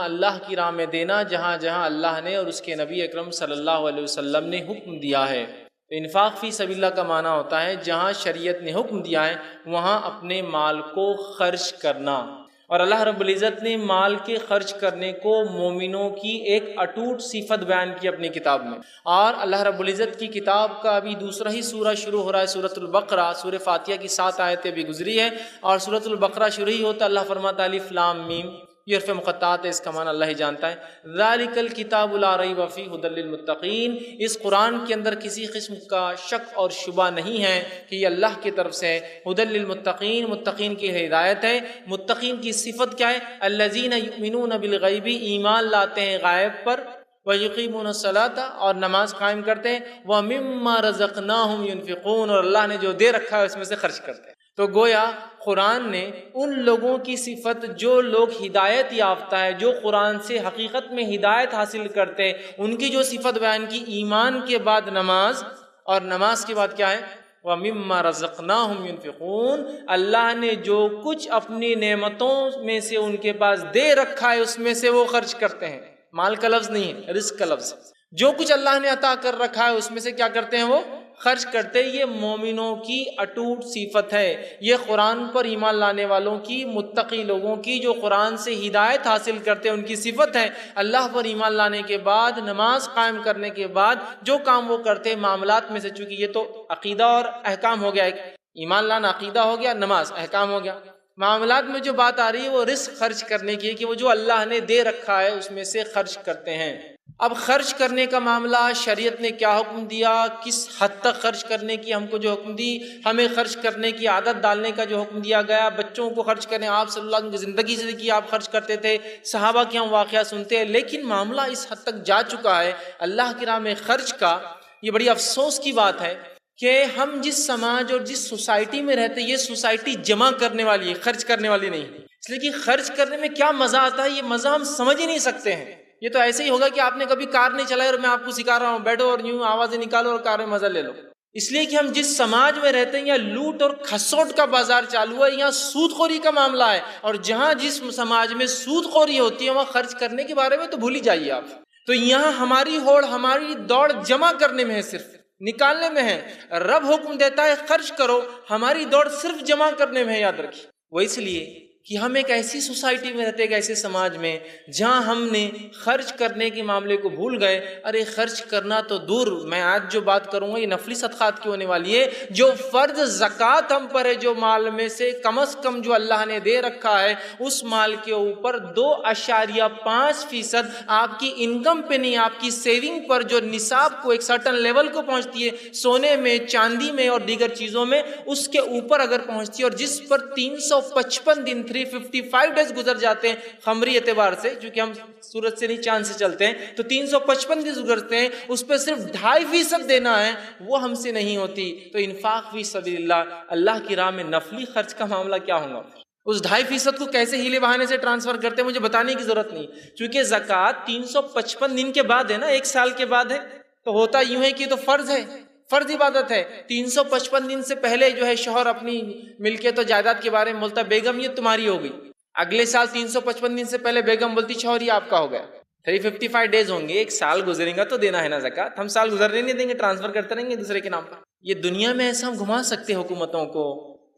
اللہ کی راہ میں دینا جہاں جہاں اللہ نے اور اس کے نبی اکرم صلی اللہ علیہ وسلم نے حکم دیا ہے۔ تو انفاق فی سبیل اللہ کا معنی ہوتا ہے جہاں شریعت نے حکم دیا ہے وہاں اپنے مال کو خرچ کرنا۔ اور اللہ رب العزت نے مال کے خرچ کرنے کو مومنوں کی ایک اٹوٹ صفت بیان کی اپنی کتاب میں۔ اور اللہ رب العزت کی کتاب کا ابھی دوسرا ہی سورہ شروع ہو رہا ہے، سورۃ البقرہ۔ سورہ فاتحہ کی 7 آیتیں بھی گزری ہے اور سورۃ البقرہ شروع ہی ہوتا اللہ فرماتا الف لام میم، یہ حرف مقطعات ہے، اس کا معنی اللہ ہی جانتا ہے۔ ذالک الکتاب لا ریب فیہ ھدی للمتقین، اس قرآن کے اندر کسی قسم کا شک اور شبہ نہیں ہے کہ یہ اللہ کی طرف سے ہے۔ ھدی للمتقین، متقین کی ہدایت ہے۔ متقین کی صفت کیا ہے؟ الذین یؤمنون بالغیب، ایمان لاتے ہیں غائب پر، وَيُقِيمُونَ الصَّلَاةَ، اور نماز قائم کرتے ہیں، وَمِمَّا رَزَقْنَاهُمْ يُنْفِقُونَ، اور اللہ نے جو دے رکھا ہے اس میں سے خرچ کرتے ہیں۔ تو گویا قرآن نے ان لوگوں کی صفت جو لوگ ہدایت یافتہ ہے، جو قرآن سے حقیقت میں ہدایت حاصل کرتے ہیں، ان کی جو صفت بیان کی، ایمان کے بعد نماز، اور نماز کے بعد کیا ہے؟ وَمِمَّا رَزَقْنَاهُمْ يُنْفِقُونَ، اللہ نے جو کچھ اپنی نعمتوں میں سے ان کے پاس دے رکھا ہے اس میں سے وہ خرچ کرتے ہیں۔ مال کا لفظ نہیں ہے، رزق کا لفظ۔ جو کچھ اللہ نے عطا کر رکھا ہے اس میں سے کیا کرتے ہیں؟ وہ خرچ کرتے۔ یہ مومنوں کی اٹوٹ صفت ہے، یہ قرآن پر ایمان لانے والوں کی، متقی لوگوں کی جو قرآن سے ہدایت حاصل کرتے ہیں ان کی صفت ہے۔ اللہ پر ایمان لانے کے بعد، نماز قائم کرنے کے بعد جو کام وہ کرتے ہیں معاملات میں سے، چونکہ یہ تو عقیدہ اور احکام ہو گیا، ایک ایمان لانا عقیدہ ہو گیا، نماز احکام ہو گیا، معاملات میں جو بات آ رہی ہے وہ رزق خرچ کرنے کی ہے کہ وہ جو اللہ نے دے رکھا ہے اس میں سے خرچ کرتے ہیں۔ اب خرچ کرنے کا معاملہ شریعت نے کیا حکم دیا، کس حد تک خرچ کرنے کی ہم کو جو حکم دی، ہمیں خرچ کرنے کی عادت ڈالنے کا جو حکم دیا گیا، بچوں کو خرچ کرنے، آپ صلی اللہ علیہ وسلم کی زندگی سے دیکھیے آپ خرچ کرتے تھے، صحابہ کے ہم واقعہ سنتے ہیں، لیکن معاملہ اس حد تک جا چکا ہے اللہ کی راہ میں خرچ کا۔ یہ بڑی افسوس کی بات ہے کہ ہم جس سماج اور جس سوسائٹی میں رہتے، یہ سوسائٹی جمع کرنے والی ہے، خرچ کرنے والی نہیں، اس لیے کہ خرچ کرنے میں کیا مزہ آتا ہے یہ مزہ ہم سمجھ ہی نہیں سکتے ہیں۔ یہ تو ایسے ہی ہوگا کہ آپ نے کبھی کار نہیں چلائی اور میں آپ کو سکھا رہا ہوں، بیٹھو اور یوں آوازیں نکالو اور کار میں مزہ لے لو۔ اس لیے کہ ہم جس سماج میں رہتے ہیں یہاں لوٹ اور کھسوٹ کا بازار چالو ہے، یہاں سود خوری کا معاملہ ہے، اور جہاں جس سماج میں سود خوری ہوتی ہے وہاں خرچ کرنے کے بارے میں تو بھول ہی جائیے آپ۔ تو یہاں ہماری ہوڑ، ہماری دوڑ جمع کرنے میں ہے، صرف نکالنے میں ہے۔ رب حکم دیتا ہے خرچ کرو، ہماری دوڑ صرف جمع کرنے میں ہے، یاد رکھیے۔ وہ اس لیے کہ ہم ایک ایسی سوسائٹی میں رہتے، ایک ایسے سماج میں جہاں ہم نے خرچ کرنے کے معاملے کو بھول گئے۔ ارے خرچ کرنا تو دور، میں آج جو بات کروں گا یہ نفلی صدقات کی ہونے والی ہے۔ جو فرض زکوٰۃ ہم پر ہے، جو مال میں سے کم از کم جو اللہ نے دے رکھا ہے اس مال کے اوپر 2.5% آپ کی انکم پہ نہیں، آپ کی سیونگ پر جو نصاب کو ایک سرٹن لیول کو پہنچتی ہے، سونے میں، چاندی میں اور دیگر چیزوں میں، اس کے اوپر اگر پہنچتی ہے، اور جس پر 355 دن 355 ڈیز گزر جاتے ہیں قمری اعتبار سے، چونکہ ہم سورج سے نہیں چاند سے چلتے ہیں، تو 355 دن گزرتے ہیں، اس پہ صرف 2.5% دینا ہے، وہ ہم سے نہیں ہوتی۔ تو انفاق فی سبیل اللہ، اللہ کی راہ میں نفلی خرچ کا معاملہ کیا ہوگا؟ اس 2.5% کو کیسے ہیلے بہانے سے ٹرانسفر کرتے ہیں مجھے بتانے کی ضرورت نہیں، چونکہ زکوٰۃ 355 دن کے بعد ہے نا، 1 سال کے بعد ہے، تو ہوتا یوں ہے کہ تو فرض ہے، فرض عبادت ہے۔ 355 دن سے پہلے جو ہے شوہر اپنی ملکیت و جائیداد کے بارے میں بولتا ہے، بیگم یہ تمہاری ہو گئی۔ اگلے سال 355 دن سے پہلے بیگم بولتی، شوہر یہ آپ کا ہو گیا۔ 355 ڈیز ہوں گے، 1 سال گزرے گا تو دینا ہے نا زکوٰۃ، ہم سال گزرنے نہیں دیں گے، ٹرانسفر کرتے رہیں گے دوسرے کے نام پر۔ یہ دنیا میں ایسا ہم گھما سکتے حکومتوں کو،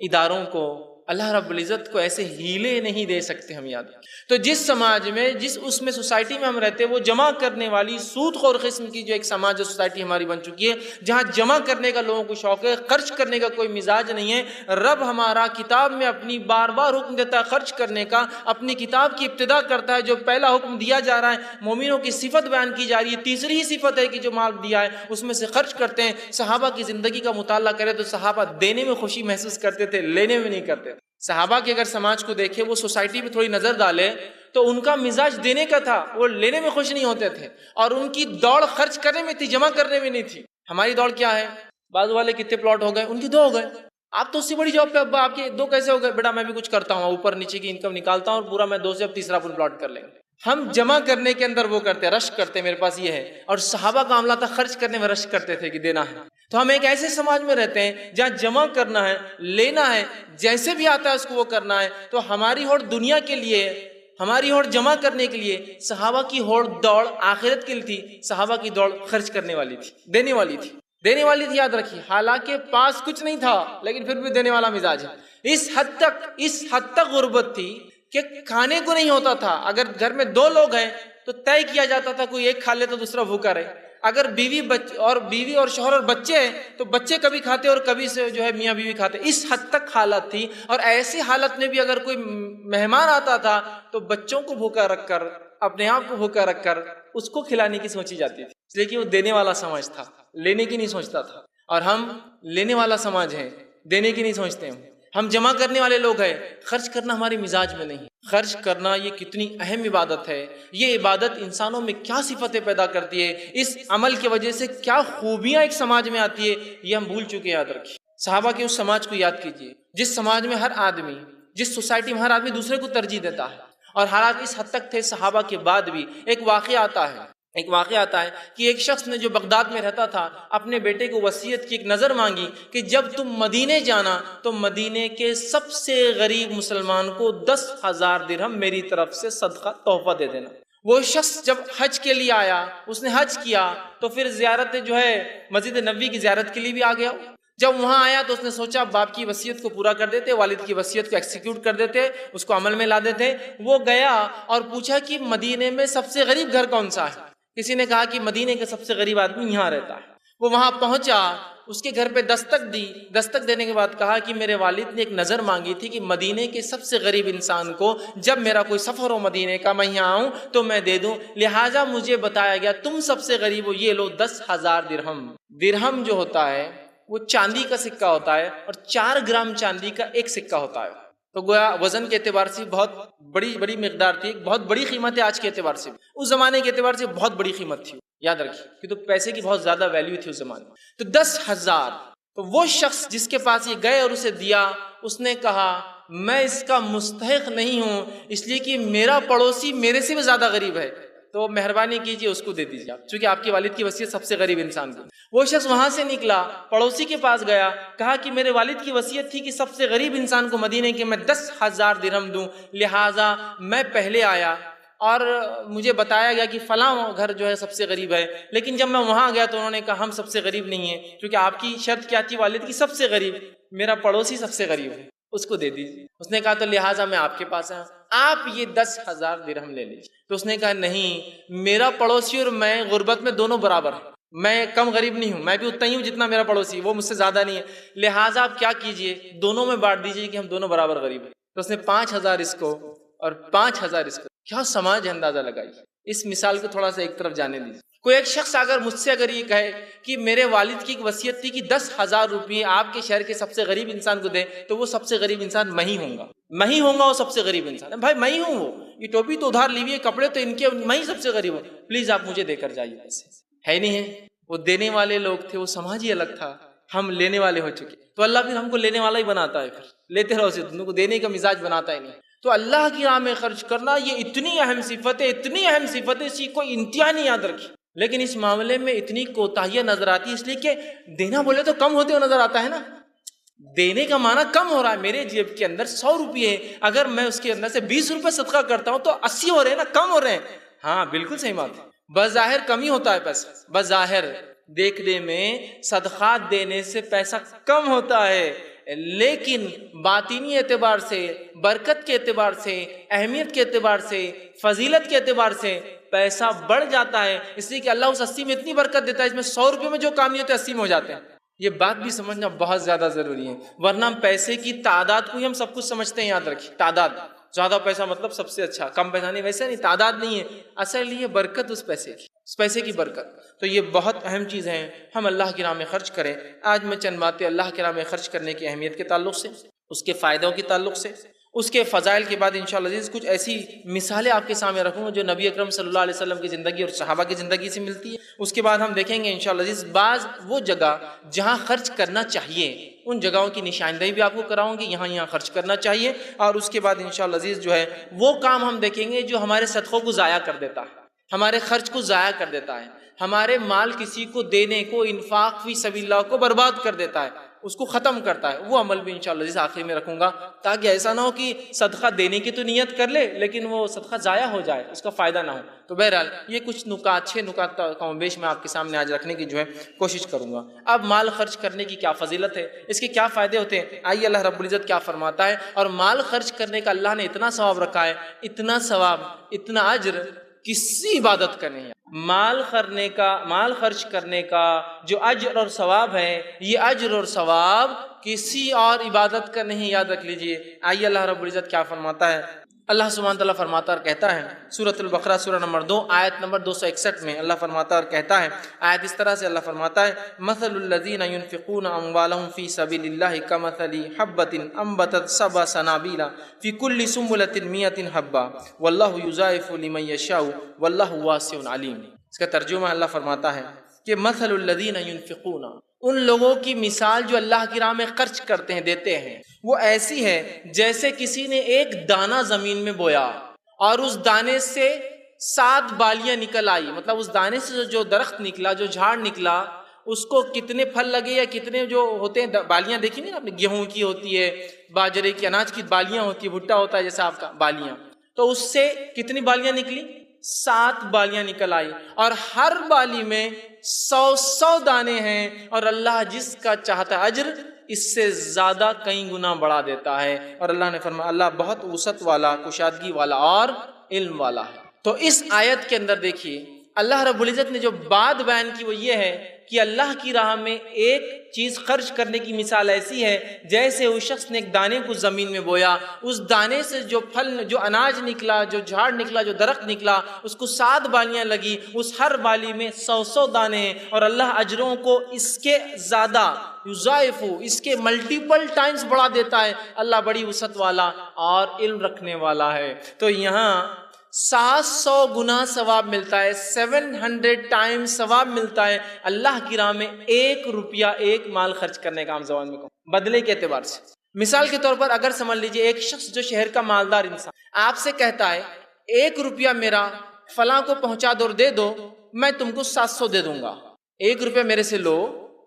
اداروں کو، اللہ رب العزت کو ایسے ہیلے نہیں دے سکتے ہم، یاد۔ تو جس سماج میں، جس اس میں سوسائٹی میں ہم رہتے، وہ جمع کرنے والی سود خور قسم کی جو ایک سماج اور سوسائٹی ہماری بن چکی ہے، جہاں جمع کرنے کا لوگوں کو شوق ہے، خرچ کرنے کا کوئی مزاج نہیں ہے۔ رب ہمارا کتاب میں اپنی بار بار حکم دیتا ہے خرچ کرنے کا، اپنی کتاب کی ابتدا کرتا ہے، جو پہلا حکم دیا جا رہا ہے مومنوں کی صفت بیان کی جا رہی ہے، تیسری ہی صفت ہے کہ جو مال دیا ہے اس میں سے خرچ کرتے ہیں۔ صحابہ کی زندگی کا مطالعہ کرے تو صحابہ دینے میں خوشی محسوس کرتے تھے، لینے میں نہیں کرتے۔ صحابہ کے اگر سماج کو دیکھے، وہ سوسائٹی میں تھوڑی نظر ڈالے تو ان کا مزاج دینے کا تھا، وہ لینے میں خوش نہیں ہوتے تھے، اور ان کی دوڑ خرچ کرنے میں تھی، جمع کرنے میں نہیں تھی۔ ہماری دوڑ کیا ہے؟ بازو والے کتنے پلاٹ ہو گئے، ان کی 2 ہو گئے، آپ تو اس سے بڑی جاب پہ، ابا آپ کے 2 کیسے ہو گئے؟ بیٹا میں بھی کچھ کرتا ہوں، اوپر نیچے کی انکم نکالتا ہوں اور پورا میں 2 سے اب تیسرا پلاٹ کر لیں گے۔ ہم جمع کرنے کے اندر وہ کرتے، رش کرتے، میرے پاس یہ ہے، اور صحابہ کا عملہ تھا خرچ کرنے میں رش کرتے تھے کہ دینا ہے۔ تو ہم ایک ایسے سماج میں رہتے ہیں جہاں جمع کرنا ہے، لینا ہے، جیسے بھی آتا ہے اس کو وہ کرنا ہے۔ تو ہماری ہوڑ دنیا کے لیے، ہماری ہوڑ جمع کرنے کے لیے. صحابہ کی ہوڑ دوڑ آخرت کے لیے تھی، صحابہ کی دوڑ خرچ کرنے والی تھی، دینے والی تھی، دینے والی تھی. یاد رکھیے، حالانکہ پاس کچھ نہیں تھا لیکن پھر بھی دینے والا مزاج ہے. اس حد تک غربت تھی کہ کھانے کو نہیں ہوتا تھا. اگر گھر میں 2 لوگ ہیں تو طے کیا جاتا تھا کوئی ایک کھا لے تو دوسرا بھوکا رہے. اگر بیوی اور شوہر اور بچے ہیں تو بچے کبھی کھاتے اور کبھی سے جو ہے میاں بیوی کھاتے. اس حد تک حالت تھی. اور ایسی حالت میں بھی اگر کوئی مہمان آتا تھا تو بچوں کو بھوکا رکھ کر، اپنے آپ کو بھوکا رکھ کر اس کو کھلانے کی سوچی جاتی تھی، اس لیے کہ وہ دینے والا سماج تھا، لینے کی نہیں سوچتا تھا. اور ہم لینے والا سماج ہے، دینے کی نہیں سوچتے ہیں. ہم جمع کرنے والے لوگ ہیں، خرچ کرنا ہمارے مزاج میں نہیں. خرچ کرنا یہ کتنی اہم عبادت ہے. یہ عبادت انسانوں میں کیا صفتیں پیدا کرتی ہے، اس عمل کی وجہ سے کیا خوبیاں ایک سماج میں آتی ہے، یہ ہم بھول چکے. یاد رکھیے، صحابہ کے اس سماج کو یاد کیجیے جس سماج میں ہر آدمی، جس سوسائٹی میں ہر آدمی دوسرے کو ترجیح دیتا ہے. اور حالات اس حد تک تھے صحابہ کے بعد بھی. ایک واقعہ آتا ہے کہ ایک شخص نے جو بغداد میں رہتا تھا اپنے بیٹے کو وصیت کی، ایک نظر مانگی کہ جب تم مدینے جانا تو مدینے کے سب سے غریب مسلمان کو 10,000 درہم میری طرف سے صدقہ تحفہ دے دینا. وہ شخص جب حج کے لیے آیا، اس نے حج کیا تو پھر زیارت جو ہے مسجد نبوی کی زیارت کے لیے بھی آ گیا. جب وہاں آیا تو اس نے سوچا باپ کی وصیت کو پورا کر دیتے، والد کی وصیت کو ایکسیکیوٹ کر دیتے، اس کو عمل میں لا دیتے. وہ گیا اور پوچھا کہ مدینے میں سب سے غریب گھر کون سا ہے. کسی نے کہا کہ مدینے کا سب سے غریب آدمی یہاں رہتا ہے. وہ وہاں پہنچا، اس کے گھر پہ دستک دی. دستک دینے کے بعد کہا کہ میرے والد نے ایک نظر مانگی تھی کہ مدینے کے سب سے غریب انسان کو جب میرا کوئی سفر ہو مدینے کا، میں یہاں آؤں تو میں دے دوں، لہٰذا مجھے بتایا گیا تم سب سے غریب ہو، یہ لو 10,000 درہم. درہم جو ہوتا ہے وہ چاندی کا سکہ ہوتا ہے اور 4 گرام چاندی کا ایک سکہ ہوتا ہے. تو گویا وزن کے اعتبار سے بہت بڑی مقدار تھی، بہت بڑی قیمت ہے. آج کے اعتبار سے، اس زمانے کے اعتبار سے بہت بڑی قیمت تھی. یاد رکھیے کہ تو پیسے کی بہت زیادہ ویلیو تھی اس زمانے میں. تو 10,000. تو وہ شخص جس کے پاس یہ گئے اور اسے دیا، اس نے کہا میں اس کا مستحق نہیں ہوں، اس لیے کہ میرا پڑوسی میرے سے بھی زیادہ غریب ہے، تو مہربانی کیجیے اس کو دے دیجیے آپ، چونکہ آپ کے والد کی وصیت سب سے غریب انسان کو. وہ شخص وہاں سے نکلا، پڑوسی کے پاس گیا، کہا کہ میرے والد کی وصیت تھی کہ سب سے غریب انسان کو مدینے کے میں 10,000 درہم دوں، لہٰذا میں پہلے آیا اور مجھے بتایا گیا کہ فلاں گھر جو ہے سب سے غریب ہے. لیکن جب میں وہاں گیا تو انہوں نے کہا ہم سب سے غریب نہیں ہیں، کیونکہ آپ کی شرط کیا تھی والد کی؟ سب سے غریب. میرا پڑوسی سب سے غریب ہے، اس کو دے دیجیے. اس نے کہا تو لہٰذا میں آپ کے پاس آیا، آپ یہ 10,000 درہم لے لیجیے. تو اس نے کہا نہیں، میرا پڑوسی اور میں غربت میں دونوں برابر ہیں، میں کم غریب نہیں ہوں، میں بھی اتنا ہی ہوں جتنا میرا پڑوسی، وہ مجھ سے زیادہ نہیں ہے، لہٰذا آپ کیا کیجئے دونوں میں بانٹ دیجئے کہ ہم دونوں برابر غریب ہیں. تو اس نے 5,000 اس کو اور 5,000 اس کو. کیا سماج ہے، اندازہ لگائیے. اس مثال کو تھوڑا سا ایک طرف جانے دیجیے. کوئی ایک شخص اگر مجھ سے یہ کہے کہ میرے والد کی ایک وصیت تھی کہ 10,000 روپئے آپ کے شہر کے سب سے غریب انسان کو دیں، تو وہ سب سے غریب انسان میں ہی ہوں گا، وہ سب سے غریب انسان ہے. بھائی میں ہی ہوں، وہ یہ ٹوپی تو ادھار لی ہوئی ہے، کپڑے تو ان کے، میں ہی سب سے غریب ہوں، پلیز آپ مجھے دے کر جائیے. ایسے ہے نہیں ہے. وہ دینے والے لوگ تھے، وہ سماج ہی الگ تھا. ہم لینے والے ہو چکے، تو اللہ پھر ہم کو لینے والا ہی بناتا ہے، پھر لیتے رہو، تم کو دینے کا مزاج بناتا ہی نہیں. تو اللہ کی راہ میں خرچ کرنا یہ اتنی اہم صفت ہے، اس کی کوئی انتہا نہیں. یاد رکھیے. لیکن اس معاملے میں اتنی کوتاہیاں نظر آتی ہے، اس لیے کہ دینا بولے تو کم ہوتے ہوئے نظر آتا ہے نا. دینے کا معنی کم ہو رہا ہے. میرے جیب کے اندر 100 روپئے، اگر میں اس کے اندر سے 20 روپئے صدقہ کرتا ہوں تو 80 ہو رہے ہیں نا، کم ہو رہے ہیں. ہاں بالکل صحیح بات ہے. بظاہر کم ہی ہوتا ہے پیسہ، بظاہر دیکھنے میں صدقات دینے سے پیسہ کم ہوتا ہے، لیکن باطینی اعتبار سے، برکت کے اعتبار سے، اہمیت کے اعتبار سے، فضیلت کے اعتبار سے پیسہ بڑھ جاتا ہے. اس لیے کہ اللہ اس 80 میں اتنی برکت دیتا ہے، اس میں 100 روپئے میں جو کام نہیں ہوتے 80 میں ہو جاتے ہیں. یہ بات بھی سمجھنا بہت زیادہ ضروری ہے، ورنہ ہم پیسے کی تعداد کو ہی ہم سب کچھ سمجھتے ہیں. یاد رکھیے، تعداد، زیادہ پیسہ مطلب سب سے اچھا، کم پیسہ نہیں، ویسے نہیں، تعداد نہیں ہے اصل. یہ برکت اس پیسے کی برکت. تو یہ بہت اہم چیز ہے، ہم اللہ کی راہ میں خرچ کریں. آج میں چند باتیں اللہ کی راہ میں خرچ کرنے کی اہمیت کے تعلق سے، اس کے فائدوں کے تعلق سے، اس کے فضائل کے بعد انشاءاللہ عزیز کچھ ایسی مثالیں آپ کے سامنے رکھوں گا جو نبی اکرم صلی اللہ علیہ وسلم کی زندگی اور صحابہ کی زندگی سے ملتی ہے. اس کے بعد ہم دیکھیں گے انشاءاللہ عزیز بعض وہ جگہ جہاں خرچ کرنا چاہیے، ان جگہوں کی نشاندہی بھی آپ کو کراؤں گی، یہاں خرچ کرنا چاہیے. اور اس کے بعد انشاءاللہ عزیز جو ہے وہ کام ہم دیکھیں گے جو ہمارے صدقوں کو ضائع کر دیتا ہے، ہمارے خرچ کو ضائع کر دیتا ہے، ہمارے مال کسی کو دینے کو، انفاق فی سبیل اللہ کو برباد کر دیتا ہے. اس کو ختم کرتا ہے. وہ عمل بھی انشاءاللہ جس آخر میں رکھوں گا، تاکہ ایسا نہ ہو کہ صدقہ دینے کی تو نیت کر لے لیکن وہ صدقہ ضائع ہو جائے، اس کا فائدہ نہ ہو. تو بہرحال یہ کچھ نکات، 6 نکات کم بیش میں آپ کے سامنے آج رکھنے کی کوشش کروں گا. اب مال خرچ کرنے کی کیا فضیلت ہے، اس کے کیا فائدے ہوتے ہیں، آئیے اللہ رب العزت کیا فرماتا ہے. اور مال خرچ کرنے کا اللہ نے اتنا ثواب رکھا ہے، اتنا ثواب، اتنا اجر کسی عبادت کا نہیں ہے. مال خرچ کرنے کا جو اجر اور ثواب ہے، یہ اجر اور ثواب کسی اور عبادت کا نہیں، یاد رکھ لیجئے. آئیے اللہ رب العزت کیا فرماتا ہے. اللہ سبحانہ تعالیٰ فرماتا اور کہتا ہے سورۃ البقرہ سورہ نمبر 2 آیت نمبر 261 میں اللہ فرماتا اور کہتا ہے، آیت اس طرح سے اللہ فرماتا ہے، مثل الذین ينفقون اموالهم فی سبیل اللہ کمثل حبۃ انبتت سبع سنابل فی کل سنبلۃ 100 حبۃ واللہ یضاعف لمن یشاء واللہ واسع علیم. اس کا ترجمہ اللہ فرماتا ہے کہ مثل الذین ينفقون، ان لوگوں کی مثال جو اللہ کی راہ میں خرچ کرتے ہیں، دیتے ہیں، وہ ایسی ہے جیسے کسی نے ایک دانہ زمین میں بویا اور اس دانے سے 7 بالیاں نکل آئی. مطلب اس دانے سے جو درخت نکلا، جو جھاڑ نکلا، اس کو کتنے پھل لگے یا کتنے جو ہوتے ہیں بالیاں، دیکھی نہیں آپ نے، گیہوں کی ہوتی ہے، باجرے کی، اناج کی بالیاں ہوتی ہے، بھٹا ہوتا ہے جیسا آپ کا، بالیاں. تو اس سے کتنی بالیاں نکلی؟ 7 بالیاں نکل آئی، اور ہر بالی میں 100 دانے ہیں، اور اللہ جس کا چاہتا ہے اجر اس سے زیادہ کئی گنا بڑھا دیتا ہے. اور اللہ نے فرمایا اللہ بہت وسعت والا، کشادگی والا اور علم والا ہے. تو اس آیت کے اندر دیکھیے اللہ رب العزت نے جو بات بیان کی وہ یہ ہے کہ اللہ کی راہ میں ایک چیز خرچ کرنے کی مثال ایسی ہے جیسے اس شخص نے ایک دانے کو زمین میں بویا، اس دانے سے جو پھل، جو اناج نکلا، جو جھاڑ نکلا، جو درخت نکلا، اس کو 7 بالیاں لگی، اس ہر بالی میں 100 دانے ہیں، اور اللہ اجروں کو اس کے زیادہ یضاعف، اس کے ملٹیپل ٹائمز بڑھا دیتا ہے. اللہ بڑی وسعت والا اور علم رکھنے والا ہے. تو یہاں 700 گنا ثواب ملتا ہے، 700 ٹائمز ثواب ملتا ہے اللہ کی راہ میں 1 روپیہ، ایک مال خرچ کرنے کا. عام زبان میں بدلے کے اعتبار سے مثال کے طور پر اگر سمجھ لیجئے ایک شخص جو شہر کا مالدار انسان آپ سے کہتا ہے 1 روپیہ میرا فلاں کو پہنچا دو اور دے دو، میں تم کو 700 دے دوں گا. 1 روپیہ میرے سے لو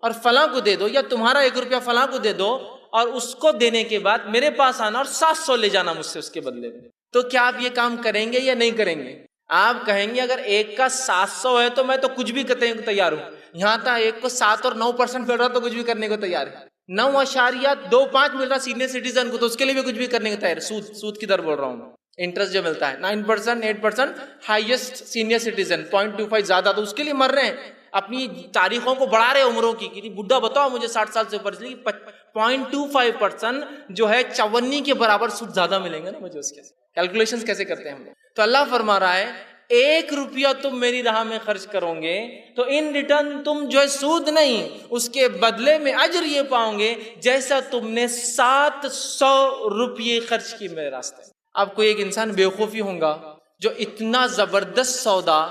اور فلاں کو دے دو، یا تمہارا 1 روپیہ فلاں کو دے دو اور اس کو دینے کے بعد میرے پاس آنا اور 700 لے جانا مجھ سے اس کے بدلے میں. تو کیا آپ یہ کام کریں گے یا نہیں کریں گے؟ آپ کہیں گے اگر ایک کا 700 ہے تو میں تو کچھ بھی کرنے کو تیار ہوں. یہاں تھا ایک کو 7 اور 9% مل رہا تو کچھ بھی کرنے کو تیار ہے. 9.25 مل رہا سینئر سٹیزن کو تو اس کے لیے بھی کچھ بھی کرنے کو تیار ہے. سود کی در بول رہا ہوں، انٹرسٹ جو ملتا ہے 9%، 8% ہائیسٹ سینئر سٹیزن 0.25 زیادہ، تو اس کے لیے مر رہے ہیں، اپنی تاریخوں کو بڑھا رہے عمروں کی کہ بڈھا بتاؤ مجھے 60 سال سے اوپر، 0.25% جو ہے 54 کے برابر سود زیادہ ملیں گے نا مجھے. اس کے کیلکولیشنز کیسے کرتے ہیں ہم لوگ. تو اللہ فرما رہا ہے 1 روپیہ تم میری راہ میں خرچ کرو گے تو ان ریٹرن تم جو ہے سود نہیں، اس کے بدلے میں اجر یہ پاؤ گے جیسا تم نے 700 روپیے خرچ کی میرے راستے. اب کوئی ایک انسان بیوقوفی ہوگا جو اتنا زبردست سودا،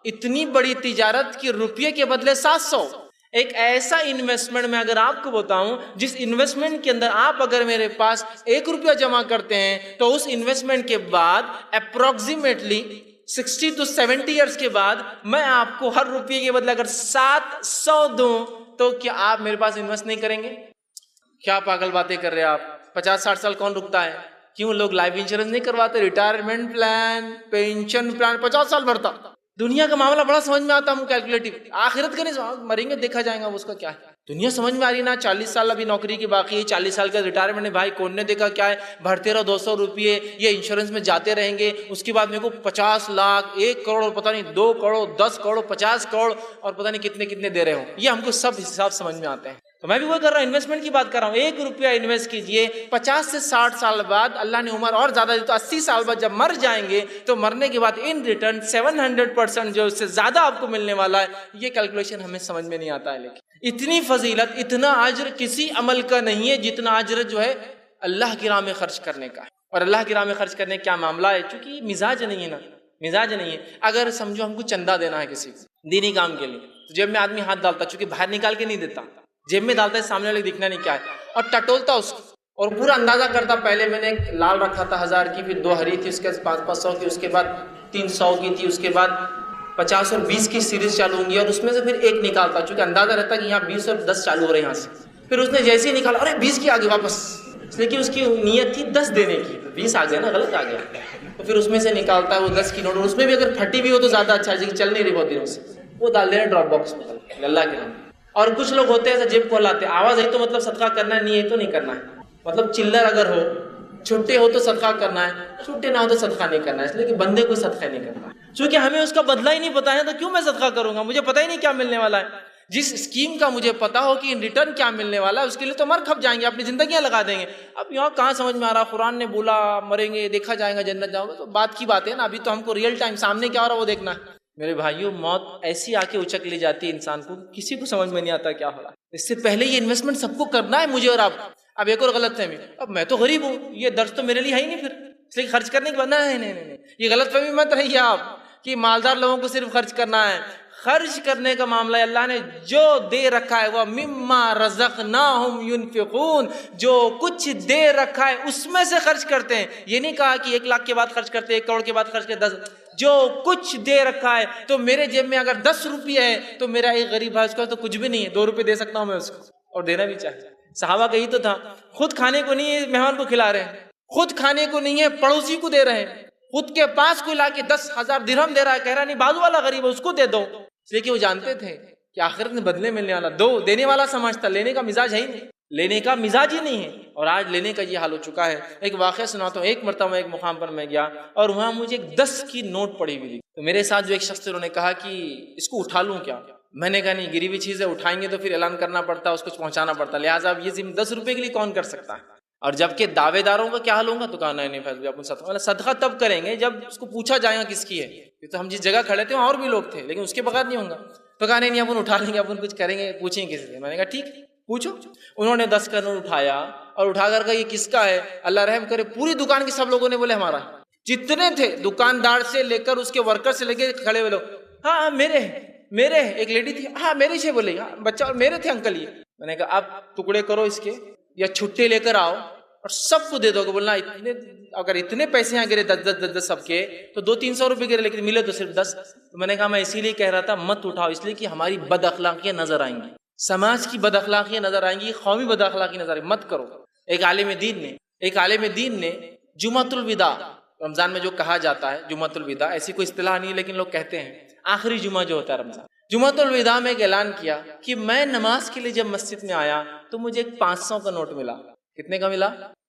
اتنی بڑی تجارت کی روپیے کے بدلے 700. ایک ایسا انویسٹمنٹ میں اگر آپ کو بتاؤں جس انویسٹمنٹ کے اندر آپ اگر میرے پاس 1 روپیہ جمع کرتے ہیں تو اس انویسٹمنٹ کے بعد اپروکسیمیٹلی 60 to 70 ایئرس کے بعد میں آپ کو ہر روپیے کے بدلے اگر 700 دوں تو کیا آپ میرے پاس انویسٹ نہیں کریں گے؟ کیا پاگل باتیں کر رہے ہیں آپ. 50-60 سال کون رکتا ہے؟ کیوں لوگ لائف انشورنس نہیں کرواتے؟ ریٹائرمنٹ پلان، پینشن پلان 50 سال بھرتا. دنیا کا معاملہ بڑا سمجھ میں آتا ہوں کیلکولیٹو، آخرت کا نہیں، مریں گے دیکھا جائے گا اس کا کیا ہے. دنیا سمجھ میں آ رہی نا، 40 سال ابھی نوکری کی باقی ہے، 40 سال کا ریٹائرمنٹ ہے بھائی، کون نے دیکھا کیا ہے، بھرتے رہو 200 روپیے یہ انشورنس میں جاتے رہیں گے، اس کے بعد میرے کو 50 لاکھ 1 کروڑ اور پتہ نہیں 2 کروڑ 10 کروڑ 50 کروڑ اور پتہ نہیں کتنے دے رہے ہوں. یہ ہم کو سب حساب سمجھ میں آتے ہیں. تو میں بھی وہ کر رہا ہوں، انویسٹمنٹ کی بات کر رہا ہوں. 1 روپیہ انویسٹ کیجئے، 50 سے 60 سال بعد اللہ نے عمر اور زیادہ دی تو 80 سال بعد جب مر جائیں گے تو مرنے کے بعد ان ریٹرن 700% جو اس سے زیادہ آپ کو ملنے والا ہے. یہ کیلکولیشن ہمیں سمجھ میں نہیں آتا ہے، لیکن اتنی فضیلت، اتنا اجر کسی عمل کا نہیں ہے جتنا اجر جو ہے اللہ کی راہ میں خرچ کرنے کا ہے. اور اللہ کی راہ میں خرچ کرنے کا کیا معاملہ ہے، چونکہ یہ مزاج نہیں ہے نا، مزاج نہیں ہے. اگر سمجھو ہم کو چندہ دینا ہے کسی کو دینی کام کے لیے تو جیب میں آدمی ہاتھ ڈالتا، چونکہ باہر نکال کے نہیں دیتا، جیب میں ڈالتا ہے، سامنے والے دکھنا نہیں کیا ہے، اور ٹٹولتا اس کو اور پورا اندازہ کرتا. پہلے میں نے ایک لال رکھا تھا 1000 کی، پھر 2 ہری تھی، اس کے بعد 500 کی، اس کے بعد 300 کی تھی، اس کے بعد 50 اور 20 کی سیریز چالو ہوں گی، اور اس میں سے پھر ایک نکالتا چونکہ اندازہ رہتا کہ یہاں 20 اور 10 چالو ہو رہے ہیں یہاں سے. پھر اس نے جیسے ہی نکالا، ارے 20 کی آگے واپس، اس لیے کہ اس کی نیت تھی 10 دینے کی، 20 آ گیا نا، غلط آ گیا. تو پھر اس میں سے نکالتا ہے وہ 10 کی نوٹ، اور اس میں بھی اگر پھٹی بھی ہو تو زیادہ اچھا ہے، چل نہیں رہی بہت دنوں سے، وہ ڈال دینا ڈراپ باکس میں اللہ کے نام. اور کچھ لوگ ہوتے ہیں ایسا جیب کو لاتے، آواز آئی تو مطلب صدقہ کرنا ہے، نہیں ہے تو نہیں کرنا ہے. مطلب چلر اگر ہو، چھٹے ہو تو صدقہ کرنا ہے، چھٹے نہ ہو تو صدقہ نہیں کرنا ہے، اس لیے کہ بندے کو صدقہ نہیں کرنا. چونکہ ہمیں اس کا بدلہ ہی نہیں پتا ہے تو کیوں میں صدقہ کروں گا؟ مجھے پتہ ہی نہیں کیا ملنے والا ہے. جس اسکیم کا مجھے پتا ہو کہ ان ریٹرن کیا ملنے والا ہے، اس کے لیے تو مر کھپ جائیں گے، اپنی زندگیاں لگا دیں گے. اب یہاں کہاں سمجھ میں آ رہا، قرآن نے بولا مریں گے، دیکھا جائے گا، جنت جاؤ گے، تو بات کی بات ہے نا. ابھی تو ہم کو ریئل ٹائم سامنے کیا ہو رہا ہے وہ دیکھنا ہے. میرے بھائیوں، موت ایسی آ کے اچک لے جاتی ہے انسان کو، کسی کو سمجھ میں نہیں آتا کیا ہو رہا ہے. اس سے پہلے یہ انویسٹمنٹ سب کو کرنا ہے، مجھے اور آپ. اب ایک اور غلط فہمی، اب میں تو غریب ہوں، یہ درس تو میرے لیے ہے ہی نہیں، پھر اس لیے خرچ کرنے کی بات نہیں. یہ غلط فہمی مت رہیے آپ کہ مالدار لوگوں کو صرف خرچ کرنا ہے. خرچ کرنے کا معاملہ اللہ نے جو دے رکھا ہے وہ مما رزقناہم ینفقون، جو کچھ دے رکھا ہے اس میں سے خرچ کرتے ہیں. یہ نہیں کہا کہ 1 لاکھ کے بعد خرچ کرتے، 1 کروڑ کے بعد خرچ کرتے، 10. جو کچھ دے رکھا ہے، تو میرے جیب میں اگر 10 روپیہ ہے تو میرا ایک غریب ہے اس کا تو کچھ بھی نہیں ہے، 2 روپے دے سکتا ہوں میں اس کو، اور دینا بھی چاہیے. صحابہ کا یہی تو تھا، خود کھانے کو نہیں ہے مہمان کو کھلا رہے ہیں، خود کھانے کو نہیں ہے پڑوسی کو دے رہے ہیں، خود کے پاس کوئی لا کے 10,000 درہم دے رہا ہے، کہہ رہا نہیں بازو والا غریب ہے اس کو دے دو. اس لیے کہ وہ جانتے تھے کہ آخرت میں بدلے ملنے والا. دینے والا سمجھتا، لینے کا مزاج ہے ہی نہیں، لینے کا مزاج ہی نہیں ہے. اور آج لینے کا یہ حال ہو چکا ہے. ایک واقعہ سناتا ہوں. ایک مرتبہ ایک مقام پر میں گیا اور وہاں مجھے ایک 10 کی نوٹ پڑی ہوئی، تو میرے ساتھ جو ایک شخص تھے انہوں نے کہا کہ اس کو اٹھا لوں کیا؟ میں نے کہا نہیں، گری ہوئی چیز ہے، اٹھائیں گے تو پھر اعلان کرنا پڑتا ہے، اس کو پہنچانا پڑتا ہے، لہٰذا اب یہ 10 روپے کے لیے کون کر سکتا ہے؟ اور جبکہ دعوے داروں کا کیا حال ہوگا؟ تو کہا نہیں فیض بھائی صدقہ تب کریں گے جب اس کو پوچھا جائے گا کس کی ہے. یہ تو ہم جس جگہ کھڑے تھے وہاں اور بھی لوگ تھے، لیکن اس کے بغیر نہیں ہوگا. تو کہا نہیں اپن اٹھا لیں گے، اپن کچھ کریں گے، پوچھیں گے کسی سے. میں نے کہا ٹھیک پوچھو. انہوں نے 10 کا نوٹ اٹھایا اور اٹھا کر کہا یہ کس کا ہے؟ اللہ رحم کرے پوری دکان کے سب لوگوں نے بولے ہمارا. جتنے تھے دکاندار سے لے کر اس کے ورکر سے لے کے کھڑے ہوئے لوگ، ہاں میرے. ایک لیڈی تھی، ہاں میرے سے بولے، ہاں بچہ اور میرے تھے انکل. یہ میں نے کہا اب ٹکڑے کرو اس کے یا چھٹے لے کر آؤ اور سب کو دے دو. کہ بولنا اگر اتنے پیسے یہاں گرے 10 سب کے تو 200-300 روپے گرے، لیکن ملے تو صرف 10. تو میں نے کہا میں اسی لیے کہہ رہا تھا مت اٹھاؤ، اس لیے کہ ہماری بد اخلاقیاں نظر آئیں گی، سماج کی بد اخلاقیاں نظر آئیں گی، قومی بد اخلاقی نظر آئیں گی. مت کرو. ایک عالم دین نے جمعۃ الوداع، رمضان میں جو کہا جاتا ہے جمعۃ الوداع، ایسی کوئی اصطلاح نہیں ہے لیکن لوگ کہتے ہیں آخری جمعہ جو ہوتا ہے رمضان، جمعۃ الوداع میں ایک اعلان کیا کہ میں نماز کے لیے جب مسجد میں آیا تو مجھے ایک 500 کا نوٹ ملا. کتنے کا ملا؟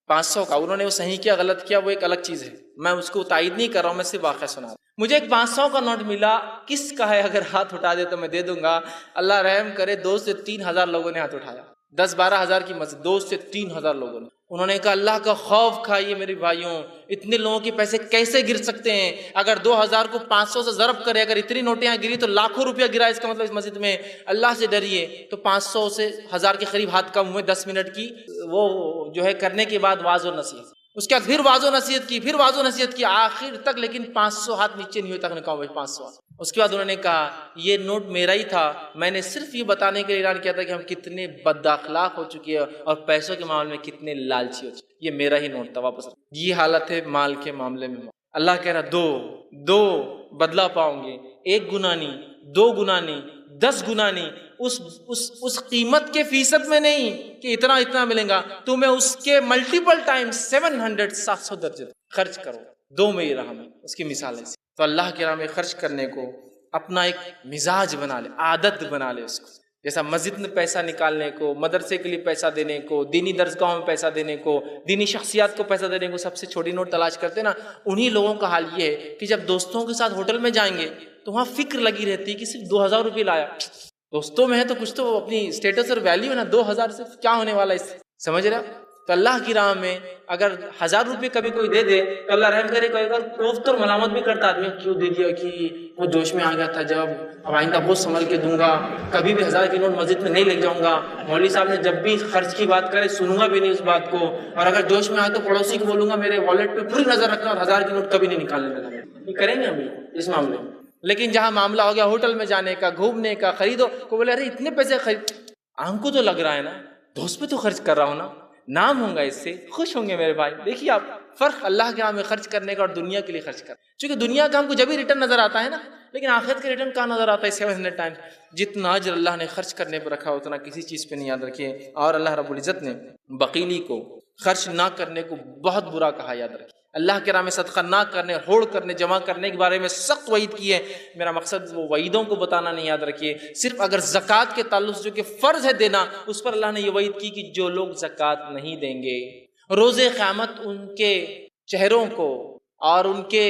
500 کا. انہوں نے وہ صحیح کیا غلط کیا وہ ایک الگ چیز ہے، میں اس کو تائید نہیں کر رہا ہوں، میں صرف واقعہ سنا رہا ہوں. مجھے ایک 500 کا نوٹ ملا. کس کا ہے؟ اگر ہاتھ اٹھا دے تو میں دے دوں گا. اللہ رحم کرے 2 سے 3 ہزار لوگوں نے ہاتھ اٹھایا. 10-12 ہزار کی مسجد، 2 سے 3 ہزار لوگوں نے. انہوں نے کہا اللہ کا خوف کھائیے میرے بھائیوں، اتنے لوگوں کے پیسے کیسے گر سکتے ہیں؟ اگر 2000 کو 500 سے ضرب کرے، اگر اتنی نوٹیں یہاں گری تو لاکھوں روپیہ گرا، اس کا مطلب اس مسجد میں. اللہ سے ڈریے. تو 500 سے 1000 کے قریب ہاتھ کم ہوئے 10 منٹ کی وہ جو ہے کرنے کے بعد واعظ و نصیحت، اس کے بعد پھر واعظ و نصیحت کی، پھر واعظ و نصیحت کی آخر تک، لیکن 500 ہاتھ نیچے نہیں ہوئے تک. نے کہا 500. اس کے بعد انہوں نے کہا یہ نوٹ میرا ہی تھا، میں نے صرف یہ بتانے کے لیے اعلان کیا تھا کہ ہم کتنے بد اخلاق ہو چکے ہیں اور پیسوں کے معاملے میں کتنے لالچی ہو چکے. یہ میرا ہی نوٹ تھا، واپس. یہ حالت ہے مال کے معاملے میں. اللہ کہہ رہا دو بدلہ پاؤں گے، 1 گنا نہیں، 2 گنا نہیں، 10 گنا نہیں. اس قیمت کے فیصد میں نہیں کہ اتنا ملے گا، تمہیں اس کے ملٹیپل ٹائم 700 درجے خرچ کرو. 2 میں یہ رہا میں اس کی مثال ہے. تو اللہ کے راہ میں خرچ کرنے کو اپنا ایک مزاج بنا لے، عادت بنا لے اس کو. جیسا مسجد میں پیسہ نکالنے کو، مدرسے کے لیے پیسہ دینے کو، دینی درسگاہوں میں پیسہ دینے کو، دینی شخصیات کو پیسہ دینے کو سب سے چھوٹی نوٹ تلاش کرتے نا، انہی لوگوں کا حال یہ ہے کہ جب دوستوں کے ساتھ ہوٹل میں جائیں گے تو وہاں فکر لگی رہتی ہے کہ صرف 2000 روپے لایا. دوستوں میں ہے تو کچھ تو اپنی اسٹیٹس اور ویلیو ہے نا، 2000 سے کیا ہونے والا ہے اس سے، سمجھ رہا؟ تو اللہ کی راہ میں اگر 1000 روپے کبھی کوئی دے دے تو اللہ رحم کرے. کوئی اگر کوفت اور ملامت بھی کرتا آدمی، کیوں دے دیا کہ وہ جوش میں آ گیا تھا، جب اب آئندہ بہت سنبھل کے دوں گا، کبھی بھی 1000 کی نوٹ مسجد میں نہیں لے جاؤں گا. مولوی صاحب نے جب بھی خرچ کی بات کرے سنوں گا بھی نہیں اس بات کو، اور اگر جوش میں آئے تو پڑوسی کو بولوں گا میرے والیٹ پہ پوری نظر رکھنا اور 1000 کی نوٹ کبھی نہیں نکالنے دینا. یہ کریں گے ہم اس معاملے میں. لیکن جہاں معاملہ ہو گیا ہوٹل میں جانے کا، گھومنے کا، خریدو کو بولے ارے اتنے پیسے خرید، آنکھ کو تو لگ رہا ہے نا، دوست پہ تو خرچ کر رہا ہوں نا. نام ہوں گا اس سے، خوش ہوں گے میرے بھائی۔ دیکھیے آپ فرق اللہ کے راہ میں خرچ کرنے کا اور دنیا کے لیے خرچ کرنا، چونکہ دنیا کا ہم کو جب ہی ریٹرن نظر آتا ہے نا، لیکن آخرت کا ریٹرن کہاں نظر آتا ہے؟ 700 ٹائمز جتنا اجر اللہ نے خرچ کرنے پہ رکھا اتنا کسی چیز پہ نہیں، یاد رکھیے۔ اور اللہ رب العزت نے بخیلی کو، خرچ نہ کرنے کو بہت برا کہا، یاد رکھیے۔ اللہ کے راہ میں صدقہ نہ کرنے، ہوڑ کرنے، جمع کرنے کے بارے میں سخت وعید کی ہے۔ میرا مقصد وہ وعیدوں کو بتانا نہیں، یاد رکھیے۔ صرف اگر زکوٰۃ کے تعلق سے جو کہ فرض ہے دینا، اس پر اللہ نے یہ وعید کی کہ جو لوگ زکوٰۃ نہیں دیں گے، روز قیامت ان کے چہروں کو اور ان کے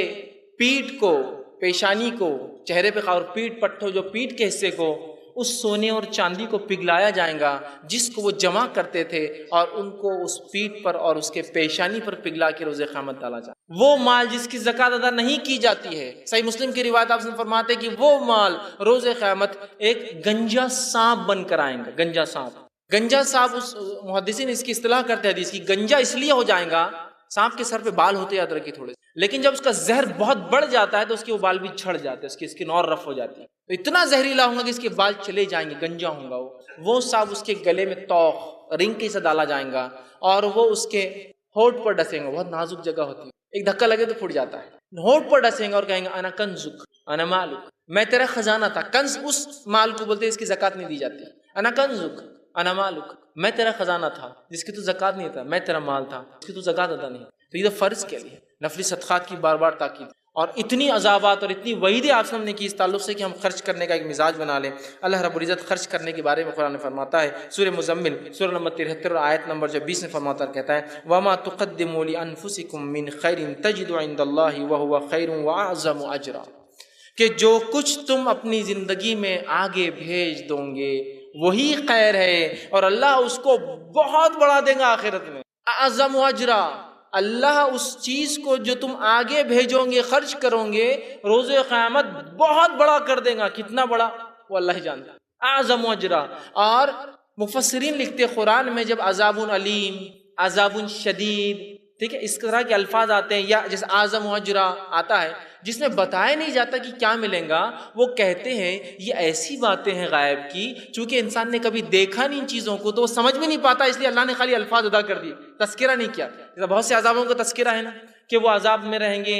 پیٹھ کو، پیشانی کو، چہرے پہ اور پیٹھ پٹھوں جو پیٹھ کے حصے کو، اس سونے اور چاندی کو پگھلایا جائے گا جس کو وہ جمع کرتے تھے، اور ان کو اس پیٹھ پر اور اس کے پیشانی پر پگھلا کے روز قیامت ڈالا جائے۔ وہ مال جس کی زکوٰۃ ادا نہیں کی جاتی ہے، صحیح مسلم کی روایت آپ سے فرماتے ہیں کہ وہ مال روز قیامت ایک گنجا سانپ بن کر آئیں گا۔ گنجا سانپ، گنجا سانپ، اس محدثین اس کی اصطلاح کرتے ہیں حدیث کی، گنجا اس لیے ہو جائے گا، سانپ کے سر پہ بال ہوتے، یاد رکھیے تھوڑے سے، لیکن جب اس کا زہر بہت بڑھ جاتا ہے تو اس کے وہ بال بھی جھڑ جاتے ہیں، اس کی اسکن اور رف ہو جاتی ہے، تو اتنا زہریلا ہوں گا کہ اس کے بال چلے جائیں گے، گنجا ہوں گا وہ سانپ اس کے گلے میں توق رنگ کے سے ڈالا جائے گا، اور وہ اس کے ہونٹ پر ڈسیں گا، بہت نازک جگہ ہوتی ہے، ایک دھکا لگے تو پھٹ جاتا ہے، ہونٹ پر ڈسیں گا اور کہیں گے انا کنزک انا مالک، میں تیرا خزانہ تھا۔ کنز اس مال کو بولتے ہیں اس کی زکوٰۃ نہیں دی جاتی، انا کنزک انا مالک، میں تیرا خزانہ تھا جس کی تو زکوٰۃ نہیں تھا، میں تیرا مال تھا جس کی تو زکوٰۃ ادا نہیں۔ تو یہ تو فرض کے لیے نفلی صدقات کی بار بار تاکید، اور اتنی عذابات اور اتنی وعیدیں آپ نے کی اس تعلق سے کہ ہم خرچ کرنے کا ایک مزاج بنا لیں۔ اللہ رب العزت خرچ کرنے کے بارے میں قرآن میں فرماتا ہے، سورہ مزمل سورہ نمبر 73 آیت نمبر 20 میں فرماتا ہے، کہتا ہے وَمَا تُقَدِّمُوا لِأَنفُسِكُم مِّن خَيْرٍ تَجِدُوا عِندَ اللَّهِ وَهُوَ خَيْرٌ وَأَعْظَمُ أَجْرًا، کہ جو کچھ تم اپنی زندگی میں آگے بھیج دو گے وہی خیر ہے، اور اللہ اس کو بہت بڑا دے گا آخرت میں۔ اعظم اجرا، اللہ اس چیز کو جو تم آگے بھیجو گے، خرچ کرو گے، روز قیامت بہت بڑا کر دے گا۔ کتنا بڑا وہ اللہ ہی جانتا ہے۔ اعظم اجرا، اور مفسرین لکھتے قرآن میں جب عذاب علیم، عذاب شدید، ٹھیک ہے، اس طرح کے الفاظ آتے ہیں، یا جیسے اعظم اجرا آتا ہے جس میں بتایا نہیں جاتا کہ کیا ملے گا، وہ کہتے ہیں یہ ایسی باتیں ہیں غائب کی، چونکہ انسان نے کبھی دیکھا نہیں ان چیزوں کو تو وہ سمجھ بھی نہیں پاتا، اس لیے اللہ نے خالی الفاظ ادا کر دیے، تذکرہ نہیں کیا۔ بہت سے عذابوں کا تذکرہ ہے نا، کہ وہ عذاب میں رہیں گے،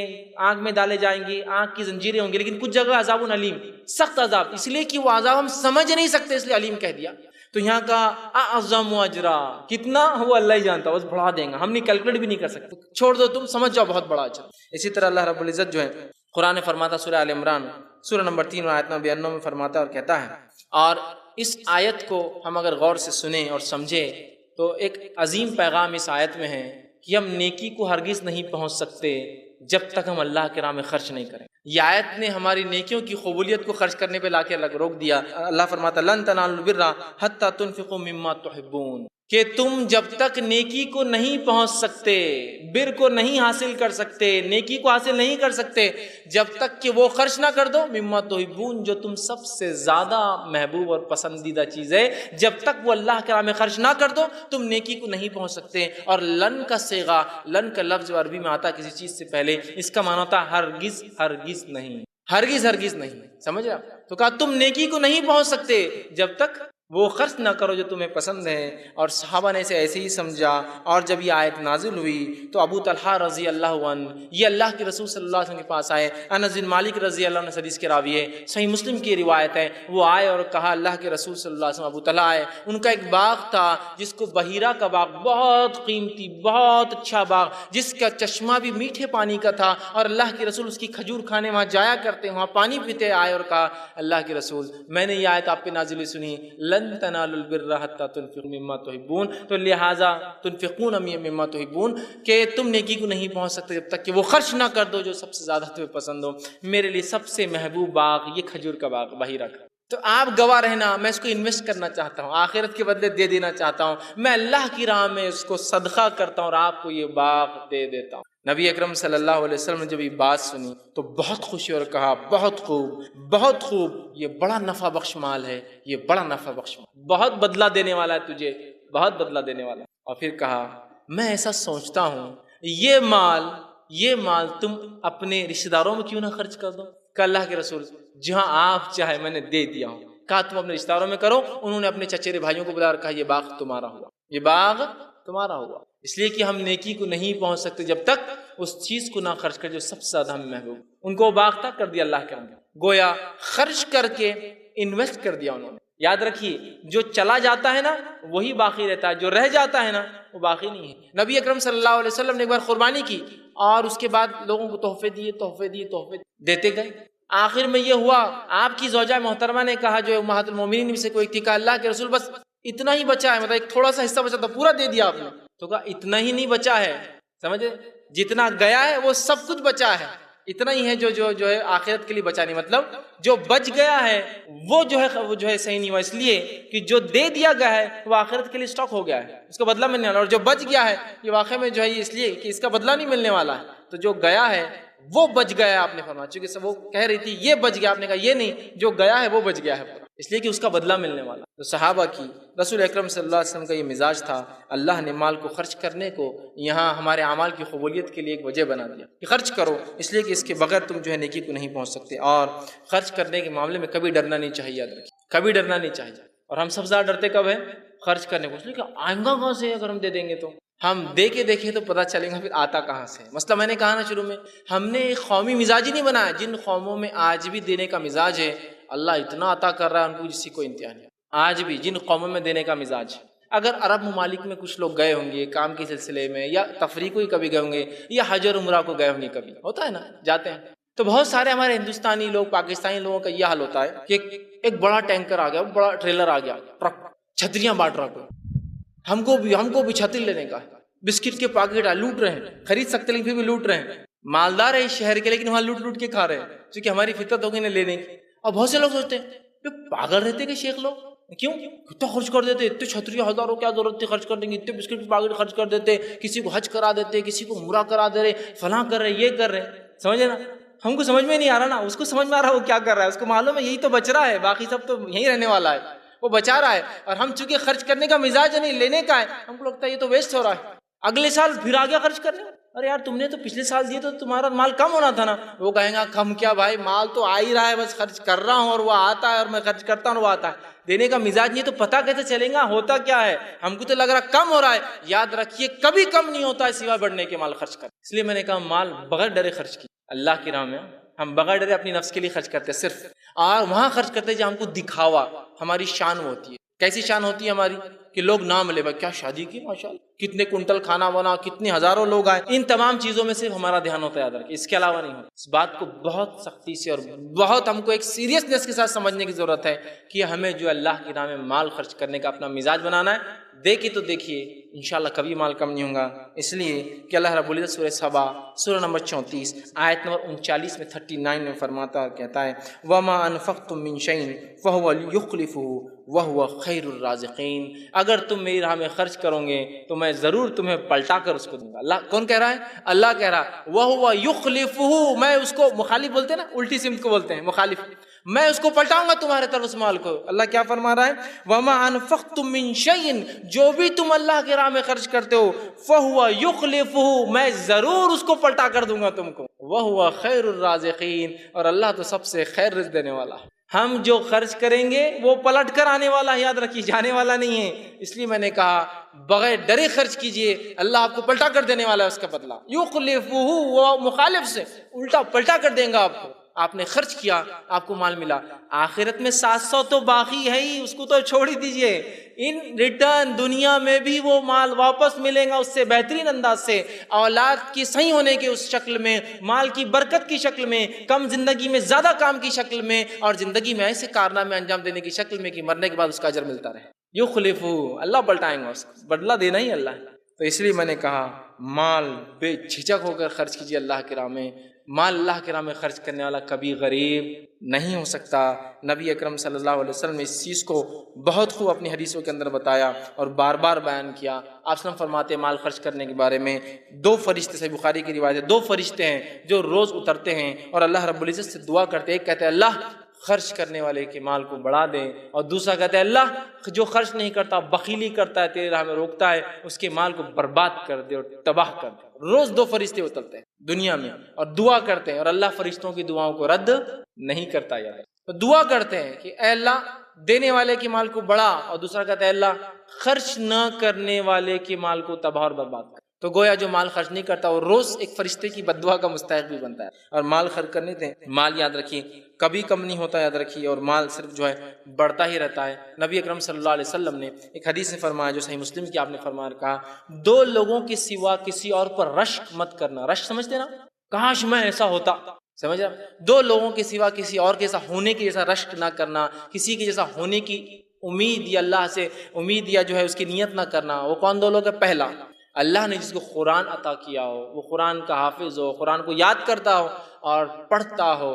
آگ میں ڈالے جائیں گے، آگ کی زنجیریں ہوں گی، لیکن کچھ جگہ عذاب علیم، سخت عذاب، اس لیے کہ وہ عذاب ہم سمجھ نہیں سکتے، اس لیے علیم کہہ دیا۔ تو یہاں کا اعظم اجرا کتنا وہ اللہ ہی جانتا ہے، بس بڑھا دیں گا، ہم نہیں کیلکولیٹ بھی نہیں کر سکتے، چھوڑ دو، تم سمجھ جاؤ بہت بڑا اجر۔ اسی طرح اللہ رب العزت جو ہے قرآن فرماتا سورہ آل عمران سورہ نمبر 3 آیت نمبر 92 میں فرماتا ہے اور کہتا ہے، اور اس آیت کو ہم اگر غور سے سنیں اور سمجھیں تو ایک عظیم پیغام اس آیت میں ہے کہ ہم نیکی کو ہرگز نہیں پہنچ سکتے جب تک ہم اللہ کے راہ میں خرچ نہیں کریں۔ یہ آیت نے ہماری نیکیوں کی قبولیت کو خرچ کرنے پہ لا کے روک دیا۔ اللہ فرماتا لن تنالوا البر حتی تنفقوا مما تحبون، کہ تم جب تک نیکی کو نہیں پہنچ سکتے، بر کو نہیں حاصل کر سکتے، نیکی کو حاصل نہیں کر سکتے جب تک کہ وہ خرچ نہ کر دو مما تحبون، جو تم سب سے زیادہ محبوب اور پسندیدہ چیز ہے، جب تک وہ اللہ کے راہ میں خرچ نہ کر دو تم نیکی کو نہیں پہنچ سکتے۔ اور لن کا صیغہ، لن کا لفظ عربی میں آتا کسی چیز سے پہلے، اس کا معنی ہوتا ہے ہرگز ہرگز نہیں، ہرگز ہرگز نہیں، سمجھ رہے آپ؟ تو کہا تم نیکی کو نہیں پہنچ سکتے جب تک وہ خرچ نہ کرو جو تمہیں پسند ہے۔ اور صحابہ نے اسے ایسے ہی سمجھا، اور جب یہ آیت نازل ہوئی تو ابو طلحہ رضی اللہ عنہ یہ اللہ کے رسول صلی اللہ علیہ وسلم کے پاس آئے، انس بن مالک رضی اللہ عنہ حدیث کے راوی ہے، صحیح مسلم کی روایت ہے، وہ آئے اور کہا اللہ کے رسول صلی اللہ علیہ وسلم، ابو طلحہ آئے، ان کا ایک باغ تھا جس کو بحیرہ کا باغ، بہت قیمتی بہت اچھا باغ جس کا چشمہ بھی میٹھے پانی کا تھا، اور اللہ کے رسول اس کی کھجور کھانے وہاں جایا کرتے، وہاں پانی پیتے۔ آئے اور کہا اللہ کے رسول میں نے یہ آیت آپ پہ نازل ہوئی سنی، لن تنالوا البر حتی تنفقوا مما تحبون، تو لہٰذا تنفقون مما تحبون، کہ تم نیکی کو نہیں پہنچ سکتے جب تک کہ وہ خرچ نہ کر دو جو سب سے زیادہ تمہیں پسند ہو۔ میرے لیے سب سے محبوب باغ یہ کھجور کا باغ بحیرہ کا، تو آپ گواہ رہنا، میں اس کو انویسٹ کرنا چاہتا ہوں، آخرت کے بدلے دے دینا چاہتا ہوں، میں اللہ کی راہ میں اس کو صدقہ کرتا ہوں اور آپ کو یہ باغ دے دیتا ہوں۔ نبی اکرم صلی اللہ علیہ وسلم نے جب یہ بات سنی تو بہت خوشی اور کہا بہت خوب بہت خوب، یہ بڑا نفع بخش مال ہے، یہ بڑا نفع بخش مال، بہت بدلہ دینے والا ہے تجھے، بہت بدلہ دینے والا ہے۔ اور پھر کہا میں ایسا سوچتا ہوں یہ مال تم اپنے رشتہ داروں میں کیوں نہ خرچ کر دو؟ کہ اللہ کے رسول جہاں آپ چاہے میں نے دے دیا ہوں۔ کہا تم اپنے رشتہ داروں میں کرو، انہوں نے اپنے چچیرے بھائیوں کو بلا کر کہا یہ باغ تمہارا ہوا، یہ باغ تمہارا ہوا، اس لیے کہ ہم نیکی کو نہیں پہنچ سکتے جب تک اس چیز کو نہ خرچ کر جو سب سے زیادہ ہمیں محبوب۔ ان کو باختہ کر دیا اللہ کے اندر، گویا خرچ کر کے انویسٹ کر دیا انہوں نے۔ یاد رکھیے جو چلا جاتا ہے نا وہی باقی رہتا ہے، جو رہ جاتا ہے نا وہ باقی نہیں ہے۔ نبی اکرم صلی اللہ علیہ وسلم نے ایک بار قربانی کی اور اس کے بعد لوگوں کو تحفے دیتے گئے۔ آخر میں یہ ہوا، آپ کی زوجہ محترمہ نے کہا، جو امہات المومنین میں سے کوئی تھی، کہا اللہ کے رسول بس اتنا ہی بچا ہے، مطلب ایک تھوڑا سا حصہ بچا تھا، پورا دے دیا آپ نے؟ تو کہا اتنا ہی نہیں بچا ہے، سمجھے، جتنا گیا ہے وہ سب کچھ بچا ہے، اتنا ہی ہے جو ہے آخرت کے لیے بچا نہیں، مطلب جو بچ گیا ہے وہ جو ہے صحیح نہیں ہوا، اس لیے کہ جو دے دیا گیا ہے وہ آخرت کے لیے اسٹاک ہو گیا ہے، اس کا بدلہ ملنے والا، اور جو بچ گیا ہے یہ واقعہ میں جو ہے اس لیے کہ اس کا بدلہ نہیں ملنے والا ہے، تو جو گیا ہے وہ بچ گیا ہے، آپ نے فرمایا، چونکہ وہ کہہ رہی تھی یہ بچ گیا، آپ نے کہا یہ نہیں، جو گیا ہے وہ بچ گیا ہے پورا، اس لیے کہ اس کا بدلہ ملنے والا۔ تو صحابہ کی رسول اکرم صلی اللہ علیہ وسلم کا یہ مزاج تھا، اللہ نے مال کو خرچ کرنے کو یہاں ہمارے اعمال کی قبولیت کے لیے ایک وجہ بنا دیا کہ خرچ کرو، اس لیے کہ اس کے بغیر تم جو ہے نیکی کو نہیں پہنچ سکتے۔ اور خرچ کرنے کے معاملے میں کبھی ڈرنا نہیں چاہیے، یاد رکھیے کبھی ڈرنا نہیں چاہیے۔ اور ہم سب سے زیادہ ڈرتے کب ہے؟ خرچ کرنے کو، اس لیے کہ آئیں گا کہاں سے، اگر ہم دے دیں گے تو ہم دے کے دیکھیں تو پتہ چلے گا پھر آتا کہاں سے۔ مسئلہ میں نے کہا نا شروع میں، ہم نے ایک قومی مزاج ہی نہیں بنایا، جن قوموں میں آج بھی دینے کا مزاج ہے اللہ اتنا عطا کر رہا ہے ان کو جس کو انتہا نہیں، آج بھی جن قوموں میں دینے کا مزاج ہے۔ اگر عرب ممالک میں کچھ لوگ گئے ہوں گے کام کے سلسلے میں، یا تفریح کو ہی کبھی گئے ہوں گے، یا حج اور عمرہ کو گئے ہوں گے، کبھی ہوتا ہے نا جاتے ہیں، تو بہت سارے ہمارے ہندوستانی لوگ، پاکستانی لوگوں کا یہ حال ہوتا ہے کہ ایک بڑا ٹینکر آ گیا، بڑا ٹریلر آ گیا، ٹرک، چھتریاں بانٹ رہا کوئی، ہم کو بھی چھتری لینے کا ہے، بسکٹ کے پاکٹ لوٹ رہے ہیں، خرید سکتے لیکن پھر بھی لوٹ رہے ہیں، مالدار ہے اس شہر کے لیکن وہاں لوٹ کے کھا رہے ہیں، کیونکہ ہماری فطرت ہوگی نہ لینے کی۔ اور بہت سے لوگ سوچتے ہیں پاگل رہتے کہ شیخ لوگ کیوں کتنا خرچ کر دیتے، اتنے چھتری ہزاروں کیا ضرورت تھی خرچ کرنے کی، اتنے بسکٹ کے پاکٹ خرچ کر دیتے، کسی کو حج کرا دیتے، کسی کو عمرہ کرا دے رہے، فلاں کر رہے، یہ کر رہے، سمجھے نا؟ ہم کو سمجھ میں نہیں آ رہا نا، اس کو سمجھ میں آ رہا وہ کیا کر رہا ہے، اس کو معلوم ہے یہی تو بچ رہا ہے، باقی سب تو یہی رہنے والا ہے، وہ بچا رہا ہے، اور ہم چونکہ خرچ کرنے کا مزاج نہیں لینے کا ہے، ہم کو لگتا ہے یہ تو ویسٹ ہو رہا ہے، اگلے سال پھر آ گیا خرچ کرنے، ارے یار تم نے تو پچھلے سال دیے تو تمہارا مال کم ہونا تھا نا، وہ کہیں گا کم کیا بھائی، مال تو آ ہی رہا ہے، بس خرچ کر رہا ہوں اور وہ آتا ہے، اور میں خرچ کرتا ہوں اور وہ آتا ہے، دینے کا مزاج نہیں تو پتہ کیسے چلے گا ہوتا کیا ہے، ہم کو تو لگ رہا کم ہو رہا ہے، یاد رکھیے کبھی کم نہیں ہوتا ہے سوائے بڑھنے کے مال خرچ کر، اس لیے میں نے کہا مال بغیر ڈرے خرچ کی اللہ کی راہ میں، ہم بغیر ڈرے اپنی نفس کے لیے خرچ کرتے صرف، اور وہاں خرچ کرتے جہاں ہم کو دکھاوا، ہماری شان وہ ہوتی ہے، کیسی شان ہوتی ہے ہماری کہ لوگ نام لے، بھائی کیا شادی کی ماشاءاللہ، کتنے کنٹل کھانا بنا، کتنے ہزاروں لوگ آئے، ان تمام چیزوں میں صرف ہمارا دھیان ہوتا ہے، یاد رکھیں اس کے علاوہ نہیں ہوتا۔ اس بات کو بہت سختی سے اور بہت ہم کو ایک سیریسنس کے ساتھ سمجھنے کی ضرورت ہے کہ ہمیں جو اللہ کی راہ میں مال خرچ کرنے کا اپنا مزاج بنانا ہے، دیکھیں تو دیکھیے انشاءاللہ کبھی مال کم نہیں ہوگا، اس لیے کہ اللہ رب العزت سورہ سبا سورہ نمبر 34 آیت نمبر 39 میں 39 میں فرماتا اور کہتا ہے وَمَا أَنفَقْتُم مِّن شَيْءٍ فَهُوَ يُخْلِفُهُ وَهُوَ خَيْرُ الرَّازِقِينَ، اگر تم میری راہ میں خرچ کرو گے تو میں ضرور تمہیں پلٹا کر اس کو دوں گا۔ اللہ کون کہہ رہا ہے؟ اللہ کہہ رہا ہے وَهُوَ يُخْلِفُهُ، میں اس کو مخالف بولتے ہیں نا، الٹی سمت کو بولتے ہیں مخالف، میں اس کو پلٹاؤں گا تمہارے طرف اس مال کو۔ اللہ کیا فرما رہا ہے وَمَا أَنفَقْتُم مِّن شَيْءٍ، جو بھی تم اللہ کی راہ میں خرچ کرتے ہو فَهُوَ يُخْلِفُهُ، میں ضرور اس کو پلٹا کر دوں گا تم کو، وَهُوَ خَيْرُ الرَّازِقِينَ، اور اللہ تو سب سے خیر رزق دینے والا ہے۔ ہم جو خرچ کریں گے وہ پلٹ کر آنے والا ہے، یاد رکھیے جانے والا نہیں ہے، اس لیے میں نے کہا بغیر ڈرے خرچ کیجئے، اللہ آپ کو پلٹا کر دینے والا ہے، اس کا بدلہ یخلفہ، وہ مخالف سے الٹا پلٹا کر دیں گا آپ کو۔ آپ نے خرچ کیا، آپ کو مال ملا، آخرت میں 700 تو باقی ہے ہی، اس کو تو چھوڑ ہی دیجئے، ان ریٹرن دنیا میں بھی وہ مال واپس ملے گا اس سے بہترین انداز سے، اولاد کی صحیح ہونے کے اس شکل میں، مال کی برکت کی شکل میں، کم زندگی میں زیادہ کام کی شکل میں، اور زندگی میں ایسے کارنامے انجام دینے کی شکل میں کہ مرنے کے بعد اس کا اجر ملتا رہے۔ یخلفہ، اللہ پلٹائیں گا اس کو، بدلہ دینا ہی اللہ ہے۔ تو اس لیے میں نے کہا مال بے جھجک ہو کر خرچ کیجیے اللہ کی راہ میں، مال اللہ کی راہ میں خرچ کرنے والا کبھی غریب نہیں ہو سکتا۔ نبی اکرم صلی اللہ علیہ وسلم نے اس چیز کو بہت خوب اپنی حدیثوں کے اندر بتایا اور بار بار بیان کیا۔ آپ صلی فرماتے ہیں مال خرچ کرنے کے بارے میں، 2 فرشتے، صحیح بخاری کی روایت ہے، 2 فرشتے ہیں جو روز اترتے ہیں اور اللہ رب العزت سے دعا کرتے ہیں، ایک کہتے ہیں اللہ خرچ کرنے والے کے مال کو بڑھا دیں، اور دوسرا کہتا ہے اللہ جو خرچ نہیں کرتا، بخیلی کرتا ہے، تیرے راہ میں روکتا ہے، اس کے مال کو برباد کر دے اور تباہ کر دے۔ روز 2 فرشتے اترتے ہیں دنیا میں اور دعا کرتے ہیں، اور اللہ فرشتوں کی دعاؤں کو رد نہیں کرتا۔ یار تو دعا کرتے ہیں کہ اے اللہ دینے والے کے مال کو بڑھا، اور دوسرا کہتا ہے اللہ خرچ نہ کرنے والے کے مال کو تباہ اور برباد کر۔ تو گویا جو مال خرچ نہیں کرتا وہ روز ایک فرشتے کی بددعا کا مستحق بھی بنتا ہے۔ اور مال خرچ کرنے دیں، مال یاد رکھیے کبھی کم نہیں ہوتا، یاد رکھیے، اور مال صرف جو ہے بڑھتا ہی رہتا ہے۔ نبی اکرم صلی اللہ علیہ وسلم نے ایک حدیث میں فرمایا، جو صحیح مسلم کی آپ نے فرمایا، کہا دو لوگوں کے سوا کسی اور پر رشک مت کرنا۔ رشک سمجھتے نا، کاش میں ایسا ہوتا، سمجھ رہا؟ دو لوگوں کے سوا کسی اور کے جیسا ہونے کے جیسا رشک نہ کرنا، کسی کے جیسا ہونے کی امید یا اللہ سے امید یا جو ہے اس کی نیت نہ کرنا۔ وہ کون دو لوگ ہیں؟ پہلا، اللہ نے جس کو قرآن عطا کیا ہو، وہ قرآن کا حافظ ہو، قرآن کو یاد کرتا ہو اور پڑھتا ہو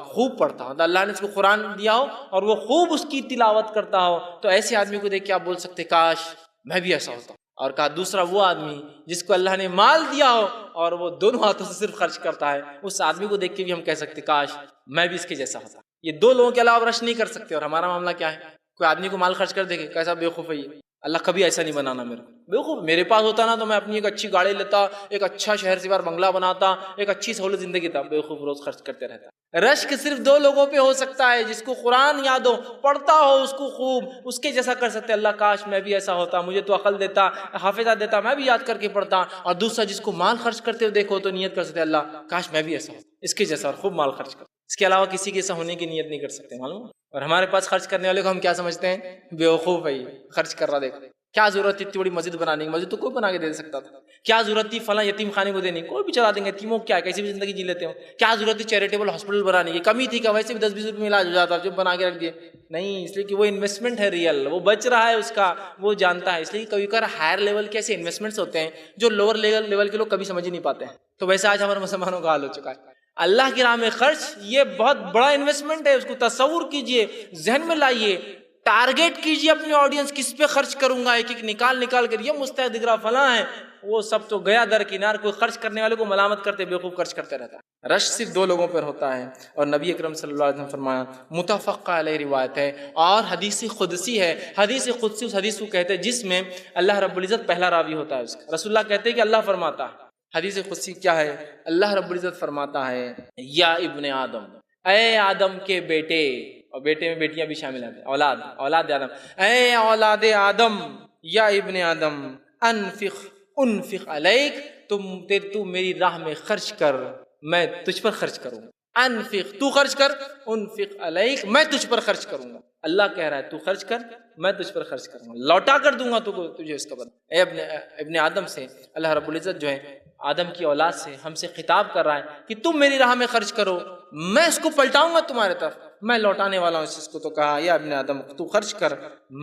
خوب پڑھتا ہو، تو اللہ نے اس کو قرآن دیا ہو اور وہ خوب اس کی تلاوت کرتا ہو، تو ایسے آدمی کو دیکھ کے آپ بول سکتے کاش میں بھی ایسا ہوتا۔ اور کہا دوسرا وہ آدمی جس کو اللہ نے مال دیا ہو اور وہ دونوں ہاتھوں سے صرف خرچ کرتا ہے، اس آدمی کو دیکھ کے بھی ہم کہہ سکتے کاش میں بھی اس کے جیسا ہوتا۔ یہ دو لوگوں کے علاوہ رش نہیں کر سکتے۔ اور ہمارا معاملہ کیا ہے؟ کوئی آدمی کو مال خرچ کر دے گا، کیسا بیوقوف ہے یہ، اللہ کبھی ایسا نہیں بنانا میرے کو بیوقوف۔ میرے پاس ہوتا نا تو میں اپنی ایک اچھی گاڑی لیتا، ایک اچھا شہر سے باہر بنگلہ بناتا، ایک اچھی سہولت زندگی تھا۔ بیوقوف روز خرچ کرتے رہتا۔ رشک صرف دو لوگوں پہ ہو سکتا ہے، جس کو قرآن یاد ہو، پڑھتا ہو اس کو خوب، اس کے جیسا کر سکتے اللہ کاش میں بھی ایسا ہوتا، مجھے تو عقل دیتا، حافظہ دیتا، میں بھی یاد کر کے پڑھتا۔ اور دوسرا جس کو مال خرچ کرتے ہوئے دیکھو تو نیت کر سکتے اللہ کاش میں بھی ایسا ہوتا، اس کے جیسا، اور خوب مال خرچ کرتا۔ اس کے علاوہ کسی کے ایسا ہونے کی نیت نہیں کر سکتے، معلوم۔ اور ہمارے پاس خرچ کرنے والے کو ہم کیا سمجھتے ہیں؟ بیوقوف ہے، خرچ کر رہا، دیکھ کیا ضرورت تھی اتنی بڑی مسجد بنانے کی، مسجد تو کوئی بنا کے دے سکتا تھا۔ کیا ضرورت تھی فلاں یتیم خانے کو دینے کی، کوئی بھی چلا دیں گے، یتیموں کیا ہے، کیسی بھی زندگی جی لیتے ہو۔ کیا ضرورت تھی چیریٹیبل ہاسپٹل بنانے کی، کمی تھی کہ ویسے بھی 10-20 روپے میں علاج ہو جاتا، جو بنا کے رکھ دیے، نہیں، اس لیے کہ وہ انویسٹمنٹ ہے ریئل، وہ بچ رہا ہے اس کا، وہ جانتا ہے۔ اس لیے کبھی کبھار ہائر لیول کے ایسے انویسٹمنٹس ہوتے ہیں جو لوور لیول کے لوگ کبھی سمجھ ہی نہیں پاتے ہیں۔ تو ویسے آج ہمارے مسلمانوں کا حال ہو چکا ہے۔ اللہ کی راہ میں خرچ یہ بہت بڑا انویسٹمنٹ ہے، اس کو تصور کیجئے، ذہن میں لائیے، ٹارگیٹ کیجئے اپنی آڈینس کس پہ خرچ کروں گا، ایک ایک نکال کر یہ مستحق دکھ رہا فلاں ہے، وہ سب تو گیا درکنار۔ کوئی خرچ کرنے والے کو ملامت کرتے، بیوقوف خرچ کرتے رہتا ہے۔ رش صرف دو لوگوں پر ہوتا ہے، اور نبی اکرم صلی اللہ علیہ وسلم نے فرمایا، متفق علیہ روایت ہے اور حدیث قدسی ہے۔ حدیث قدسی اس حدیث کو کہتے ہیں جس میں اللہ رب العزت پہلا راوی ہوتا ہے اس کا۔ رسول اللہ کہتے ہیں کہ اللہ فرماتا ہے، حدیث قدسی کیا ہے؟ اللہ رب العزت فرماتا ہے، یا ابن آدم، اے آدم کے بیٹے، اور بیٹے میں بیٹیاں بھی شامل ہیں، اولاد آدم، اے اولاد آدم، یا ابن آدم، انفق علیک، تو میری راہ میں خرچ کر، میں تجھ پر خرچ کروں گا۔ انفق، تو خرچ کر، انفق علیک، میں تجھ پر خرچ کروں گا۔ اللہ کہہ رہا ہے تو خرچ کر، میں تجھ پر خرچ کروں گا، لوٹا کر دوں گا تجھے اس کا بدلہ۔ اے ابن آدم سے اللہ رب العزت جو ہے آدم کی اولاد سے ہم سے خطاب کر رہا ہے کہ تم میری راہ میں خرچ کرو، میں اس کو پلٹاؤں گا تمہارے طرف، میں لوٹانے والا ہوں اس چیز کو۔ تو کہا یا ابن آدم تو خرچ کر،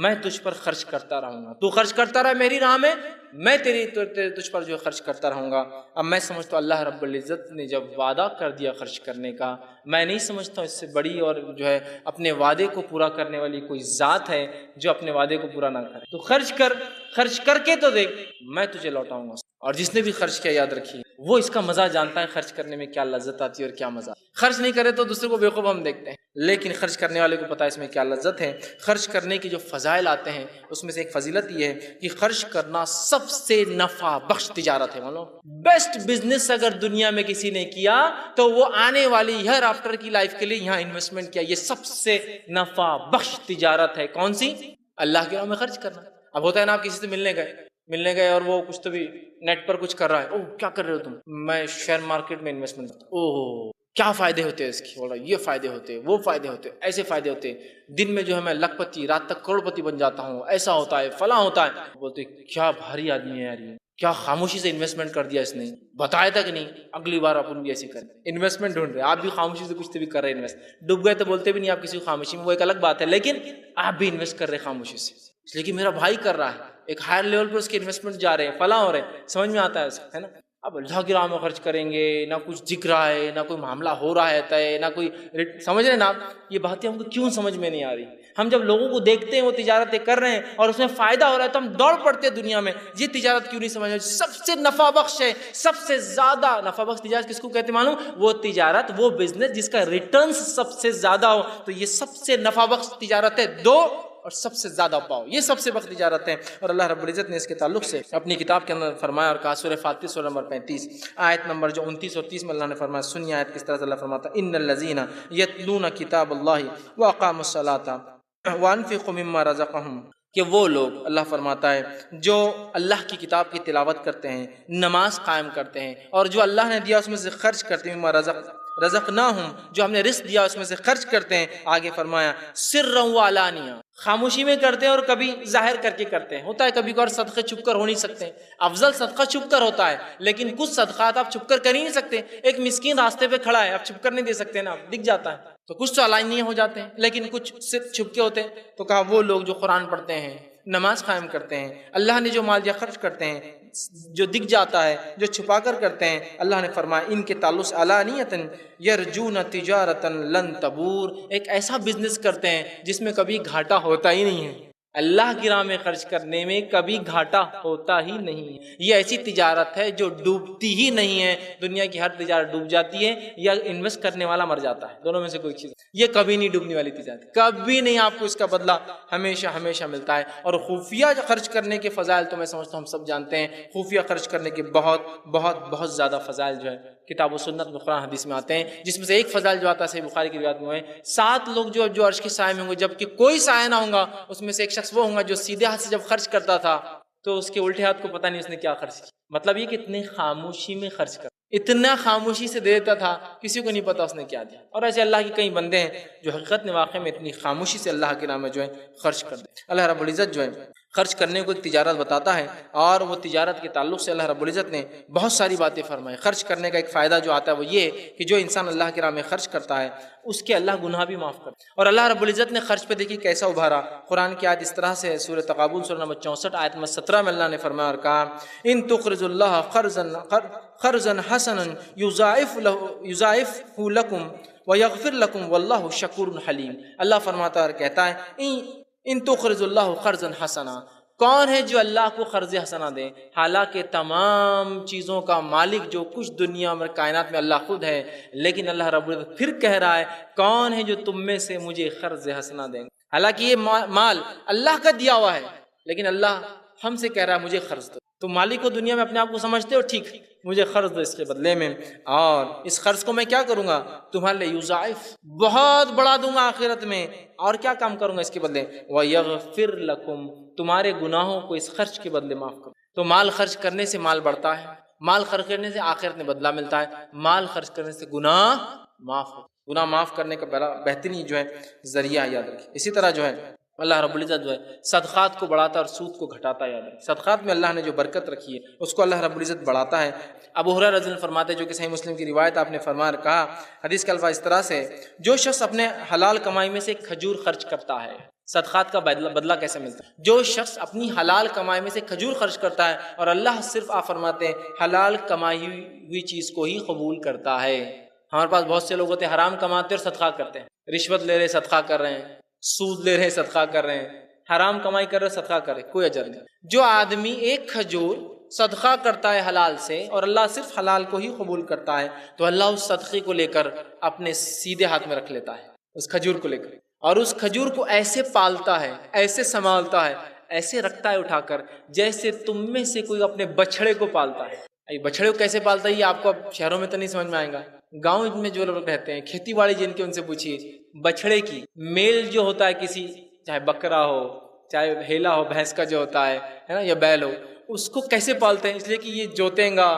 میں تجھ پر خرچ کرتا رہوں گا، تو خرچ کرتا رہا میری راہ میں، میں تجھ پر جو خرچ کرتا رہوں گا۔ اب میں سمجھتا ہوں اللہ رب العزت نے جب وعدہ کر دیا خرچ کرنے کا، میں نہیں سمجھتا اس سے بڑی اور جو ہے اپنے وعدے کو پورا کرنے والی کوئی ذات ہے جو اپنے وعدے کو پورا نہ کرے۔ تو خرچ کر کے تو دیکھ، میں تجھے لوٹاؤں گا۔ اور جس نے بھی خرچ کیا یاد رکھیے وہ اس کا مزہ جانتا ہے، خرچ کرنے میں کیا لذت آتی ہے اور کیا مزہ۔ خرچ نہیں کرے تو دوسرے کو بیوقوف ہم دیکھتے ہیں، لیکن خرچ کرنے والے کو پتہ ہے اس میں کیا لذت ہے۔ خرچ کرنے کی جو فضائل آتے ہیں اس میں سے ایک فضیلت یہ ہے کہ خرچ کرنا سب سے نفع بخش تجارت ہے۔ مانو بیسٹ بزنس اگر دنیا میں کسی نے کیا تو وہ آنے والی ہر آفٹر کی لائف کے لیے یہاں انویسٹمنٹ کیا، یہ سب سے نفع بخش تجارت ہے۔ کون سی؟ اللہ کی راہ میں خرچ کرنا۔ اب ہوتا ہے نا آپ کسی سے ملنے گئے اور وہ کچھ تو بھی نیٹ پر کچھ کر رہا ہے، اوہ کیا کر رہے ہو تم؟ میں شیئر مارکیٹ میں انویسٹمنٹ کرتا ہوں۔ اوہ کیا فائدے ہوتے ہیں اس کی؟ بولا یہ فائدے ہوتے، وہ فائدے ہوتے، ایسے فائدے ہوتے، دن میں جو ہے میں لکھ پتی، رات تک کروڑ پتی بن جاتا ہوں، ایسا ہوتا ہے، فلاں ہوتا ہے۔ بولتے کیا بھاری آدمی ہے یار، یہ کیا خاموشی سے انویسٹمنٹ کر دیا اس نے، بتایا تک نہیں۔ اگلی بار اپن بھی ایسے کریں، انویسٹمنٹ ڈھونڈ رہے، آپ بھی خاموشی سے کچھ تو بھی کر رہے انویسٹ، ڈوب گئے تو بولتے بھی نہیں آپ کسی کو خاموشی میں، وہ ایک الگ بات ہے، لیکن آپ بھی انویسٹ کر رہے خاموشی سے، اس لیے کہ میرا بھائی کر رہا ہے، ایک ہائر لیول پر اس کے انویسٹمنٹ جا رہے ہیں، فلاں ہو رہے ہیں، سمجھ میں آتا ہے اس ہے نا۔ اب اللہ کی راہ میں خرچ کریں گے، نہ کچھ دکھ رہا ہے، نہ کوئی معاملہ ہو رہا ہے، نہ کوئی سمجھ رہے نا آپ، یہ باتیں ہم کو کیوں سمجھ میں نہیں آ رہی؟ ہم جب لوگوں کو دیکھتے ہیں وہ تجارتیں کر رہے ہیں اور اس میں فائدہ ہو رہا ہے تو ہم دوڑ پڑتے ہیں دنیا میں، یہ تجارت کیوں نہیں سمجھ رہے؟ سب سے نفع بخش ہے، سب سے زیادہ نفع بخش تجارت کس کو کہتے ہیں معلوم؟ وہ تجارت، وہ بزنس جس کا ریٹرنز سب سے زیادہ ہو، تو یہ سب سے نفع بخش تجارت ہے۔ دو اور سب سے زیادہ پاؤ، یہ سب سے بخش تجارت ہے۔ اور اللہ رب العزت نے اس کے تعلق سے اپنی کتاب کے اندر فرمایا اور کہا، سورہ فاتر سورہ نمبر 35 آیت نمبر جو 29 اور 30 میں اللہ نے فرمایا، سنیے آیت کس طرح سے اللہ فرماتا ہے، ان الذین یتلون کتاب اللہ واقاموا الصلاۃ وَأَنفِقُوا مِمَّا رَزَقَهُمْ، کہ وہ لوگ، اللہ فرماتا ہے، جو اللہ کی کتاب کی تلاوت کرتے ہیں، نماز قائم کرتے ہیں، اور جو اللہ نے دیا اس میں سے خرچ کرتے ہیں، مِمَّا رزقناہم، جو ہم نے رزق دیا اس میں سے خرچ کرتے ہیں. آگے فرمایا سرًا وعلانیہ، خاموشی میں کرتے ہیں اور کبھی ظاہر کر کے کرتے ہیں. ہوتا ہے کبھی کبھار صدقے چھپ کر ہو نہیں سکتے، افضل صدقہ چھپ کر ہوتا ہے، لیکن کچھ صدقات آپ چھپ کر ہی نہیں سکتے. ایک مسکین راستے پہ کھڑا ہے، آپ چھپ کر نہیں دے سکتے نا، دکھ جاتا ہے تو کچھ تو علانیہ ہو جاتے ہیں، لیکن کچھ صرف چھپ کے ہوتے ہیں. تو کہا وہ لوگ جو قرآن پڑھتے ہیں، نماز قائم کرتے ہیں، اللہ نے جو مال دیا خرچ کرتے ہیں، جو دکھ جاتا ہے، جو چھپا کر کرتے ہیں. اللہ نے فرمایا ان کے تعلق سے علانیتاً یرجون تجارتاً لن تبور، ایک ایسا بزنس کرتے ہیں جس میں کبھی گھاٹا ہوتا ہی نہیں ہے. اللہ کی راہ میں خرچ کرنے میں کبھی گھاٹا ہوتا ہی نہیں ہے. یہ ایسی تجارت ہے جو ڈوبتی ہی نہیں ہے. دنیا کی ہر تجارت ڈوب جاتی ہے یا انویسٹ کرنے والا مر جاتا ہے، دونوں میں سے کوئی چیز. یہ کبھی نہیں ڈوبنے والی تجارت، کبھی نہیں. آپ کو اس کا بدلہ ہمیشہ ہمیشہ ملتا ہے. اور خفیہ خرچ کرنے کے فضائل تو میں سمجھتا ہوں ہم سب جانتے ہیں. خفیہ خرچ کرنے کے بہت بہت بہت زیادہ فضائل جو ہے کتاب و سنت میں، قرآن حدیث میں آتے ہیں، جس میں سے ایک فضائل جو آتا ہے صحیح بخاری کی روایت میں ہے 7 لوگ جو عرش کے سائے میں ہوں گے جبکہ کوئی سایہ نہ ہوگا. اس میں سے ایک شخص وہ ہوگا جو سیدھے ہاتھ سے جب خرچ کرتا تھا تو اس کے الٹے ہاتھ کو پتہ نہیں اس نے کیا خرچ کیا. مطلب یہ کہ اتنی خاموشی میں خرچ کر، اتنا خاموشی سے دے دیتا تھا، کسی کو نہیں پتا اس نے کیا دیا. اور ایسے اللہ کے کئی بندے ہیں جو حقیقت میں واقع میں اتنی خاموشی سے اللہ کے نام میں جو ہے خرچ کر دیں. اللہ رب العزت جو ہے خرچ کرنے کو ایک تجارت بتاتا ہے، اور وہ تجارت کے تعلق سے اللہ رب العزت نے بہت ساری باتیں فرمائی. خرچ کرنے کا ایک فائدہ جو آتا ہے وہ یہ کہ جو انسان اللہ کے راہ میں خرچ کرتا ہے اس کے اللہ گناہ بھی معاف کرتا ہے. اور اللہ رب العزت نے خرچ پہ دیکھی کیسا ابھارا. قرآن کی آیت اس طرح سے سورہ تغابن سورہ نمبر 64 آیت نمبر 17 میں اللہ نے فرمایا اور کہا ان تقرضوا اللہ قرضا حسنا یضاعفہ لکم ویغفر لکم واللہ شکور حلیم. اللہ فرماتا ہے اور کہتا ہے ان تقرضوا اللہ قرضا حسنا، کون ہے جو اللہ کو قرض حسنا دے؟ حالانکہ تمام چیزوں کا مالک جو کچھ دنیا میں کائنات میں اللہ خود ہے، لیکن اللہ رب العزت پھر کہہ رہا ہے کون ہے جو تم میں سے مجھے قرض حسنا دیں گے. حالانکہ یہ مال اللہ کا دیا ہوا ہے، لیکن اللہ ہم سے کہہ رہا ہے مجھے قرض دو. تو مالک کو دنیا میں اپنے آپ کو سمجھتے ہو، ٹھیک مجھے قرض دو اس کے بدلے میں، اور اس قرض کو میں کیا کروں گا تمہارے لیے یضاعف، بہت بڑا دوں گا آخرت میں. اور کیا کام کروں گا اس کے بدلے؟ وَيَغْفِرْ لَكُمْ، تمہارے گناہوں کو اس خرچ کے بدلے معاف کروں. تو مال خرچ کرنے سے مال بڑھتا ہے، مال خرچ کرنے سے آخرت میں بدلہ ملتا ہے، مال خرچ کرنے سے گناہ معاف ہو. گناہ معاف کرنے کا بڑا بہترین جو ہے ذریعہ یاد رکھیں. اسی طرح جو ہے اللہ رب العزت جو ہے صدقات کو بڑھاتا ہے اور سود کو گھٹاتا ہے. یاد رکھیں صدقات میں اللہ نے جو برکت رکھی ہے اس کو اللہ رب العزت بڑھاتا ہے. ابو ہریرہ رضی اللہ عنہ فرماتے ہیں، جو کہ صحیح مسلم کی روایت، آپ نے فرمایا کہا حدیث کا الفاظ اس طرح سے جو شخص اپنے حلال کمائی میں سے ایک کھجور خرچ کرتا ہے، صدقات کا بدلہ کیسے ملتا ہے؟ جو شخص اپنی حلال کمائی میں سے کھجور خرچ کرتا ہے، اور اللہ صرف آپ فرماتے ہیں حلال کمائی ہوئی چیز کو ہی قبول کرتا ہے. ہمارے پاس بہت سے لوگ ہوتے ہیں حرام کماتے اور صدقہ کرتے ہیں، رشوت لے رہے صدقہ کر رہے ہیں، سود لے رہے صدقہ کر رہے ہیں، حرام کمائی کر رہے صدقہ کر رہے، کوئی اجر نہیں. جو آدمی ایک کھجور صدقہ کرتا ہے حلال سے اور اللہ صرف حلال کو ہی قبول کرتا ہے، تو اللہ اس صدقے کو لے کر اپنے سیدھے ہاتھ میں رکھ لیتا ہے، اس کھجور کو لے کر، اور اس کھجور کو ایسے پالتا ہے، ایسے سنبھالتا ہے، ایسے رکھتا ہے اٹھا کر جیسے تم میں سے کوئی اپنے بچڑے کو پالتا ہے. بچڑے کو کیسے پالتا ہے یہ آپ کو اب شہروں میں تو نہیں سمجھ میں آئے گا. گاؤں میں جو لوگ رہتے ہیں، کھیتی باڑی جن کے، ان سے پوچھیے بچڑے کی، میل جو ہوتا ہے کسی، چاہے بکرا ہو چاہے ہیلا ہو، بھینس کا جو ہوتا ہے نا، یا بیل ہو، اس کو کیسے پالتے ہیں؟ اس لیے کہ یہ جوتیں گا،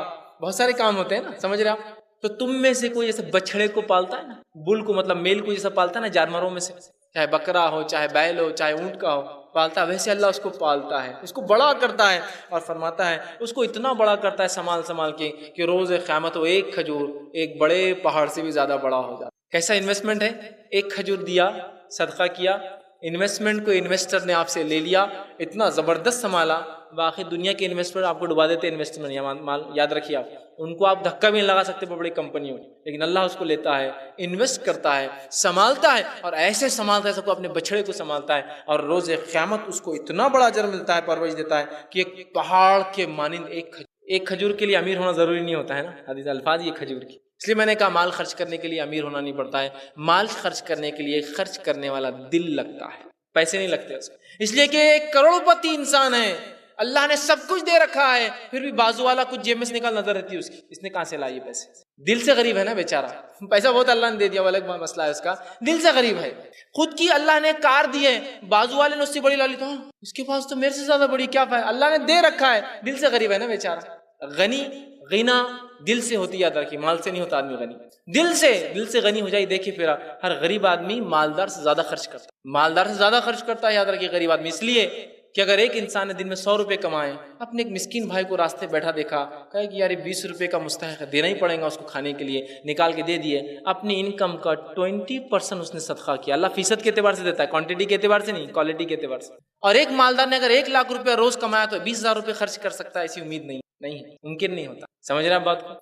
بہت سارے کام ہوتے ہیں نا، سمجھ رہے آپ؟ تو تم میں سے کوئی جیسے بچڑے کو پالتا ہے نا، بل کو مطلب میل کو جیسا پالتا ہے نا جانوروں میں سے، چاہے بکرا ہو چاہے بیل ہو چاہے اونٹ کا ہو، پالتا ہے، ویسے اللہ اس کو پالتا ہے، اس کو بڑا کرتا ہے. اور فرماتا ہے اس کو اتنا بڑا کرتا ہے سنبھال کے کہ روز قیامت وہ ایک کھجور ایک بڑے پہاڑ سے بھی زیادہ بڑا ہو جاتا. کیسا انویسٹمنٹ ہے؟ ایک کھجور دیا، صدقہ کیا، انویسٹمنٹ کو انویسٹر نے آپ سے لے لیا، اتنا زبردست سنبھالا. باقی دنیا کے انویسٹر آپ کو ڈبا دیتے ہیں انویسٹمنٹ یا مال، یاد رکھیے آپ ان کو آپ دھکا بھی نہیں لگا سکتے بڑی کمپنیوں، لیکن اللہ اس کو لیتا ہے، انویسٹ کرتا ہے، سنبھالتا ہے، اور ایسے سنبھالتا ہے سب کو، اپنے بچڑے کو سنبھالتا ہے، اور روز قیامت اس کو اتنا بڑا اجر ملتا ہے، پرورش دیتا ہے کہ ایک پہاڑ کے مانند ایک کھجور کے لیے امیر ہونا ضروری نہیں ہوتا ہے نا، حدیث الفاظ یہ کھجور کی. اس لیے میں نے کہا مال خرچ کرنے کے لیے امیر ہونا نہیں پڑتا ہے، مال خرچ کرنے کے لیے خرچ کرنے والا دل لگتا ہے، پیسے نہیں لگتے اس کو. اس لیے کہ ایک کروڑپتی انسان ہے، اللہ نے سب کچھ دے رکھا ہے، پھر بھی بازو والا کچھ جیب میں سے نکال نظر رہتی ہے اس کی، اس نے کہاں سے لائے پیسے؟ دل سے غریب ہے نا بیچارہ, پیسہ بہت اللہ نے دے دیا, وہ الگ مسئلہ ہے اس کا, دل سے غریب ہے. خود کی اللہ نے کار دی ہے, بازو والے نے اس سے بڑی لا لی, تو اس کے پاس تو میرے سے زیادہ بڑی کیا ہے, اللہ نے دے رکھا ہے, دل سے غریب ہے نا بیچارہ. غنی غنا دل سے ہوتی, یاد رکھیے, مال سے نہیں ہوتا آدمی غنی, دل سے غنی ہو جائے. دیکھیے پھر ہر غریب آدمی مالدار سے زیادہ خرچ کرتا ہے, مالدار سے زیادہ خرچ کرتا ہے, یاد رکھیے غریب آدمی. اس لیے کہ اگر ایک انسان نے دن میں 100 روپے کمائے, اپنے ایک مسکین بھائی کو راستے بیٹھا دیکھا, کہا کہ یار 20 روپے کا مستحق ہے, دینا ہی پڑے گا اس کو کھانے کے لیے, نکال کے دے دیے, اپنی انکم کا 20% اس نے صدقہ کیا. اللہ فیصد کے اعتبار سے دیتا ہے, کوانٹٹی کے اعتبار سے نہیں, کوالٹی کے اعتبار سے. اور ایک مالدار نے اگر 1 لاکھ روپے روز کمایا تو 20,000 روپے خرچ کر سکتا ہے, ایسی امید نہیں ہے, ممکن نہیں ہوتا. سمجھ رہے ہیں بات کو؟